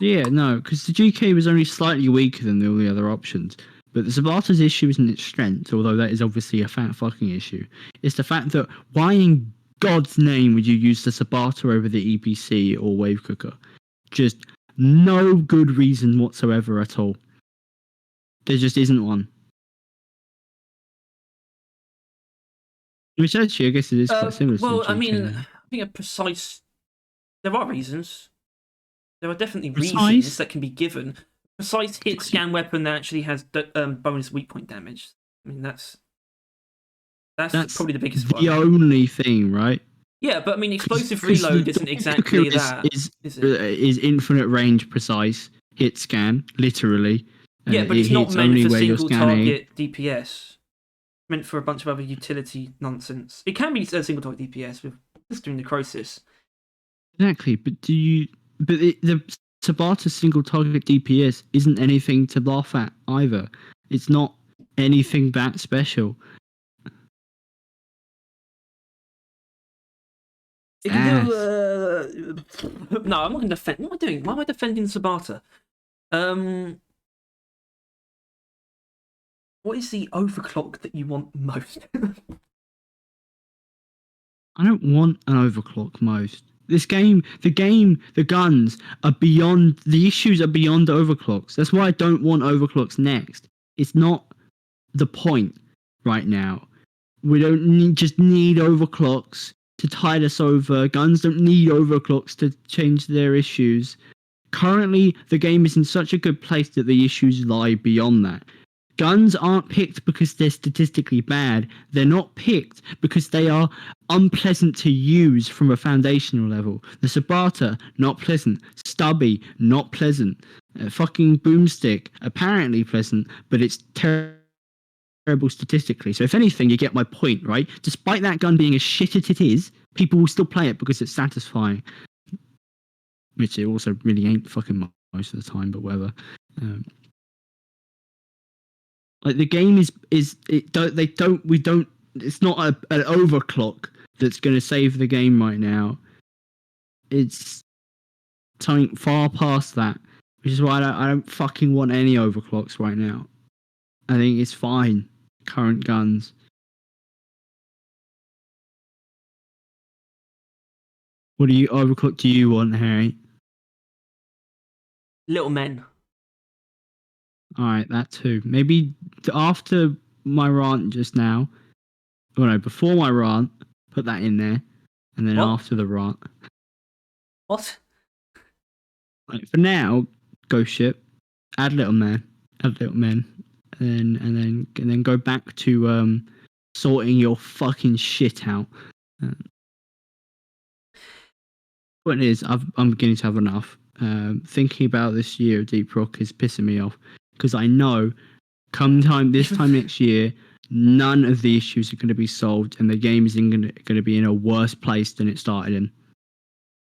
Yeah, no, because the GK was only slightly weaker than all the other options. But the Zabata's issue isn't its strength, although that is obviously a fat fucking issue. It's the fact that why in God's name would you use the Zabata over the EPC or Wave Cooker? Just no good reason whatsoever at all. There just isn't one. Which actually, I guess it is quite similar to the GK. I mean, I think a precise. There are reasons. There are definitely reasons that can be given. Precise hit scan weapon that actually has bonus weak point damage. I mean, that's probably the biggest one. The only thing, right? Yeah, but I mean, explosive reload isn't exactly that. Is infinite range precise hit scan, literally. Yeah, but it's not meant for single target DPS. Meant for a bunch of other utility nonsense. It can be a single target DPS with just doing necrosis. Exactly, but the Tabata single target DPS isn't anything to laugh at either. It's not anything that special. It can do, no, I'm not going to defend. What am I doing? Why am I defending Tabata? What is the overclock that you want most? I don't want an overclock most. This game, the guns are beyond, the issues are beyond overclocks. That's why I don't want overclocks next. It's not the point right now. We don't just need overclocks to tide us over. Guns don't need overclocks to change their issues. Currently, the game is in such a good place that the issues lie beyond that. Guns aren't picked because they're statistically bad. They're not picked because they are unpleasant to use from a foundational level. The Sabata, not pleasant. Stubby, not pleasant. Fucking Boomstick, apparently pleasant, but it's terrible statistically. So if anything, you get my point, right? Despite that gun being as shit as it is, people will still play it because it's satisfying. Which it also really ain't fucking most of the time, but whatever. Like the game it's not an overclock that's going to save the game right now. It's something far past that, which is why I don't fucking want any overclocks right now. I think it's fine. Current guns. What overclock do you want, Harry? Little men. Alright, that too. Maybe after my rant just now, or no, before my rant, put that in there, and then after the rant. What? Like for now, Ghost Ship, add little men, and then go back to sorting your fucking shit out. What it is, I'm beginning to have enough. Thinking about this year of Deep Rock is pissing me off because I know this time next year, none of the issues are going to be solved and the game is going to be in a worse place than it started in.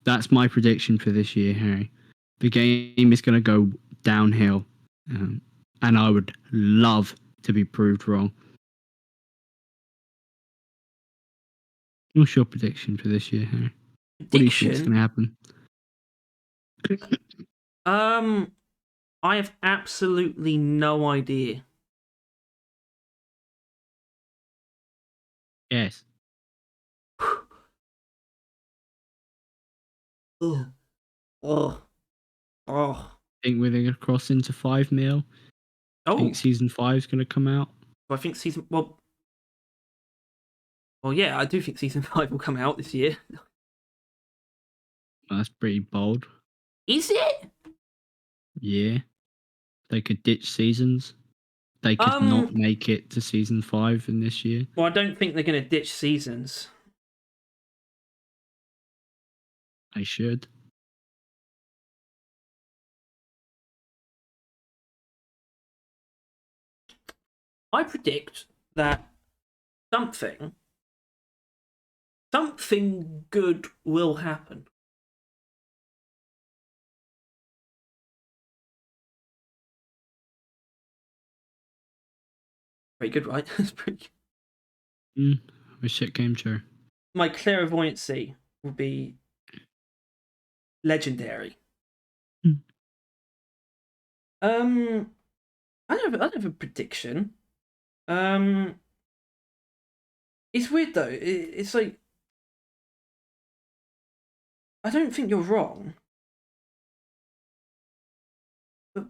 That's my prediction for this year, Harry. The game is going to go downhill, and I would love to be proved wrong. What's your prediction for this year, Harry? What do you think is going to happen? I have absolutely no idea. Yes. Oh. I think we're going to cross into 5 mil. I think season 5 is going to come out. I think well, yeah, I do think season 5 will come out this year. That's pretty bold. Is it? Yeah. They could ditch seasons. they could not make it to season 5 in this year? Well, I don't think they're going to ditch seasons. They should. I predict that something good will happen. Pretty good, right? It's pretty good. A shit game show. My clairvoyancy will be legendary. I don't have a prediction. It's weird though. It's like I don't think you're wrong. But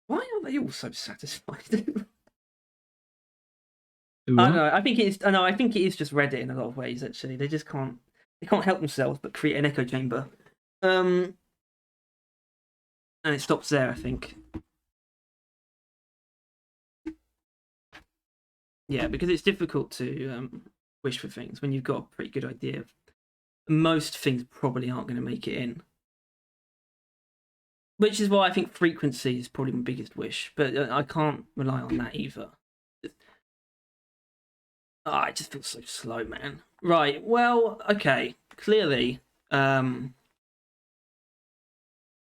why are they all so satisfied? I don't know. I think it is just Reddit in a lot of ways. Actually, they just can't help themselves but create an echo chamber. And it stops there, I think. Yeah, because it's difficult to wish for things when you've got a pretty good idea. Most things probably aren't going to make it in. Which is why I think frequency is probably my biggest wish. But I can't rely on that either. It just feels so slow, man. Right, well, okay. Clearly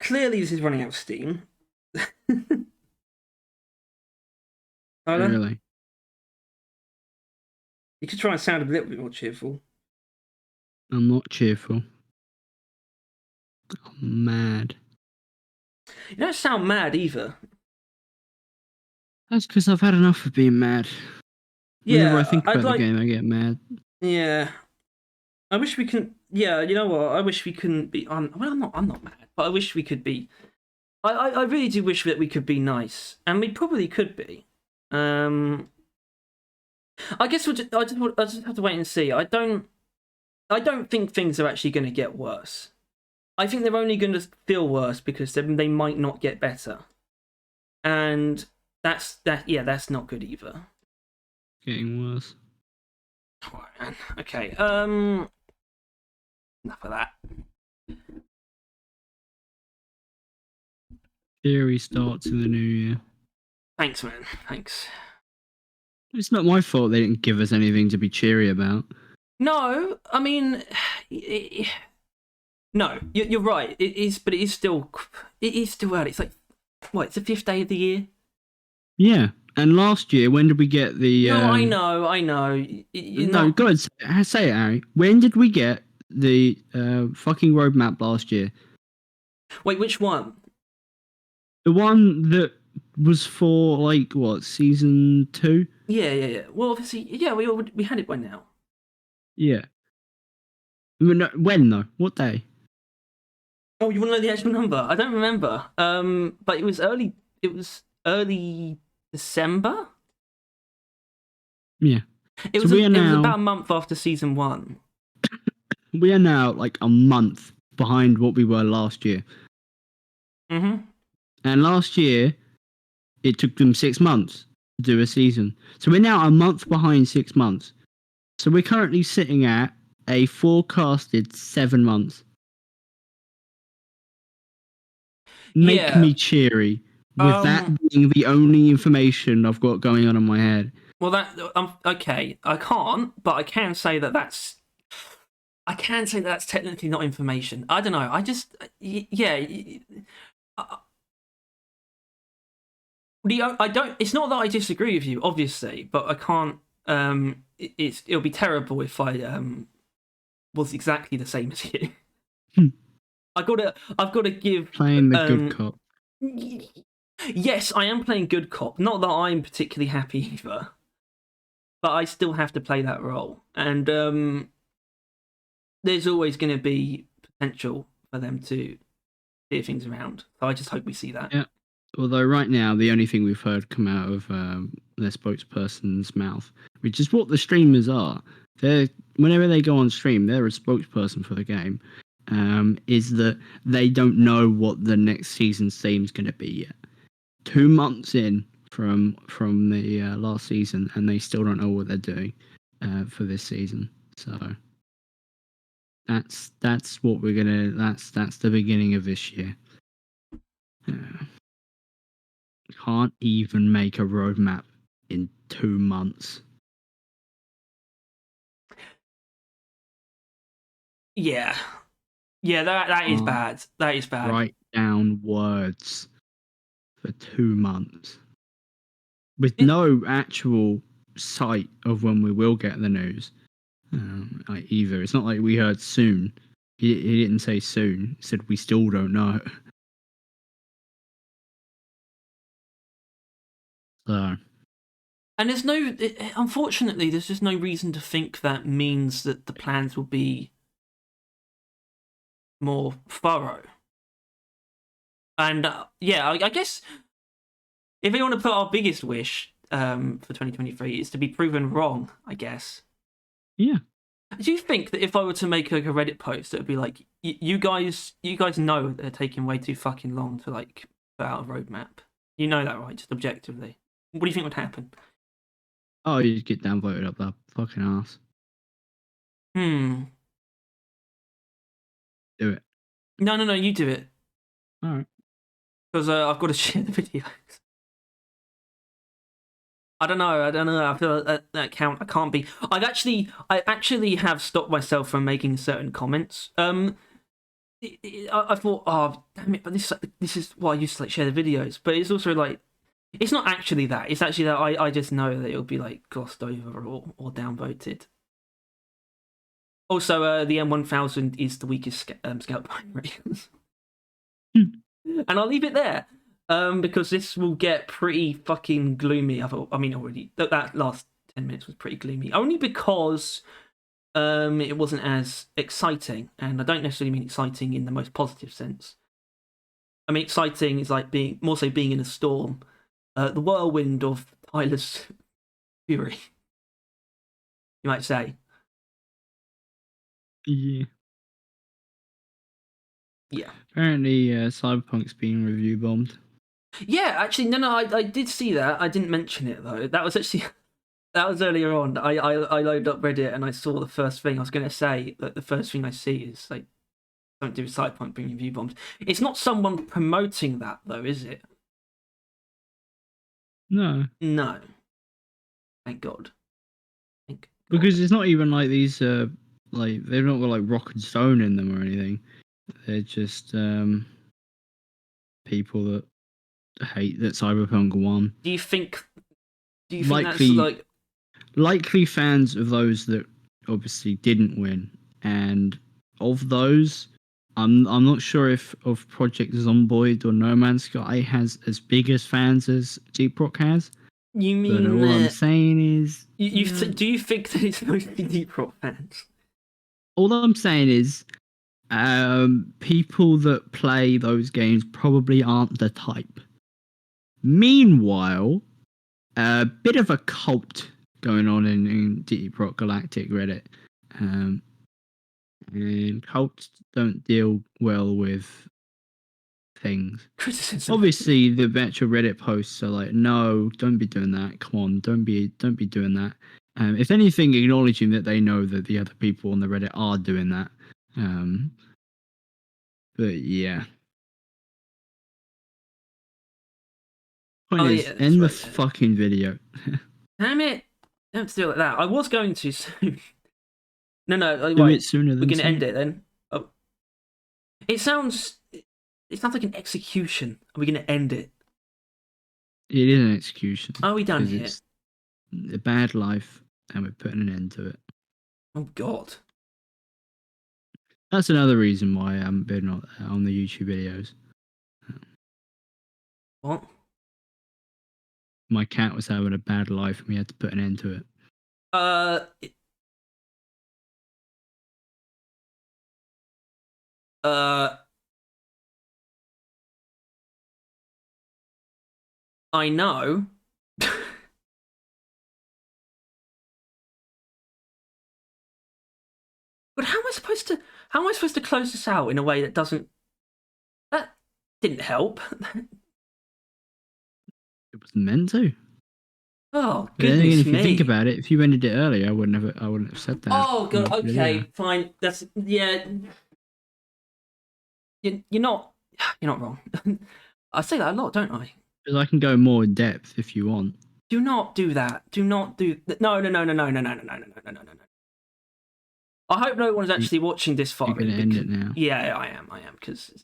this is running out of steam. Really? You could try and sound a little bit more cheerful. I'm not cheerful. I'm mad. You don't sound mad either. That's because I've had enough of being mad. Whenever I think about the game, I get mad. Yeah. I wish we can. Yeah, you know what? I wish we couldn't be. I'm not mad, but I wish we could be. I really do wish that we could be nice, and we probably could be. I guess I just have to wait and see. I don't think things are actually going to get worse. I think they're only going to feel worse because they might not get better, and that's not good either. Getting worse. All right, man. Okay. Enough of that. Cheery starts in the new year. Thanks, man. Thanks. It's not my fault they didn't give us anything to be cheery about. No, I mean, no, you're right. It is, but it is still early. It's like, what? It's the 5th day of the year. Yeah, and last year, when did we get the? No, I know. No, go ahead, say it, Harry. When did we get the fucking roadmap last year? Wait, which one? The one that was for like what, season 2? Yeah. Well, obviously, yeah, we had it by now. Yeah. When though? What day? Oh, you want to know the actual number? I don't remember. But it was early. It was early December. Yeah. It was about a month after season 1. We are now like a month behind what we were last year. Mm-hmm. And last year, it took them 6 months to do a season. So we're now a month behind 6 months. So we're currently sitting at a forecasted 7 months. Make me cheery with that being the only information I've got going on in my head. Well, okay. I can't, but I can say that that's. I can say that's technically not information. I don't know. I just I don't. It's not that I disagree with you, obviously, but I can't. It'll be terrible if I was exactly the same as you. I've got to give playing the good cop. Yes, I am playing good cop. Not that I'm particularly happy either, but I still have to play that role, and there's always going to be potential for them to steer things around. So I just hope we see that. Yeah. Although right now the only thing we've heard come out of their spokesperson's mouth, which is what the streamers are. Whenever they go on stream, they're a spokesperson for the game. is that they don't know what the next season's theme is going to be yet. 2 months in from the last season, and they still don't know what they're doing for this season. So that's what we're gonna. That's the beginning of this year. Can't even make a roadmap in 2 months. Yeah, that is bad. That is bad. Write down words for 2 months with no actual sight of when we will get the news. Either it's not like we heard soon. He didn't say soon. He said we still don't know. So. And there's no, unfortunately, there's just no reason to think that means that the plans will be more thorough. And yeah, I guess if we want to put our biggest wish for 2023 is to be proven wrong, I guess. Yeah. Do you think that if I were to make like a Reddit post, it would be like, you guys know they're taking way too fucking long to like put out a roadmap. You know that, right? Just objectively. What do you think would happen? Oh, you just get downvoted up that fucking ass. Do it. No, you do it. Alright. Because I've got to share the videos. I don't know. I feel like that count. I can't be. I actually have stopped myself from making certain comments. I thought, oh damn it! But this is why I used to like share the videos. But it's also like, it's not actually that. It's actually that I just know that it'll be like glossed over or downvoted. Also, the M1000 is the weakest scout primary. And I'll leave it there. Because this will get pretty fucking gloomy. I mean, already that last 10 minutes was pretty gloomy. Only because it wasn't as exciting, and I don't necessarily mean exciting in the most positive sense. I mean, exciting is like being in a storm, the whirlwind of Tyler's fury, you might say. Yeah. Yeah. Apparently, Cyberpunk's being review bombed. Yeah, actually, no, I did see that. I didn't mention it though. That was actually earlier on. I loaded up Reddit and I saw the first thing. I was going to say that the first thing I see is like, don't do Cyberpunk being review bombed. It's not someone promoting that though, is it? No. No. Thank God. Because it's not even like these like they've not got like rock and stone in them or anything. They're just people that hate that Cyberpunk won. Do you think likely, that's like likely fans of those that obviously didn't win, and of those, I'm not sure if of Project Zomboid or No Man's Sky has as big as fans as Deep Rock has. You mean? But all I'm saying is, do you think that it's mostly Deep Rock fans? All I'm saying is, people that play those games probably aren't the type. Meanwhile, a bit of a cult going on in Deep Rock Galactic Reddit. And cults don't deal well with things. Criticism. Obviously, the actual Reddit posts are like, "No, don't be doing that. Come on, don't be doing that." If anything, acknowledging that they know that the other people on the Reddit are doing that. But yeah. Point is, end the fucking video. Damn it! Don't do it like that. I was going to soon. No. Do it sooner than we're going to soon. end it then. Oh. It sounds like an execution. Are we going to end it? It is an execution. Are we done here? It's a bad life, and we're putting an end to it. Oh God. That's another reason why I haven't been on the YouTube videos. What? My cat was having a bad life, and we had to put an end to it. I know. But how am I supposed to How am I supposed to close this out in a way that doesn't? That didn't help. It was meant to. Oh But then again, goodness if you think me! about it, if you ended it earlier, I wouldn't have said that. Oh in god. the Okay, video. fine. That's yeah. You're not. You're not wrong. I say that a lot, don't I? Because I can go more in depth if you want. Do not do that. Do not do. No, no, no, no, no, no, no, no, no, no, no, no, no. I hope no one's actually watching this far. You're gonna end it now. Yeah, I am. Because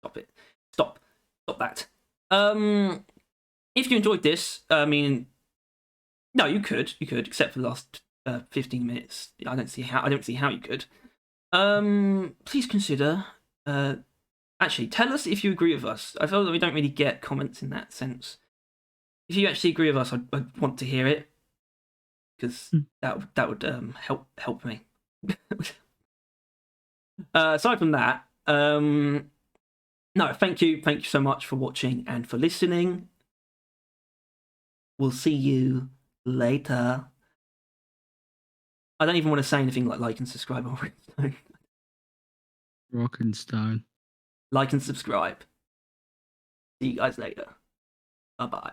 stop it. Stop that. If you enjoyed this, I mean, no, you could, except for the last 15 minutes. I don't see how you could. Please consider. Actually, tell us if you agree with us. I feel that we don't really get comments in that sense. If you actually agree with us, I'd want to hear it, because that would help me. Aside from that, no, thank you so much for watching and for listening. We'll see you later. I don't even want to say anything like and subscribe or Rock and stone. like and subscribe. See you guys later. Bye bye.